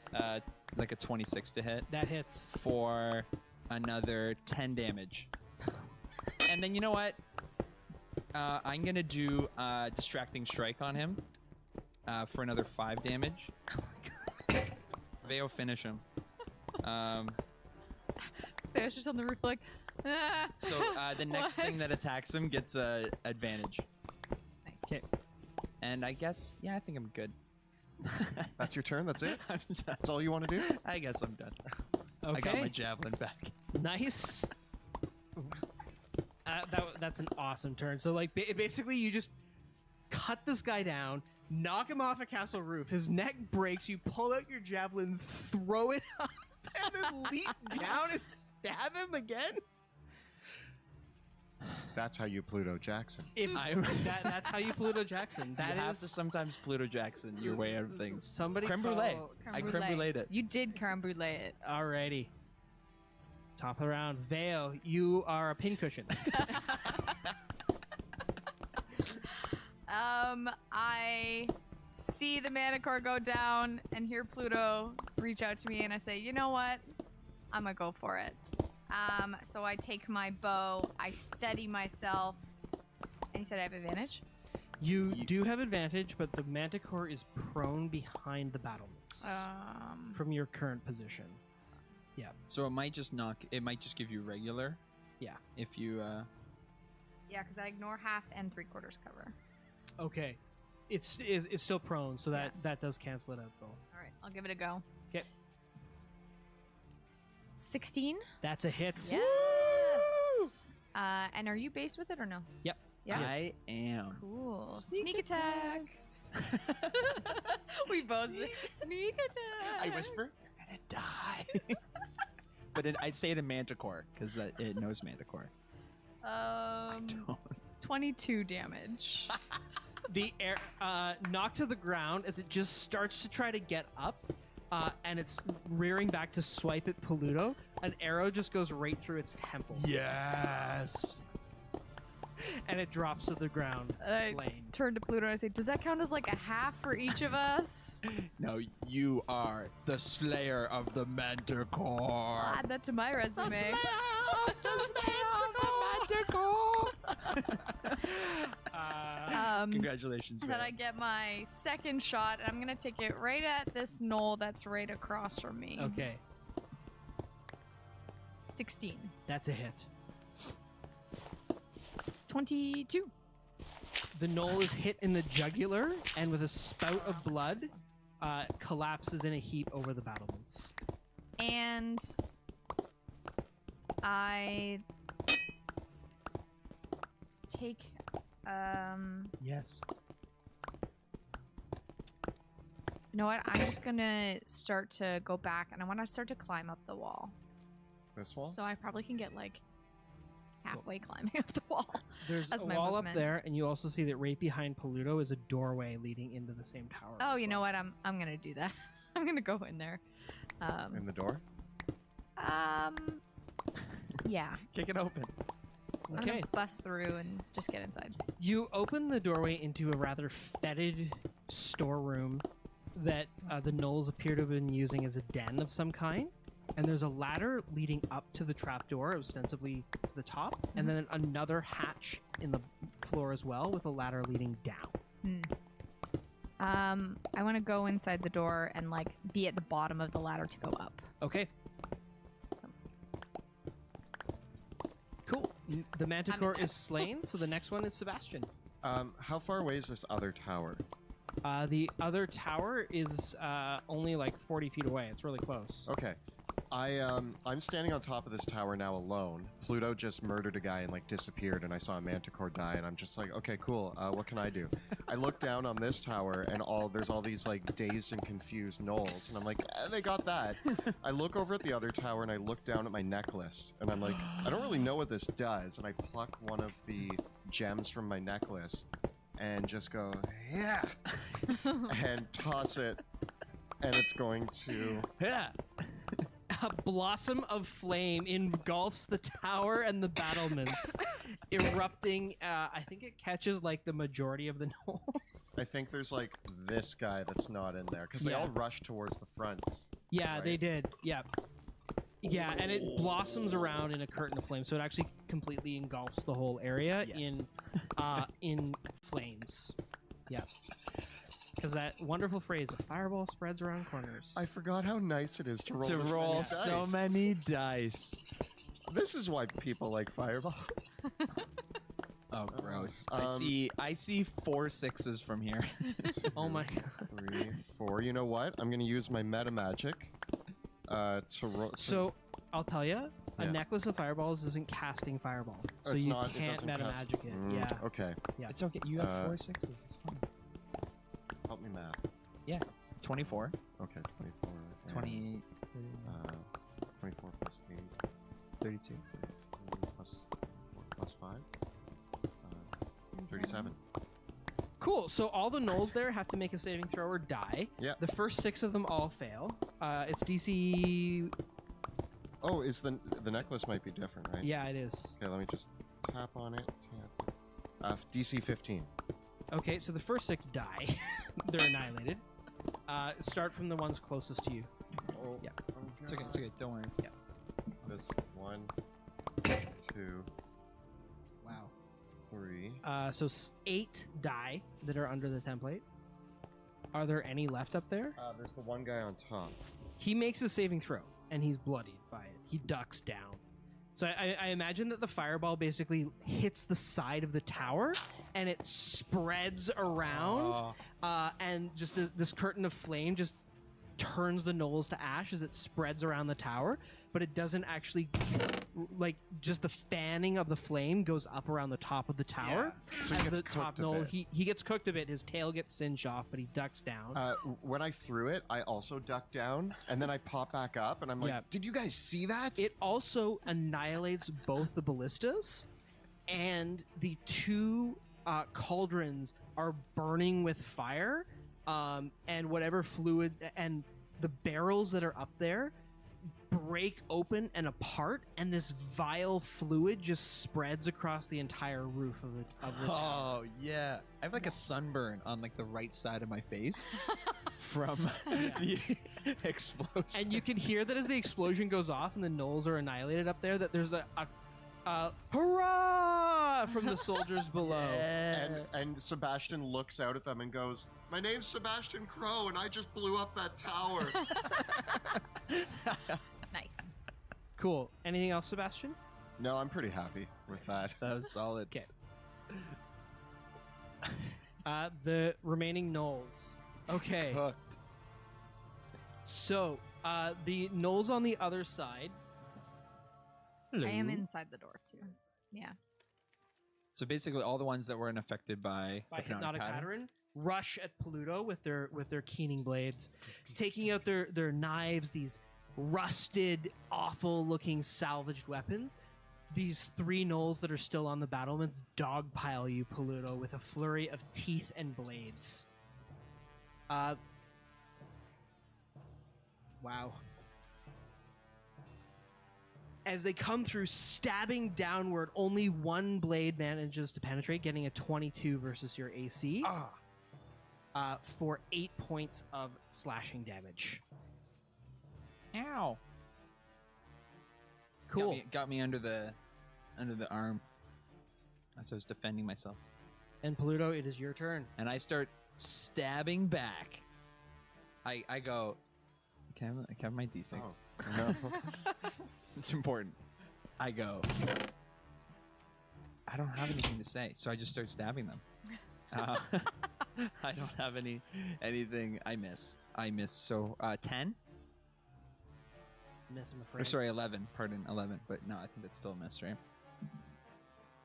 Like a 26 to hit. that hits. For another 10 damage. And then you know what? I'm going to do Distracting Strike on him for another 5 damage. Oh my god. Veo, finish him. There's just on the roof like, ah. So the next What? thing that attacks him gets advantage. Nice. Okay. And I guess, yeah, I think I'm good. That's your turn? That's it? I'm done. That's all you want to do? I guess I'm done. Okay. I got my javelin back. Nice. That's an awesome turn. So, like, basically, you just cut this guy down, knock him off a castle roof. His neck breaks. You pull out your javelin, throw it up, and then leap down and stab him again. That's how you Pluto Jackson. That's how you Pluto Jackson. That You is have to sometimes Pluto Jackson your way out of things. somebody. Creme brulee. call- I creme bruleed it. You did creme brulee it. Alrighty. Top of the round, Vale. You are a pincushion. I see the Manticore go down and hear Pluto reach out to me, and I say, you know what? I'm gonna go for it. So I take my bow, I steady myself, and you said I have advantage? You do have advantage, but the Manticore is prone behind the battlements from your current position. Yeah. So it might just knock. It might just give you regular. Yeah. If you. Yeah, because I ignore half and 3/4 cover. Okay. It's still prone, so that does cancel it out, though. All right, I'll give it a go. Okay. 16. That's a hit. Yes. And are you based with it or no? Yep. Yeah. I am. Cool. Sneak attack. We both sneak attack. I whisper, "You're gonna die." But I say to Manticore because it knows Manticore. I don't. 22 damage. The air knocked to the ground as it just starts to try to get up, and it's rearing back to swipe at Paluto. An arrow just goes right through its temple. Yes. And it drops to the ground, slain. Turn to Pluto and I say, does that count as like a half for each of us? No, you are the slayer of the Manticore. Add that to my resume. Congratulations, And then Ray. I get my second shot, and I'm going to take it right at this knoll that's right across from me. Okay, 16. that's a hit. 22. The knoll is hit in the jugular, and with a spout of blood, collapses in a heap over the battlements. And I take Yes. you know what? I'm just gonna start to go back, and I want to start to climb up the wall. This wall? So I probably can get like halfway climbing up the wall. There's That's a my wall up movement. there, and you also see that right behind Paluto is a doorway leading into the same tower. Oh, as you know well. what? I'm gonna do that. I'm gonna go in there. In the door? Yeah. Kick it open. I'm Okay. gonna bust through and just get inside. You open the doorway into a rather fetid storeroom that the gnolls appear to have been using as a den of some kind. And there's a ladder leading up to the trapdoor, ostensibly to the top, and then another hatch in the floor as well, with a ladder leading down. I want to go inside the door and like be at the bottom of the ladder to go up. Okay. So- Cool. The Manticore there. is slain, so the next one is Sebastian. How far away is this other tower? The other tower is only like 40 feet away. It's really close. Okay. I'm standing on top of this tower now alone. Pluto just murdered a guy and like disappeared, and I saw a Manticore die, and I'm just like, okay, cool. What can I do? I look down on this tower, and there's all these like dazed and confused gnolls, and I'm like, they got that. I look over at the other tower, and I look down at my necklace, and I'm like, I don't really know what this does, and I pluck one of the gems from my necklace, and just go, yeah, and toss it, and it's going to. Yeah. A blossom of flame engulfs the tower and the battlements, erupting. I think it catches like the majority of the gnolls. I think there's like this guy that's not in there because they Yeah. all rush towards the front. Yeah, Right. they did. Yeah. Yeah, and it blossoms around in a curtain of flame, so it actually completely engulfs the whole area Yes. in flames. Yeah. Because that wonderful phrase, a fireball spreads around corners. I forgot how nice it is to roll. To this roll many so dice. many dice. This is why people like Fireball. Oh, gross. Um, I see 4 6s from here. Oh my god. 3, 4. You know what? I'm gonna use my meta magic to roll. So, I'll tell you, a Yeah. necklace of fireballs isn't casting fireball. Oh, So it's you not, it can't doesn't meta cast- magic it. Mm, Yeah. Okay. Yeah. It's okay. You have 4 6s. It's fine. Help me math. Yeah. 24. Okay. 24. and, 20. 24 plus 8. 32. Plus 4 plus 5. 37. Cool. So all the gnolls there have to make a saving throw or die. Yeah. The first 6 of them all fail. It's DC. Oh, is the necklace might be different, right? Yeah, it is. Okay, let me just tap on it. Tap. DC 15. Okay, so the first 6 die. They're annihilated. Start from the ones closest to you. Oh, Yeah. It's okay. It's okay. Don't worry. Yeah. This 1, 2, Wow. 3. So 8 die that are under the template. Are there any left up there? There's the one guy on top. He makes a saving throw. and he's bloodied by it. He ducks down. So I imagine that the fireball basically hits the side of the tower, and it spreads around, and just this curtain of flame just turns the gnolls to ash as it spreads around the tower, but it doesn't actually, like, just the fanning of the flame goes up around the top of the tower. Yeah. So he as gets the top cooked a gnoll, bit. he gets cooked a bit. His tail gets singed off, but he ducks down. When I threw it, I also ducked down, and then I pop back up, and I'm like, Yeah. did you guys see that? It also annihilates both the ballistas, and the two cauldrons are burning with fire, and whatever fluid and the barrels that are up there break open and apart, and this vile fluid just spreads across the entire roof of the tower. Oh yeah, I have like a sunburn on like the right side of my face from the explosion. And you can hear that as the explosion goes off and the gnolls are annihilated up there, that there's a hurrah from the soldiers below. And Sebastian looks out at them and goes, "My name's Sebastian Crow, and I just blew up that tower." Nice. Cool. Anything else, Sebastian? No, I'm pretty happy with that. That was solid. Okay. The remaining gnolls. Okay. Hooked. So, the gnolls on the other side. I am inside the door too. Yeah. So basically, all the ones that weren't affected by By hypnotic pattern, rush at Pluto with their keening blades, taking out their knives, these rusted, awful-looking salvaged weapons. These three gnolls that are still on the battlements dogpile you, Pluto, with a flurry of teeth and blades. Wow. As they come through, stabbing downward, only one blade manages to penetrate, getting a 22 versus your AC for 8 points of slashing damage. Ow. Cool. Got me under the arm as I was defending myself. And Pluto, it is your turn. And I start stabbing back. I go, can I have my D6? Oh, no. It's important. I go, I don't have anything to say, so I just start stabbing them. I don't have anything. I miss. So 10? Miss, I'm Or afraid. sorry, 11. Pardon, 11. But no, I think that's still a miss, right?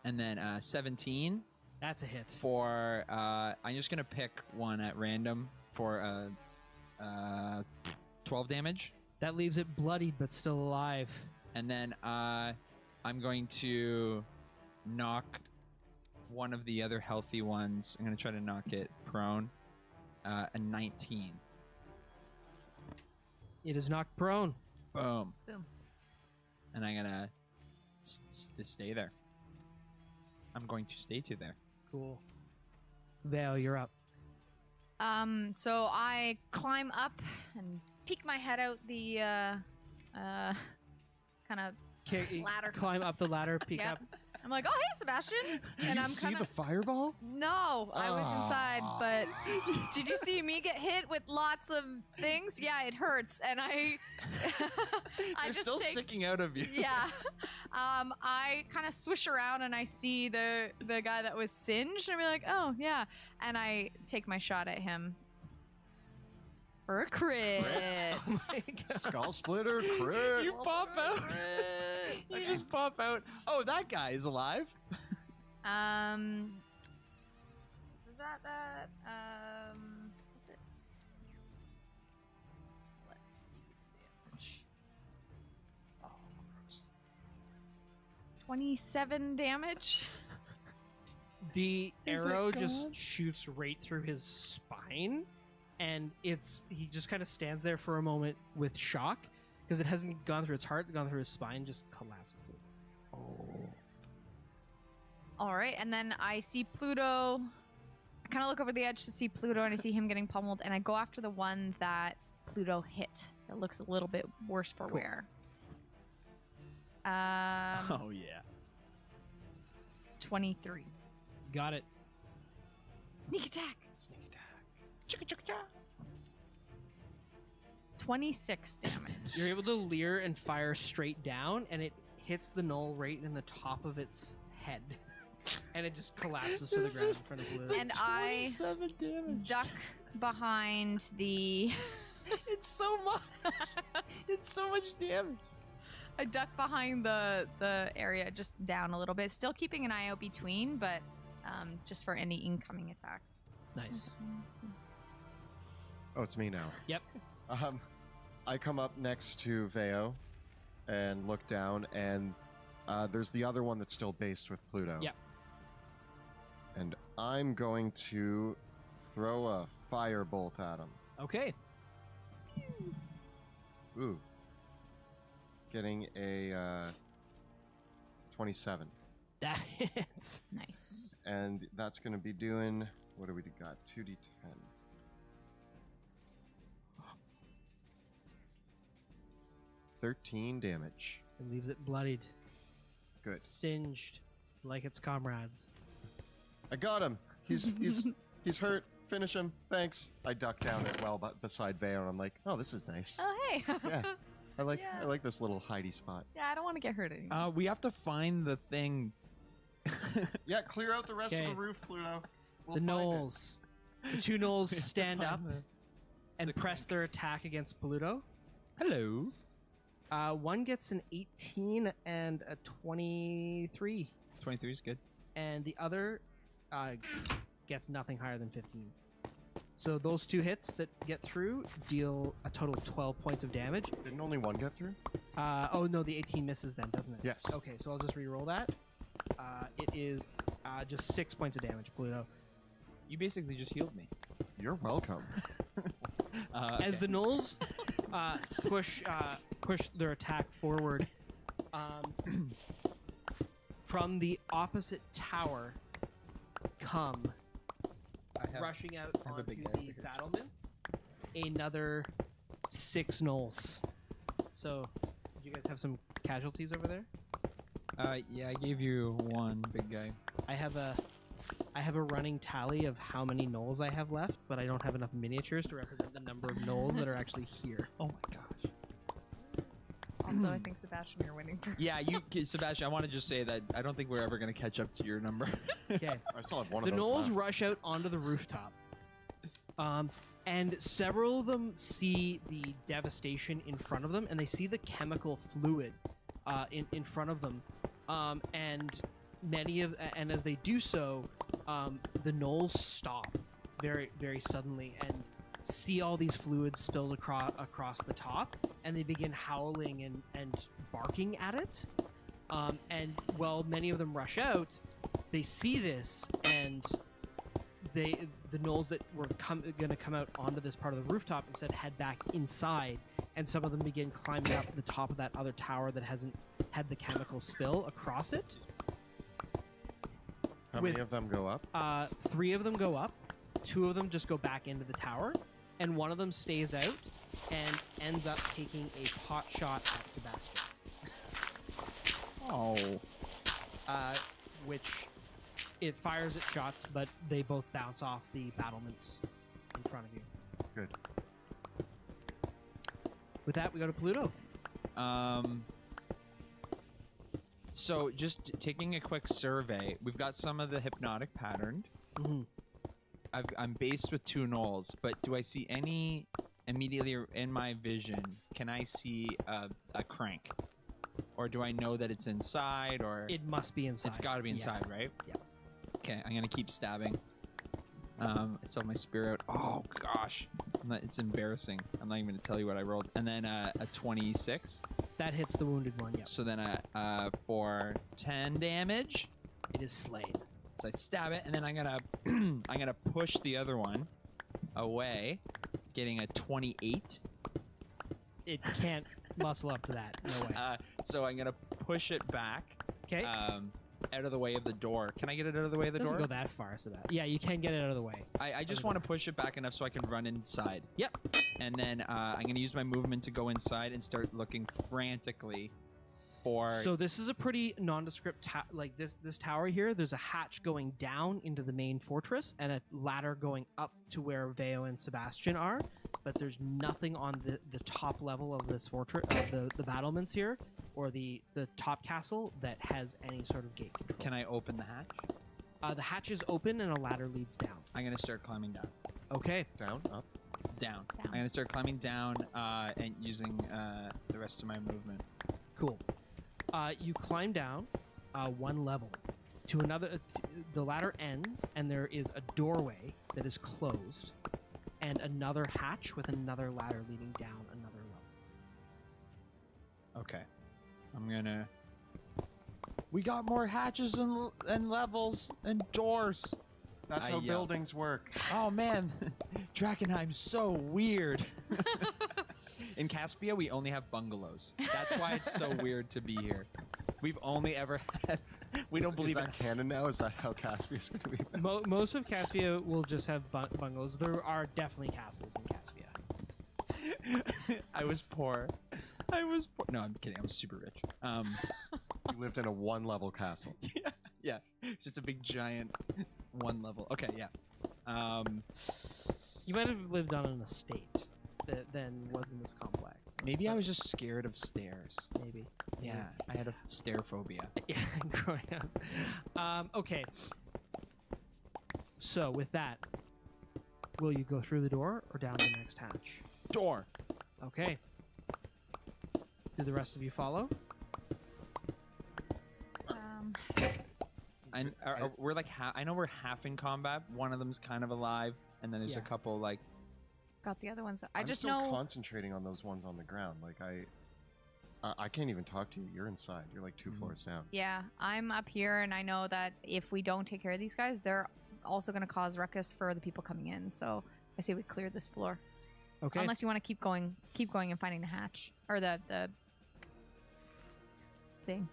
And then 17 That's a hit. for. I'm just gonna pick one at random for 12 damage. That leaves it bloodied but still alive. And then I'm going to knock one of the other healthy ones. I'm going to try to knock it prone. A 19. It is knocked prone. Boom. Boom. And I'm going to stay there. I'm going to stay to there. Cool. Vale, you're up. So I climb up and peek my head out the kind of ladder. Climb up the ladder, peek Yep. up. I'm like, oh hey Sebastian, Did and you I'm see kind the fireball? No, I was inside, but did you see me get hit with lots of things? Yeah, it hurts, and I They're just still take, sticking out of you. yeah. I kind of swish around and I see the guy that was singed, and I'm like, oh yeah, and I take my shot at him for a crit. Oh my God. Skull splitter, crit. You pop out. You just pop out. Oh, that guy is alive. Was that? What's it? Let's see. 27 damage. The Is it arrow just gone? shoots right through his spine, and he just kind of stands there for a moment with shock because it hasn't gone through its heart, gone through his spine, just collapses. All right, and then I see Pluto. I kind of look over the edge to see Pluto, and I see him getting pummeled, and I go after the one that Pluto hit. That looks a little bit worse for Cool. wear. Oh yeah. 23. Got it. Sneak attack. Sneak attack. 26 damage. You're able to leer and fire straight down, and it hits the gnoll right in the top of its head. And it just collapses to the ground in front of Blue. And I duck behind the... It's so much. It's so much damage. I duck behind the area, just down a little bit. Still keeping an eye out between, but just for any incoming attacks. Nice. Oh, it's me now. Yep. I come up next to Veo and look down, and there's the other one that's still based with Pluto. Yep. And I'm going to throw a firebolt at him. Okay. Ooh. Getting a 27. That hits. Nice. And that's going to be doing, what do we got? 2d10. $13 damage. It leaves it bloodied. Good. Singed like its comrades. I got him. He's hurt. Finish him. Thanks. I duck down as well, but beside Veo, and I'm like, oh, this is nice. Oh, hey. Yeah. I like Yeah. this little hidey spot. Yeah, I don't want to get hurt anymore. We have to find the thing. Yeah, clear out the rest of Okay. the roof, Pluto. We'll The find it. gnolls. The two gnolls stand up and the press their attack against Pluto. Hello. One gets an 18 and a 23. 23 is good. And the other gets nothing higher than 15. So those two hits that get through deal a total of 12 points of damage. Didn't only one get through? Oh no, the 18 misses then, doesn't it? Yes. Okay, so I'll just re-roll that. It is just 6 points of damage, Pluto. You basically just healed me. You're welcome. As the gnolls push their attack forward, from the opposite tower come rushing out I have a onto big guy the over here. battlements another 6 gnolls. So, do you guys have some casualties over there? Yeah, I gave you one big guy. I have a running tally of how many gnolls I have left, but I don't have enough miniatures to represent the number of gnolls that are actually here. Oh my gosh. Also, I think, Sebastian, you're winning. Yeah, Sebastian, I want to just say that I don't think we're ever going to catch up to your number. Okay. I still have one The of those gnolls left. rush out onto the rooftop. And several of them see the devastation in front of them, and they see the chemical fluid in front of them. And as they do so, the gnolls stop very, very suddenly and see all these fluids spilled across the top, and they begin howling and barking at it. And while many of them rush out, they see this, and the gnolls that were going to come out onto this part of the rooftop instead head back inside, and some of them begin climbing up the top of that other tower that hasn't had the chemical spill across it. How many of them go up? 3 of them go up, 2 of them just go back into the tower, and 1 of them stays out and ends up taking a pot shot at Sebastian. Oh. Which it fires its shots, but they both bounce off the battlements in front of you. Good. With that, we go to Pluto. So just taking a quick survey, we've got some of the hypnotic patterned. Mm-hmm. I'm based with 2 gnolls, but do I see any immediately in my vision? Can I see a crank, or do I know that it's inside? Or It must be inside. it's got to be inside, right? Yeah. Okay, I'm gonna keep stabbing. I still have my spear out. Oh gosh, it's embarrassing. I'm not even gonna tell you what I rolled. And then a 26. That hits the wounded one, yep. So then for 10 damage. It is slain. So I stab it, and then I'm gonna push the other one away, getting a 28. It can't muscle up to that. No way. So I'm gonna push it back. Okay. Out of the way of the door. Can I get it out of the way of the Doesn't door? go that far, so that. Yeah, you can get it out of the way. I just want to push it back enough so I can run inside. Yep. And then I'm gonna use my movement to go inside and start looking frantically Or So this is a pretty nondescript like this tower here. There's a hatch going down into the main fortress and a ladder going up to where Veo and Sebastian are, but there's nothing on the top level of this fortress, the battlements here, or the top castle that has any sort of gate control. can I open the hatch? The hatch is open and a ladder leads down. I'm gonna start climbing down. Okay. Down, up. Down. Down. I'm gonna start climbing down and using the rest of my movement. Cool. You climb down one level to another. The ladder ends, and there is a doorway that is closed, and another hatch with another ladder leading down another level. Okay. I'm gonna. We got more hatches and levels and doors. That's I how yell. buildings work. Oh man, Drakkenheim's so weird. In Caspia, we only have bungalows. That's why it's so weird to be here. We've only ever had. We don't believe Is it. that canon now? Is that how Caspia is going to be? Most of Caspia will just have bungalows. There are definitely castles in Caspia. I was poor. No, I'm kidding. I was super rich. You lived in a one-level castle. Yeah, just a big giant one level. Okay, yeah. You might have lived on an estate that then was in this complex. Maybe I was just scared of stairs. Maybe. Yeah, I had a stair phobia. Yeah, growing up. Okay. So with that, will you go through the door or down the next hatch? Door. Okay. Do the rest of you follow? And we're like I know we're half in combat. One of them's kind of alive, and then there's a Yeah. couple like. Got the other ones. I'm just still know. concentrating on those ones on the ground. Like I can't even talk to you. You're inside. You're like 2 floors down. Yeah, I'm up here, and I know that if we don't take care of these guys, they're also going to cause ruckus for the people coming in. So I say we clear this floor. Okay. Unless you want to keep going and finding the hatch or the thing.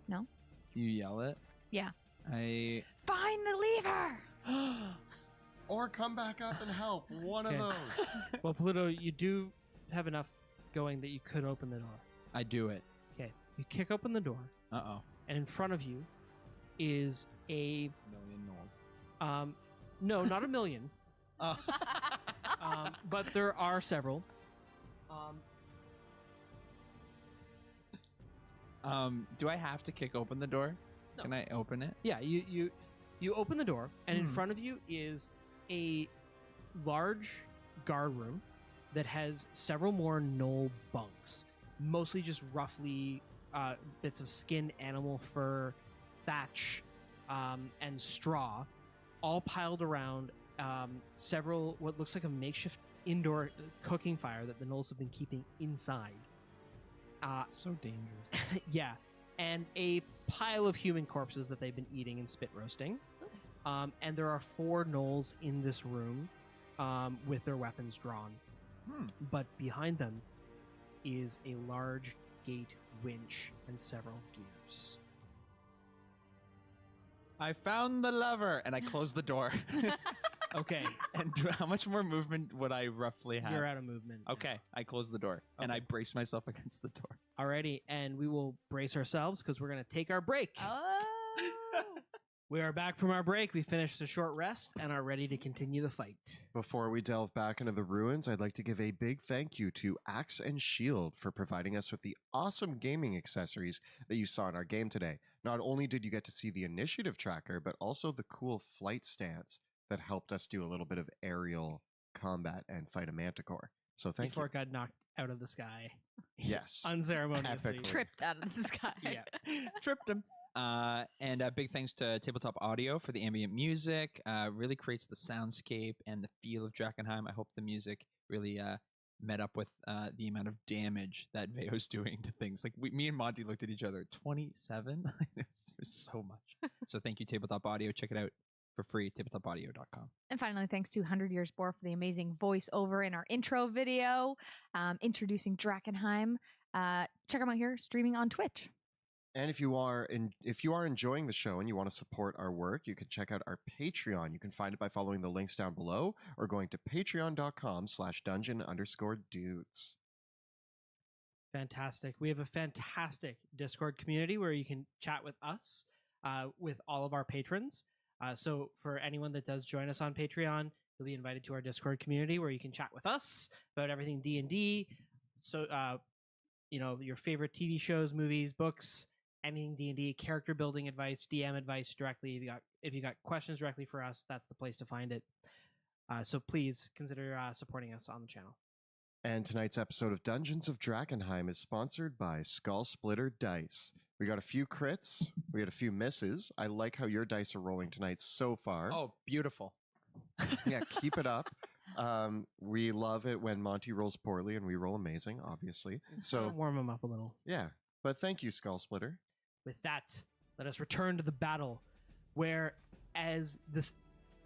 No. You yell it. Yeah. I. Find the lever. Or come back up and help. One Okay. of those. Well, Pluto, you do have enough going that you could open the door. I do it. Okay. You kick open the door, Uh-oh. and in front of you is a Million knolls. no, not a million, Oh. but there are several. Do I have to kick open the door? No. Can I open it? Yeah, you open the door, and in Hmm. front of you is a large guard room that has several more knoll bunks, mostly just roughly bits of skin, animal fur, thatch, and straw, all piled around several what looks like a makeshift indoor cooking fire that the gnolls have been keeping inside. So dangerous. Yeah, and a pile of human corpses that they've been eating and spit roasting. And there are 4 gnolls in this room with their weapons drawn. But behind them is a large gate winch and several gears. I found the lever, and I close the door. Okay, And how much more movement would I roughly have? you're out of movement. now. Okay, I close the door, and I brace myself against the door. Alrighty, and we will brace ourselves because we're going to take our break. Oh. We are back from our break. We finished a short rest and are ready to continue the fight. Before we delve back into the ruins, I'd like to give a big thank you to Axe and Shield for providing us with the awesome gaming accessories that you saw in our game today. Not only did you get to see the initiative tracker, but also the cool flight stance that helped us do a little bit of aerial combat and fight a manticore. So thank Before you. it got knocked out of the sky. Yes. Unceremoniously. Epically. Tripped out of the sky. Yeah. Tripped him. And big thanks to Tabletop Audio for the ambient music. Really creates the soundscape and the feel of Drakkenheim. I hope the music really met up with the amount of damage that Veo's doing to things. Like me and Monty looked at each other. 27? There's so much. So thank you, Tabletop Audio. Check it out for free, tabletopaudio.com. And finally, thanks to 100 Years Bore for the amazing voiceover in our intro video, introducing Drakkenheim. Check them out here, streaming on Twitch. And if you are enjoying the show and you want to support our work, you can check out our Patreon. You can find it by following the links down below or going to patreon.com/dungeon_dudes. Fantastic. We have a fantastic Discord community where you can chat with us, with all of our patrons. So for anyone that does join us on Patreon, you'll be invited to our Discord community where you can chat with us about everything D&D. So, your favorite TV shows, movies, books, anything D&D, character building advice, DM advice directly. If you got questions directly for us, that's the place to find it. So please consider supporting us on the channel. And tonight's episode of Dungeons of Drakkenheim is sponsored by Skull Splitter Dice. We got a few crits, we had a few misses. I like how your dice are rolling tonight so far. Oh, beautiful. Yeah, keep it up. We love it when Monty rolls poorly and we roll amazing, obviously. So warm them up a little. yeah, but thank you, Skull Splitter. With that, let us return to the battle, where as this,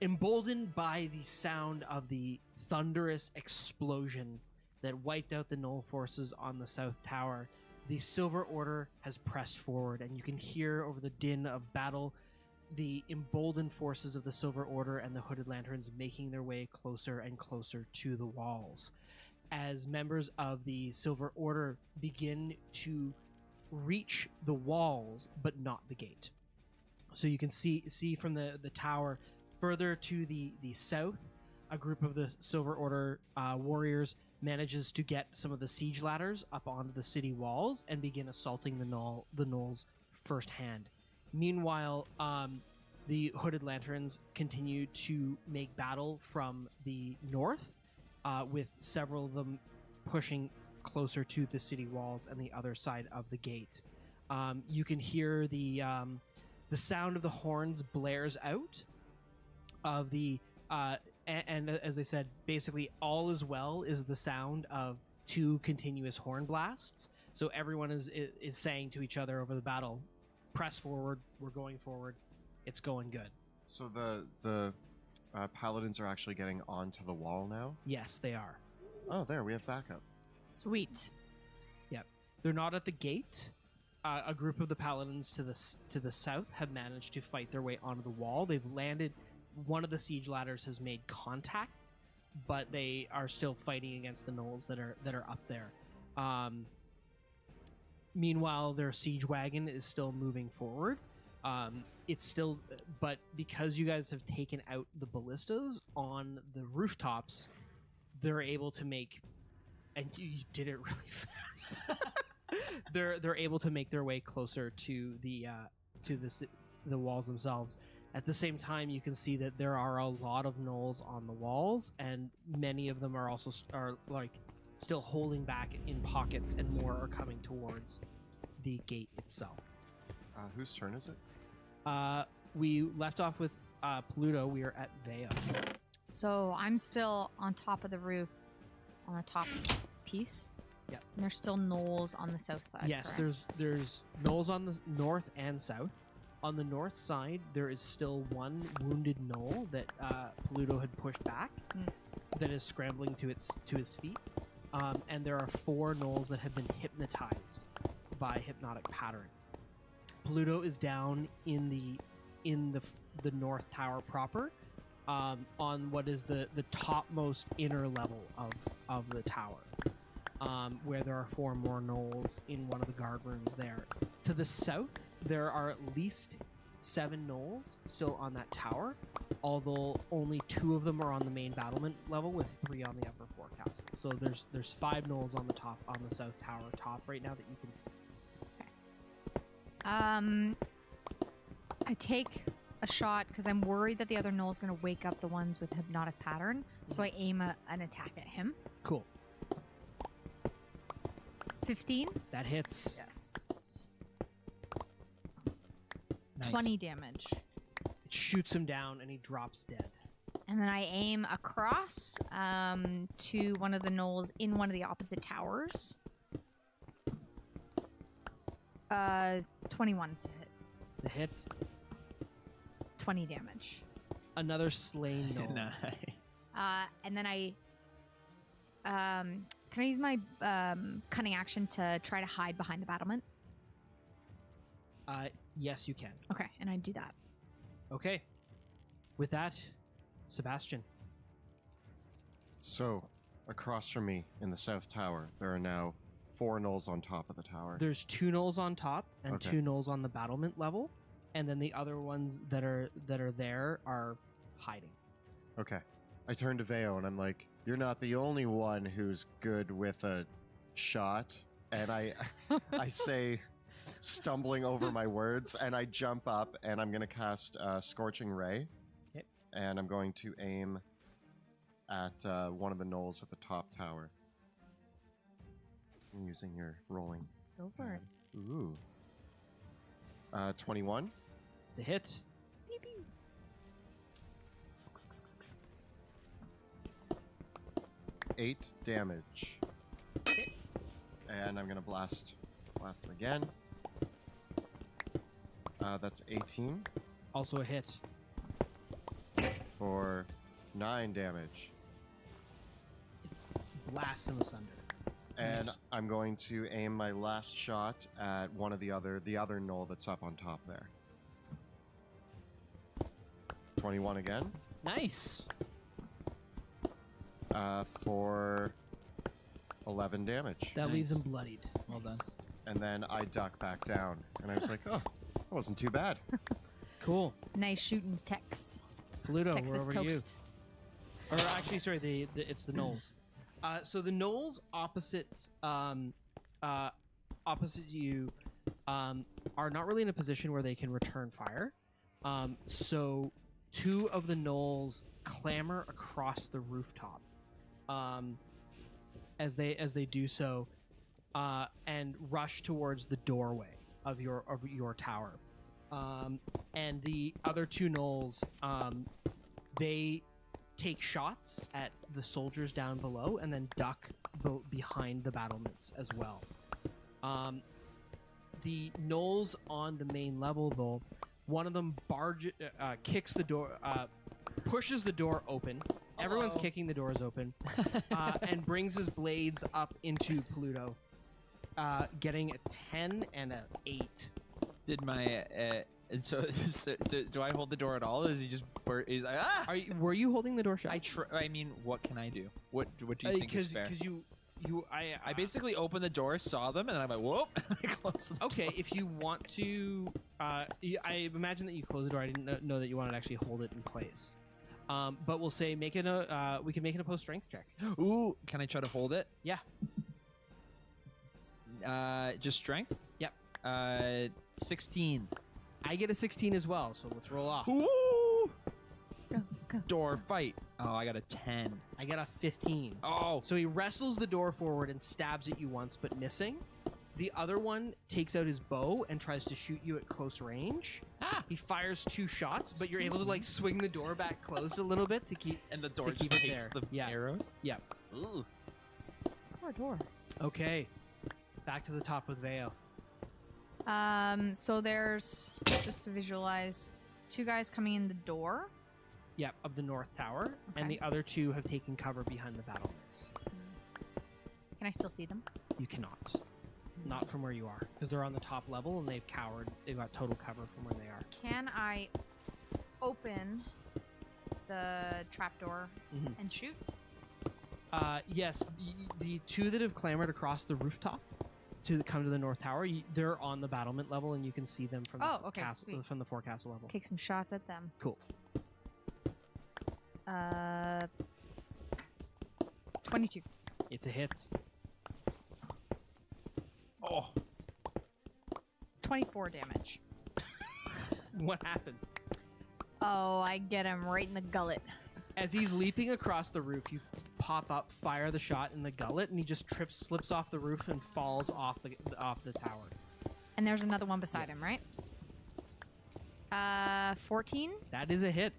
emboldened by the sound of the thunderous explosion that wiped out the Knoll forces on the South Tower, the Silver Order has pressed forward, and you can hear over the din of battle the emboldened forces of the Silver Order and the Hooded Lanterns making their way closer and closer to the walls. As members of the Silver Order begin to reach the walls, but not the gate. So you can see from the tower further to the south, a group of the Silver Order warriors manages to get some of the siege ladders up onto the city walls and begin assaulting the gnolls firsthand. Meanwhile, the Hooded Lanterns continue to make battle from the north, with several of them pushing closer to the city walls and the other side of the gate. You can hear the sound of the horns blares out of the and as I said, basically all is well is the sound of two continuous horn blasts. So everyone is saying to each other over the battle, press forward, we're going forward, it's going good. So the paladins are actually getting onto the wall now? Yes, they are. Oh, there, we have backup. Sweet. Yep. They're not at the gate. A group of the paladins to the south have managed to fight their way onto the wall. They've landed. One of the siege ladders has made contact, but they are still fighting against the gnolls that are up there. Meanwhile, their siege wagon is still moving forward. It's still, but because you guys have taken out the ballistas on the rooftops, they're able to make, and you did it really fast. they're able to make their way closer to the walls themselves. At the same time, you can see that there are a lot of gnolls on the walls, and many of them are also still holding back in pockets, and more are coming towards the gate itself. Whose turn is it? We left off with Pluto. We are at Vea. So I'm still on top of the roof, on the top piece. Yep. And there's still gnolls on the south side. Yes, correct? there's gnolls on the north and south. On the north side, there is still one wounded gnoll that Pluto had pushed back, that is scrambling to his feet, and there are 4 gnolls that have been hypnotized by hypnotic pattern. Pluto is down in the north tower proper, on what is the topmost inner level of the tower, where there are 4 more gnolls in one of the guard rooms there. To the south, there are at least 7 gnolls still on that tower, although only 2 of them are on the main battlement level, with 3 on the upper forecastle. So there's 5 gnolls on the south tower top right now that you can see. Okay. I take a shot because I'm worried that the other gnoll is going to wake up the ones with hypnotic pattern, so I aim an attack at him. Cool. 15. That hits. Yes. Nice. 20 damage. It shoots him down, and he drops dead. And then I aim across to one of the gnolls in one of the opposite towers. 21 to hit. The hit. 20 damage. Another slain gnoll. Nice. And then I... can I use my cunning action to try to hide behind the battlement? Yes, you can. Okay, and I do that. Okay. With that, Sebastian. So, across from me in the south tower, there are now 4 gnolls on top of the tower? There's 2 gnolls on top and Okay. 2 gnolls on the battlement level, and then the other ones that are there are hiding. Okay. I turn to Veo and I'm like, "You're not the only one who's good with a shot." And I say, stumbling over my words, and I jump up and I'm going to cast Scorching Ray. Okay. And I'm going to aim at one of the gnolls at the top tower. I'm using your rolling. Go for it. Ooh. 21. It's a hit. 8 damage. And I'm gonna blast him again. That's 18 Also a hit. for 9 damage. Blast him asunder. And Nice. I'm going to aim my last shot at one of the other gnoll that's up on top there. 21 again. Nice. For 11 damage. That leaves Nice. him bloodied. Well done. Nice. And then I duck back down. And I was like, oh, that wasn't too bad. Cool. Nice shooting, Tex. Pluto, we're Texas over to you. toast. Or actually, sorry, it's the gnolls. So the gnolls opposite you are not really in a position where they can return fire. So 2 of the gnolls clamber across the rooftop as they do so and rush towards the doorway of your tower. And the other 2 gnolls, they take shots at the soldiers down below and then duck behind the battlements as well. The gnolls on the main level, though, one of them kicks the door, pushes the door open. Everyone's Hello. kicking the doors open, and brings his blades up into Pluto, getting a 10 and an 8. Did my so do I hold the door at all, or is he just he's like, ah? Were you holding the door shut? I mean, what can I do? What do you think is fair? Because I basically opened the door, saw them, and I'm like, whoop! I closed the Okay, door. if you want to, I imagine that you closed the door. I didn't know that you wanted to actually hold it in place. But we'll say we can make an opposed strength check. Ooh, can I try to hold it? Yeah. Just strength? Yep. 16. I get a 16 as well, so let's roll off. Ooh! Go, go. Door fight. Oh, I got a 10. I got a 15. Oh, So he wrestles the door forward and stabs at you once, but missing. The other one takes out his bow and tries to shoot you at close range. He fires 2 shots, but you're able to like swing the door back closed a little bit to keep. and the door keep just it takes there. the Yeah. arrows. Yeah. Ooh. Poor door. Okay. Back to the top with Veo. So there's, just to visualize, 2 guys coming in the door. Yep, of the north tower, and Okay. the other 2 have taken cover behind the battlements. Can I still see them? You cannot. Not from where you are, because they're on the top level and they've cowered. They've got total cover from where they are. Can I open the trapdoor Mhm. and shoot? Yes, the 2 that have clambered across the rooftop to come to the north tower, they're on the battlement level, and you can see them from Oh, the okay, sweet. from the forecastle level. Take some shots at them. Cool. 22. It's a hit. Oh. 24 damage. What happens? Oh, I get him right in the gullet. As he's leaping across the roof, you pop up, fire the shot in the gullet, and he just slips off the roof and falls off the tower. And there's another one beside him, right? 14? That is a hit.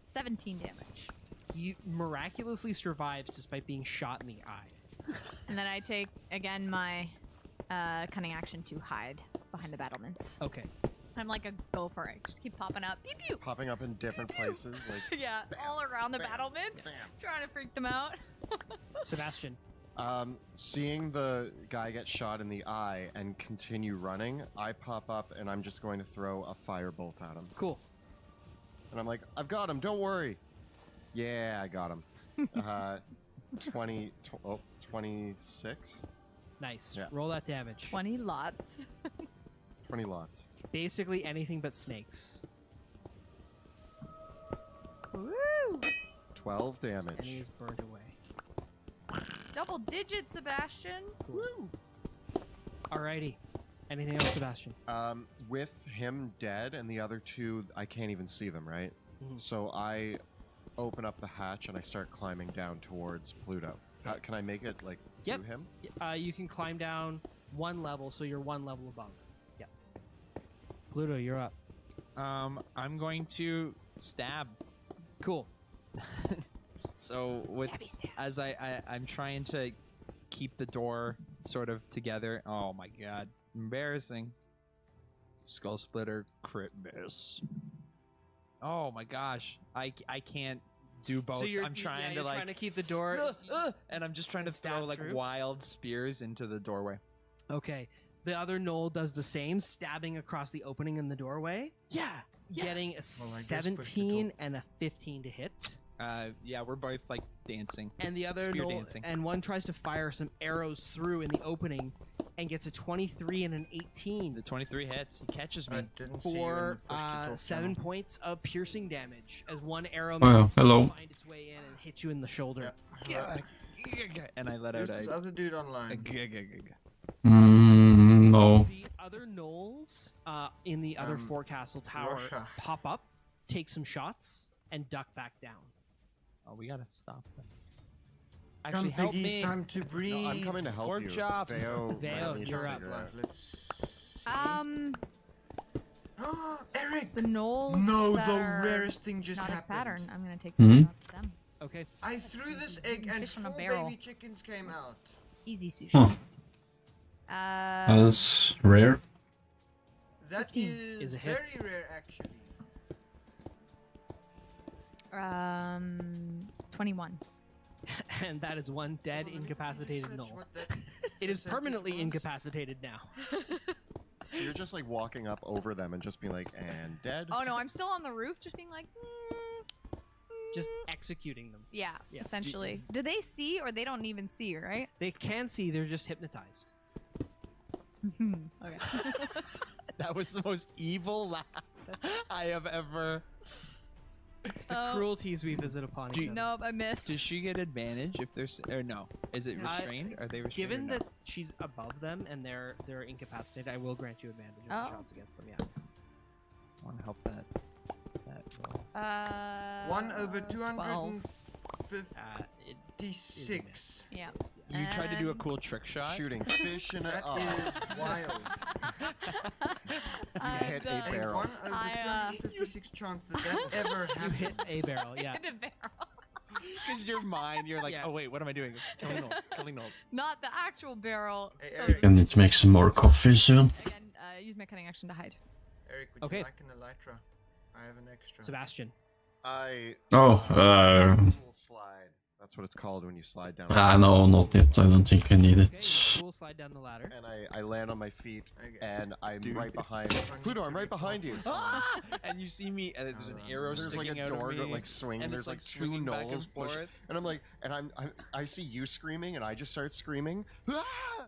17 damage. He miraculously survives despite being shot in the eye. And then I take, again, my cunning action to hide behind the battlements. Okay. I'm like a gopher. I just keep popping up. Pew pew! Popping up in different places. Like, Yeah, all around the battlements. Trying to freak them out. Sebastian. seeing the guy get shot in the eye and continue running, I pop up and I'm just going to throw a firebolt at him. Cool. And I'm like, I've got him, don't worry. Yeah, I got him. 20, 26. Nice. Yeah. Roll that damage. 20 lots. 20 lots. Basically anything but snakes. Woo! 12 And he damage. is burned away. Double digits, Sebastian. Cool. Alrighty. Anything else, Sebastian? With him dead and the other two, I can't even see them, right? Mhm. So I open up the hatch and I start climbing down towards Pluto. Can I make it like Yep. to him? You can climb down one level, so you're one level above. Yep. Pluto, you're up. I'm going to stab. Cool. So with Stabby stab. as I'm trying to keep the door sort of together. Oh my god, embarrassing. Skull splitter crit miss. Oh my gosh, I can't do both. So you're, I'm trying you're to like trying to keep the door. and I'm just trying to stab throw like through? wild spears into the doorway. Okay. The other Knoll does the same, stabbing across the opening in the doorway, Yeah. getting a Well, I guess push to 17 talk. and a 15 to hit. Yeah, we're both like dancing. And the other Spear Knoll, dancing. and one tries to fire some arrows through in the opening and gets a 23 and an 18 The 23 hits. He catches me. I didn't see you in the for push to talk 7 channel. points of piercing damage as one arrow Wow, manages to hello. find its way in and hit you in the shoulder. Yeah. And I let Who's out this a other dude online? No. The other Knolls in the other forecastle tower Russia. pop up, take some shots, and duck back down. Oh, we gotta stop them. Actually, Come, help piggies, me. time to breathe. No, I'm coming to help Pork you. chops. Veo, Veo, let me you're up. figure it out. Let's. Eric! The Knolls. No, that the are rarest thing just not a happened. pattern. I'm gonna take some Mhm. shots at them. Okay. I threw this egg and Fish on a 4 barrel. baby chickens came out. Easy sushi. Huh. Uh, That's rare. That 15 is a hit. very rare, actually. 21. And that is one dead, Hold on, let me incapacitated search Knoll. what that It is percentage permanently was. incapacitated now. So you're just like walking up over them and just being like, and dead? Oh no, I'm still on the roof, just being like, Just executing them. yeah, Yeah. essentially. Do they see, or they don't even see, right? They can see, they're just hypnotized. Okay. That was the most evil laugh I have ever. The Oh. cruelties we visit upon each other. Nope, I missed. Does she get advantage if there's or no? Is it No. restrained? Are they restrained? Given or no? that she's above them and they're incapacitated, I will grant you advantage of the Oh. shots against them. Yeah. I want to help that roll. 1 over 12. 256. Yeah. You tried to do a And- cool trick shot. Shooting fish in it. That Oh. is wild. You hit a A barrel. 1 over I, 256 chance that that ever You happened. hit a barrel. Yeah. Hit a barrel. Because your mind, you're like, Yeah. oh wait, what am I doing? Killing Knolls. Killing Knolls. Not the actual barrel. Hey, of Eric. the- I need to make some more coffee soon. Again, use my cutting action to hide. Eric, would Okay. you like an elytra? I have an extra. Sebastian. Oh, Little slide. That's what it's called when you slide down. no, not yet. I don't think I need Okay, it. cool. Slide down the ladder. And I land on my feet, Okay. and I'm Dude. right behind. Funny Pluto, I'm to right be behind you. Ah! And you see me, and there's an arrow There's like sticking a out door of that me, like swinging. and There's it's like like two swinging back and knolls push, forth. and I'm like, and I see you screaming, and I just start screaming. Ah!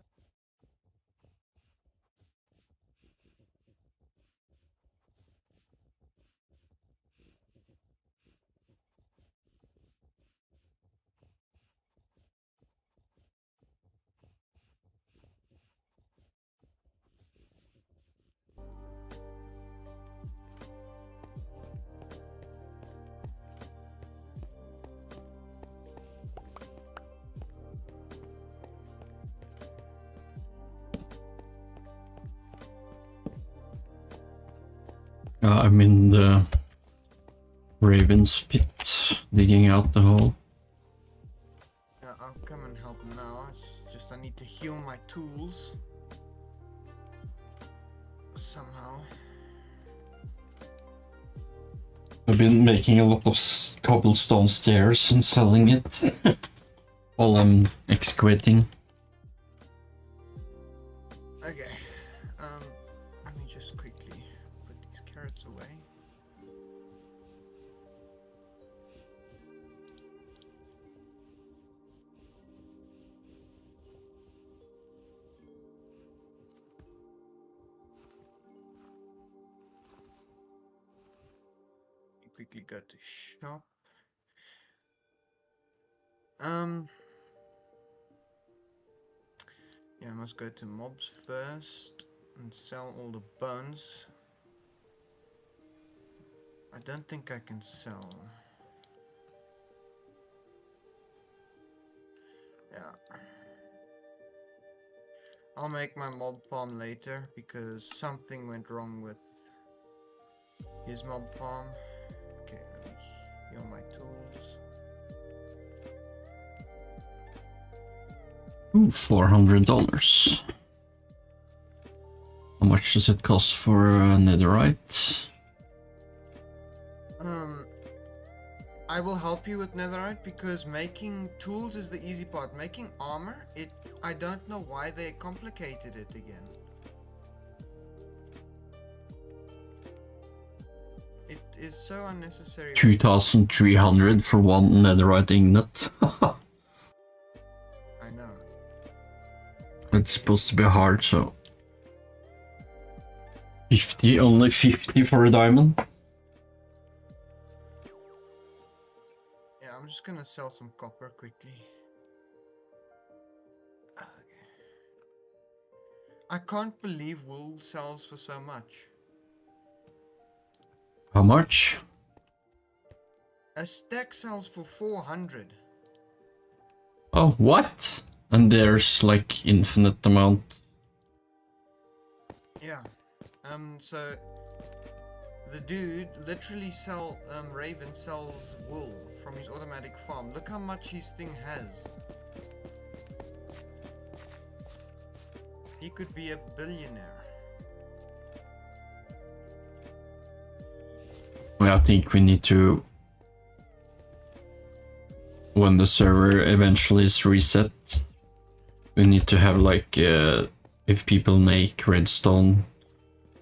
I'm in the Raven's pit, digging out the hole. Yeah, I'll come and help now. It's just I need to heal my tools. Somehow. I've been making a lot of cobblestone stairs and selling it while I'm excavating. Okay. Let me just quickly put these carrots away. quickly go to shop. Yeah, I must go to mobs first and sell all the bones. I don't think I can sell. Yeah. I'll make my mob farm later because something went wrong with his mob farm. Okay, let me heal my tools. Ooh, $400. How much does it cost for netherite? I will help you with netherite because making tools is the easy part. Making armor, I don't know why they complicated it again. It is so unnecessary. 2,300 for one netherite ingot. I know. It's supposed to be hard, so 50, only 50 for a diamond. Yeah, I'm just gonna sell some copper quickly. Okay. I can't believe wool sells for so much. How much? A stack sells for 400. Oh, what? And there's like infinite amount. Yeah. So the dude literally Raven sells wool from his automatic farm. Look how much his thing has. He could be a billionaire. Well, I think we need to, when the server eventually is reset, we need to have like, if people make redstone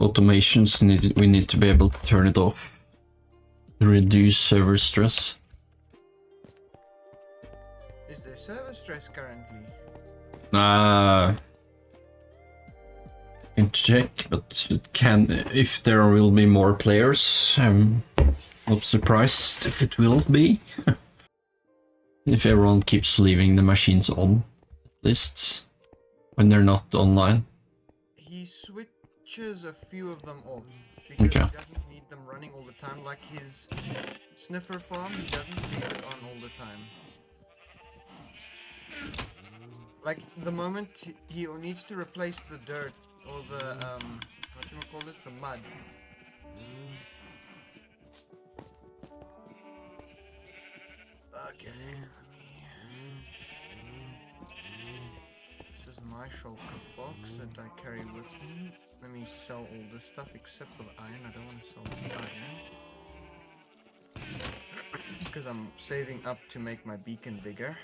automations, we need to be able to turn it off to reduce server stress. Is there server stress currently? Can check, but it can, if there will be more players, I'm not surprised if it will be. If everyone keeps leaving the machines on, at least when they're not online. He switches a few of them off because Okay. he doesn't need them running all the time. Like his sniffer farm, he doesn't leave it on all the time. Like the moment he needs to replace the dirt or the what do you call it, the mud. Okay, this is my shulker box that I carry with me. Let me sell all this stuff except for the iron. I don't want to sell the iron because I'm saving up to make my beacon bigger.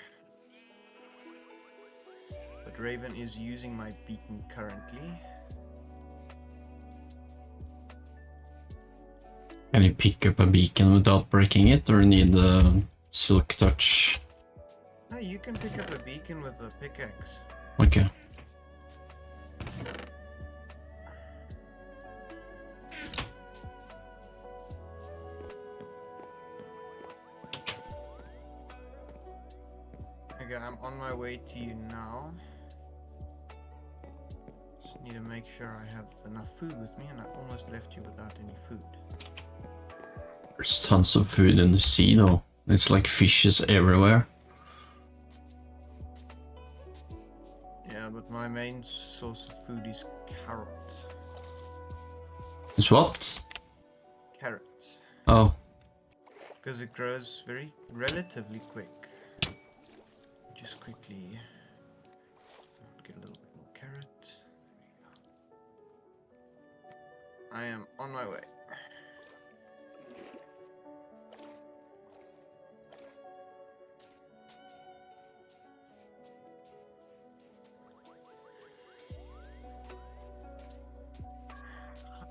But Raven is using my beacon currently. Can you pick up a beacon without breaking it, or need a silk touch? No, you can pick up a beacon with a pickaxe. Okay. Okay, I'm on my way to you now. Just need to make sure I have enough food with me, and I almost left you without any food. There's tons of food in the sea though. It's like fishes everywhere. Yeah, but my main source of food is carrots. It's what? Carrots. Oh. Because it grows relatively quick. Just quickly get a little bit more carrot. There we go. I am on my way.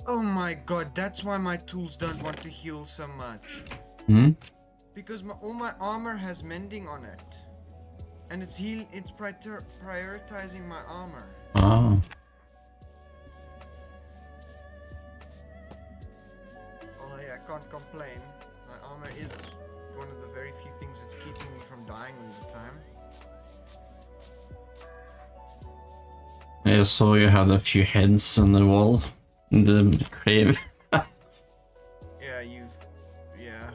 Oh my god, that's why my tools don't want to heal so much. Hmm? Because all my armor has mending on it. And it's prioritizing my armor. Ah. Oh yeah, I can't complain. My armor is one of the very few things that's keeping me from dying all the time. I saw you had a few heads on the wall in the grave. Yeah, yeah.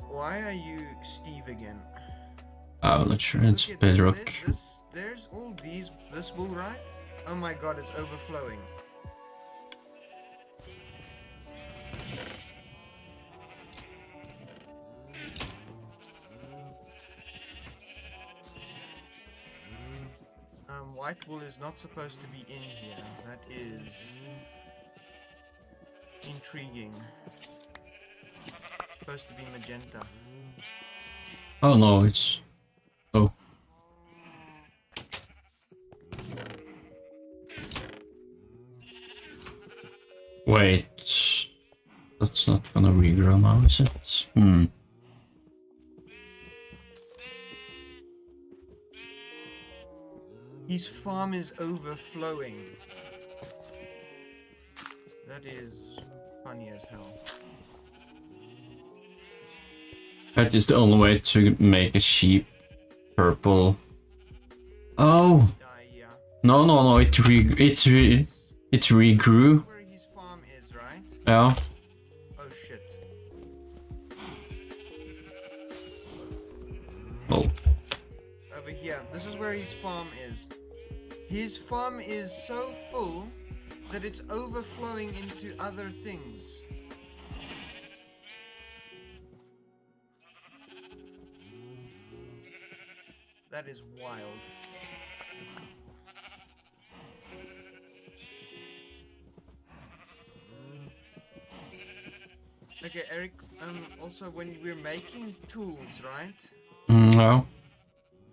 Why are you Steve again? Oh, not sure. It's Look at bedrock. There's all these. This wool, right? Oh my god, it's overflowing. White wool is not supposed to be in here. That is intriguing. It's supposed to be magenta. Oh no, it's... Oh. Wait. That's not gonna regrow now, is it? Hmm. His farm is overflowing. That is funny as hell. That is the only way to make a sheep purple. Oh! Yeah. No, it regrew. Where his farm is, right? Yeah. Oh shit. Oh. Over here. This is where his farm is. His farm is so full that it's overflowing into other things. That is wild. Okay, Eric, also when we're making tools, right? No.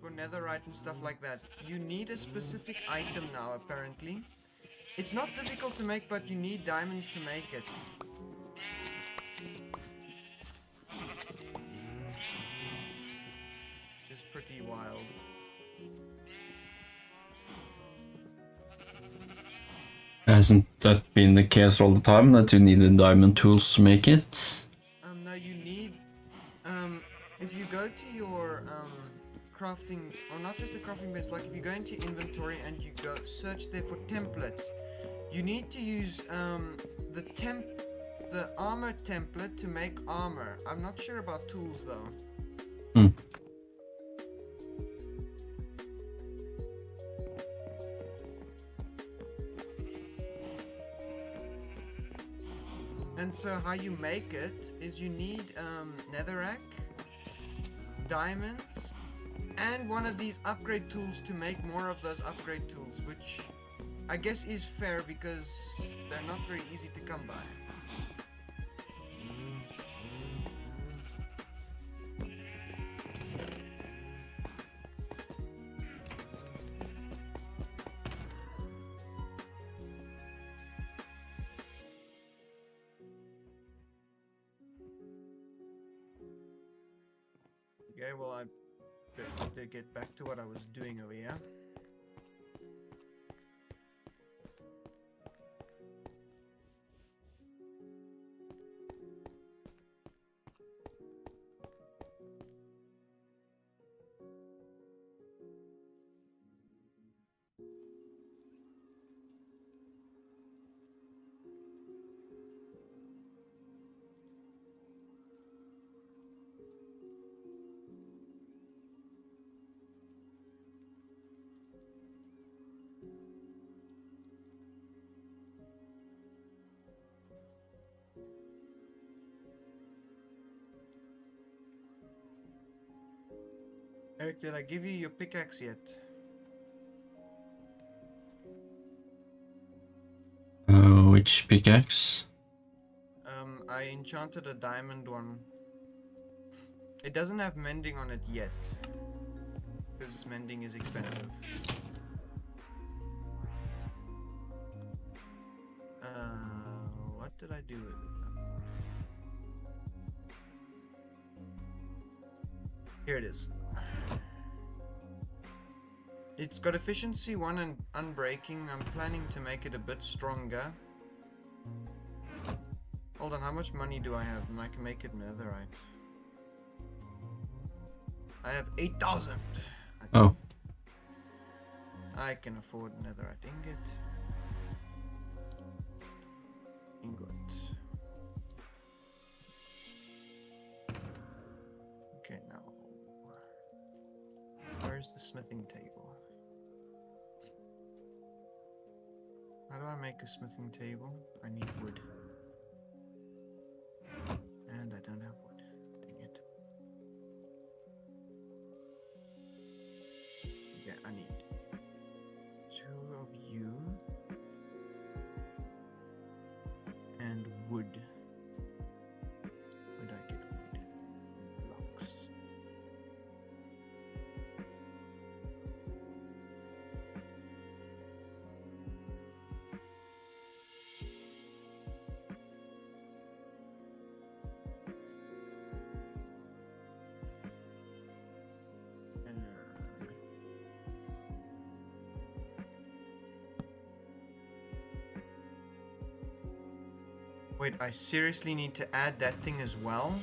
For netherite and stuff like that, you need a specific item now, apparently. It's not difficult to make, but you need diamonds to make it. Which is pretty wild. Hasn't that been the case all the time, that you needed diamond tools to make it? No, you need, if you go to your, crafting, or not just the crafting base, like if you go into your inventory and you go search there for templates, you need to use, the armor template to make armor. I'm not sure about tools though. Hmm. And so how you make it is you need netherrack, diamonds, and one of these upgrade tools to make more of those upgrade tools, which I guess is fair because they're not very easy to come by. Okay, well, I better get back to what I was doing over here. Eric, did I give you your pickaxe yet? Which pickaxe? I enchanted a diamond one. It doesn't have mending on it yet, because mending is expensive. What did I do with it? Here it is. It's got efficiency 1 and unbreaking. I'm planning to make it a bit stronger. Hold on, how much money do I have? And I can make it netherite. I have 8,000. Oh. I can afford netherite ingot. Okay, now where's the smithing table? How do I make a smithing table? I need wood. And I don't have wood. Dang it. Okay, I need 2 of you. And wood. Where did I get wood? Blocks. Wait, I seriously need to add that thing as well?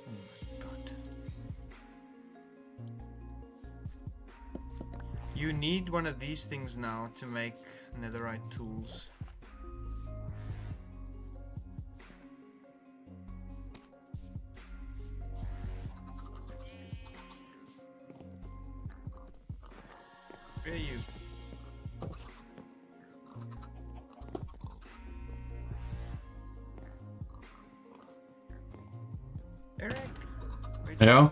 Oh my god. You need one of these things now to make netherite tools. Where are you? Eric? Yeah,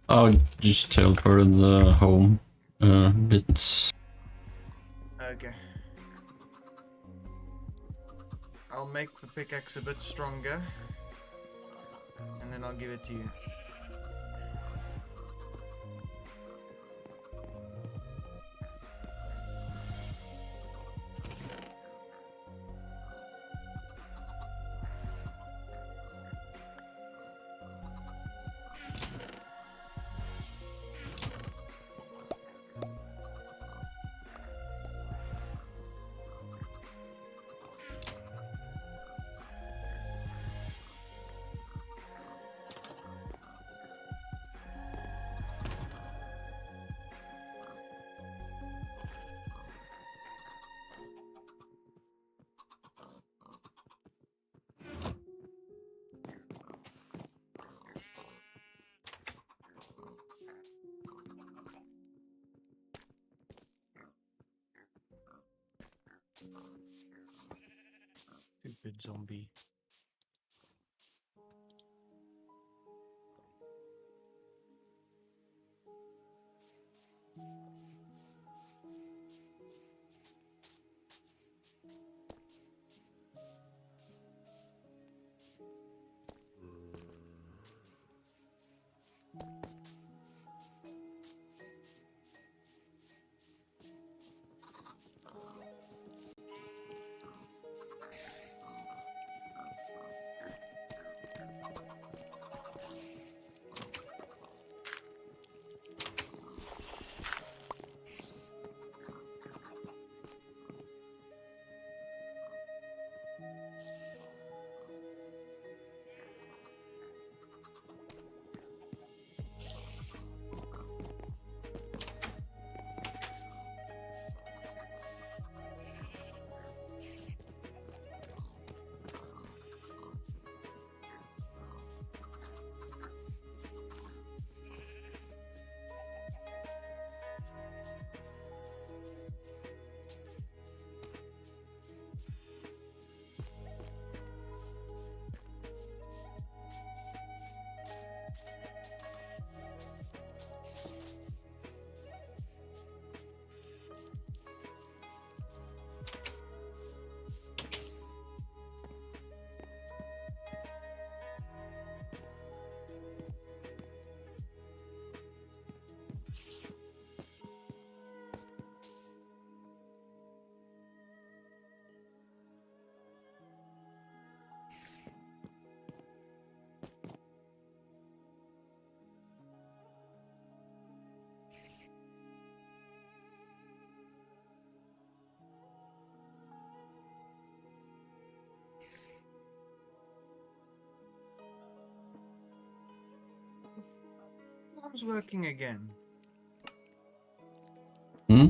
I'll just teleport home a bit. Okay. I'll make the pickaxe a bit stronger. And then I'll give it to you. Stupid zombie. Farm's working again. Hmm?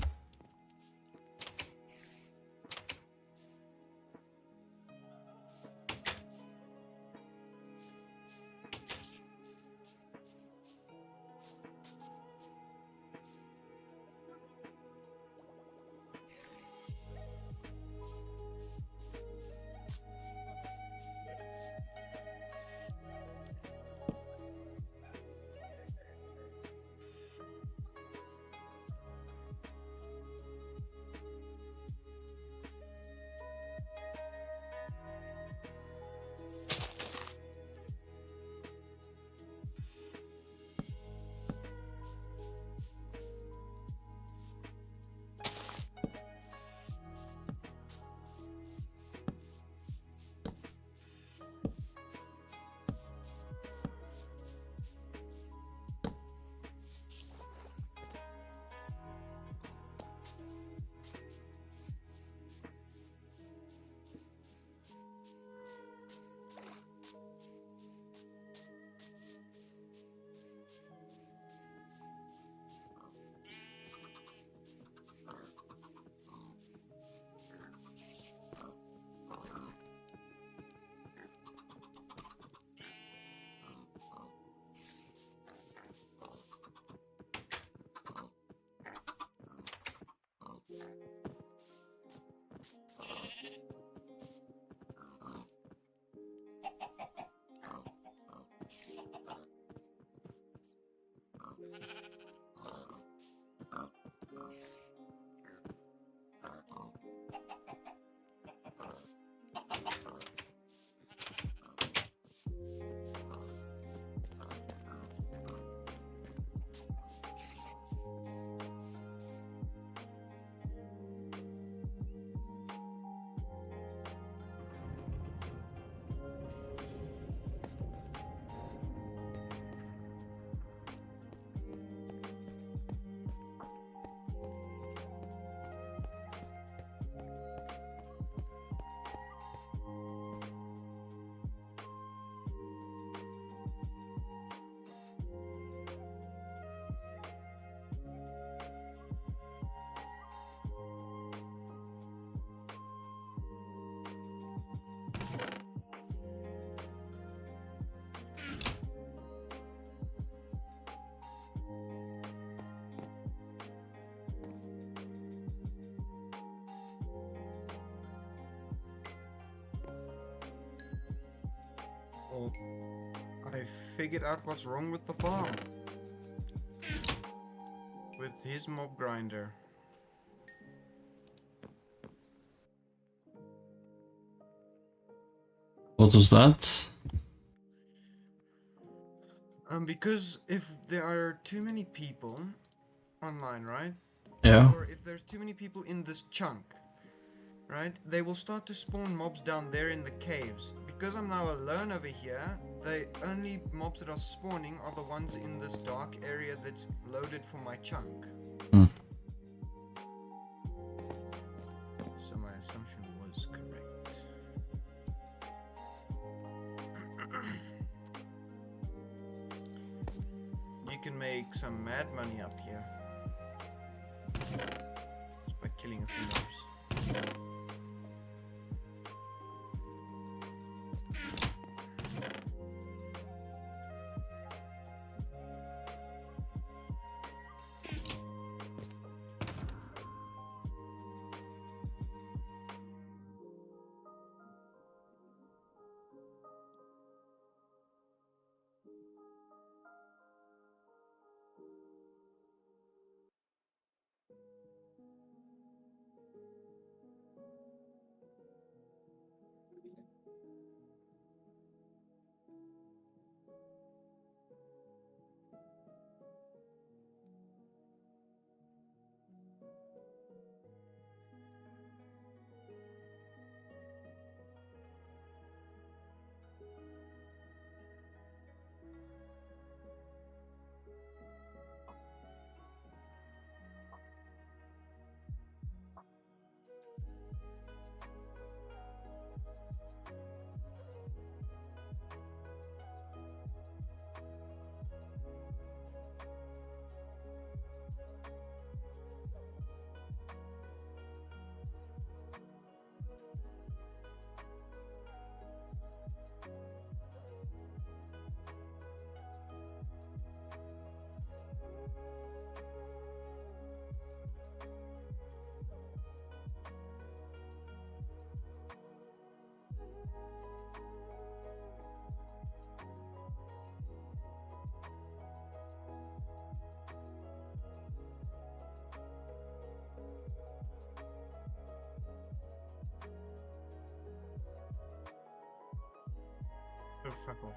Well, I figured out what's wrong with the farm. With his mob grinder. What was that? Because if there are too many people online, right? Yeah. Or if there's too many people in this chunk, right? They will start to spawn mobs down there in the caves. Because I'm now alone over here, the only mobs that are spawning are the ones in this dark area that's loaded for my chunk. Hmm. So my assumption was correct. You can make some mad money up here. Just by killing a few mobs. Oh, fuck off.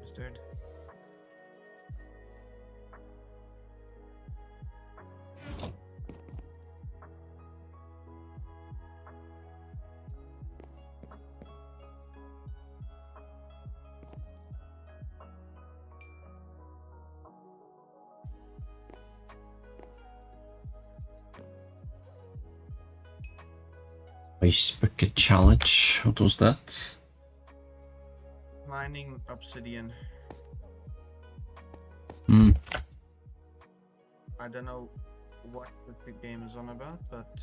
Mustard. Ice bucket challenge. What was that? Mining obsidian. Hmm. I don't know what the game is on about, but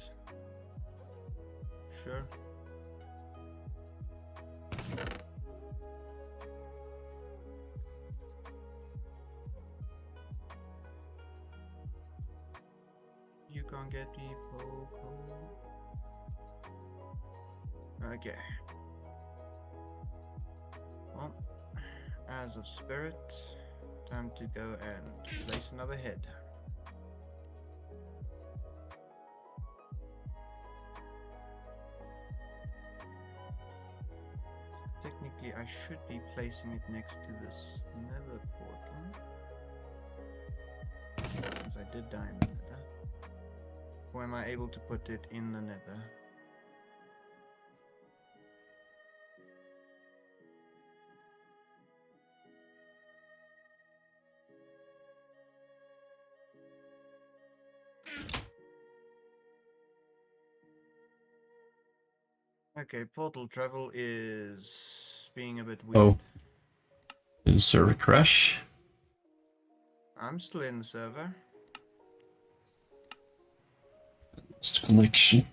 sure. You can't get me, Poco. Okay. Well, as of spirit, time to go and place another head. Technically, I should be placing it next to this nether portal. Since I did die in the nether. Or am I able to put it in the nether? Okay, portal travel is being a bit weird. Oh. Did the server crash? I'm still in the server. Lost connection.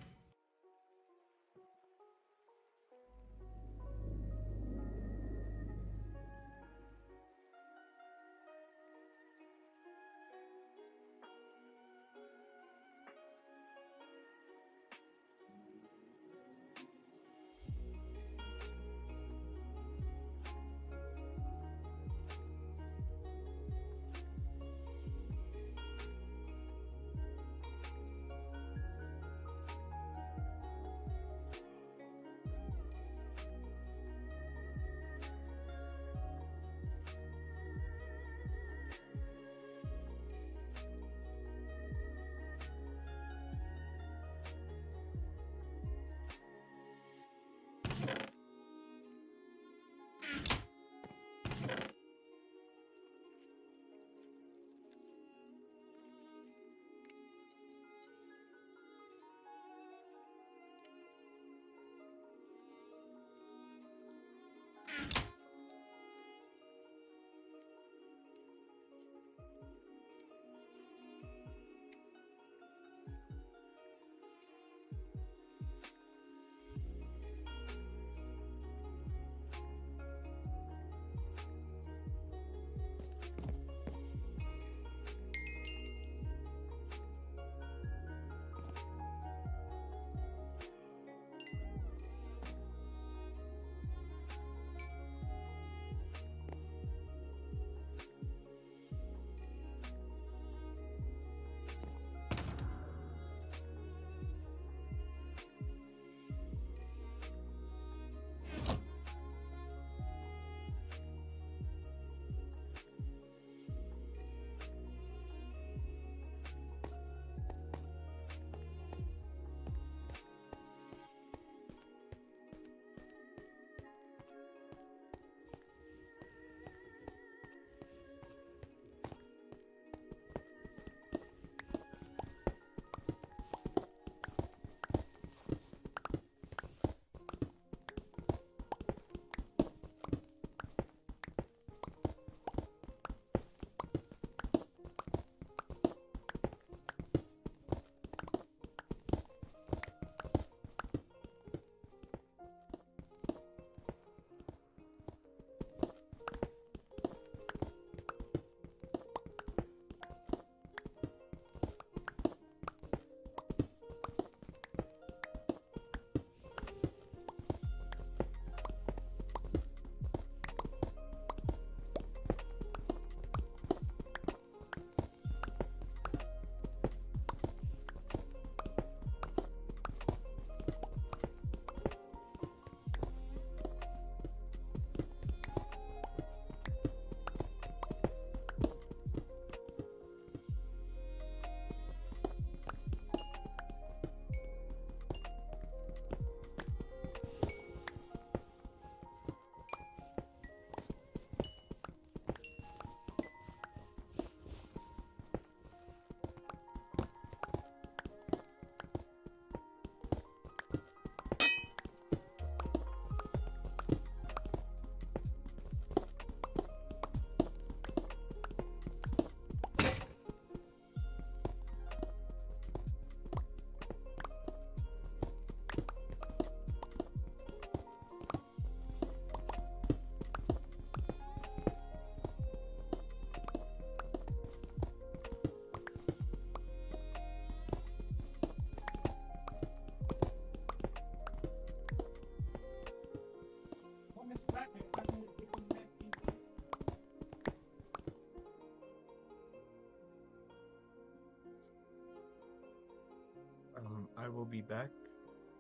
I will be back.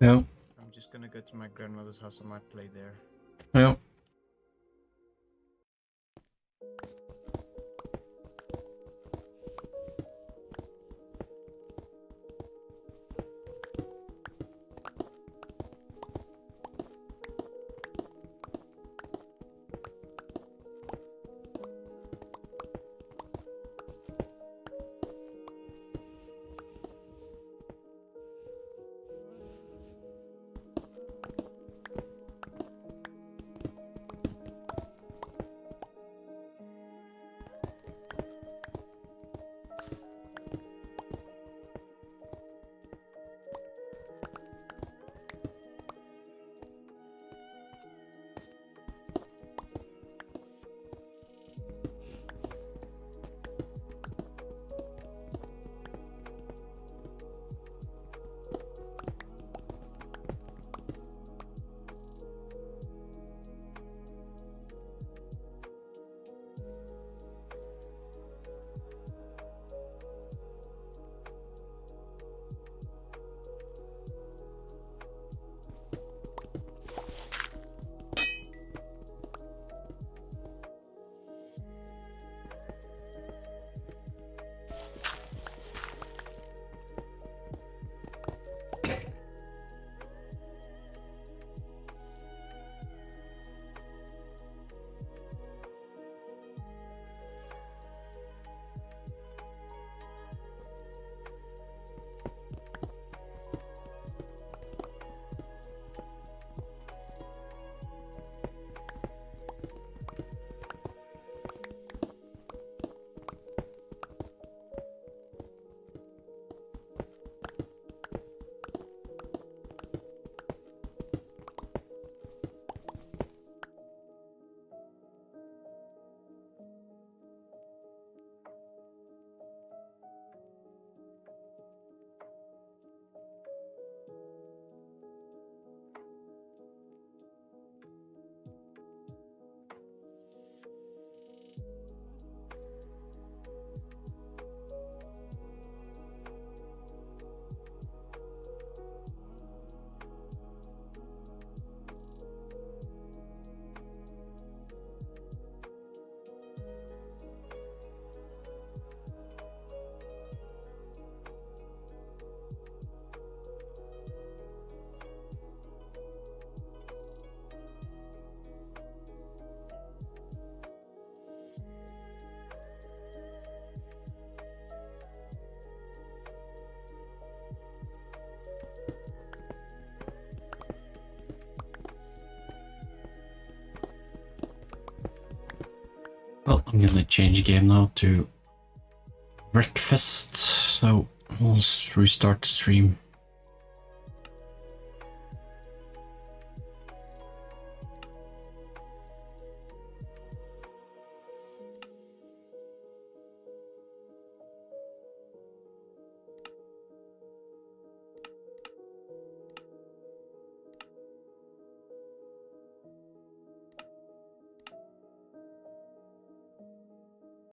Yeah, I'm just gonna go to my grandmother's house. I might play there. yeah. Well, I'm gonna change game now to breakfast, so we'll restart the stream.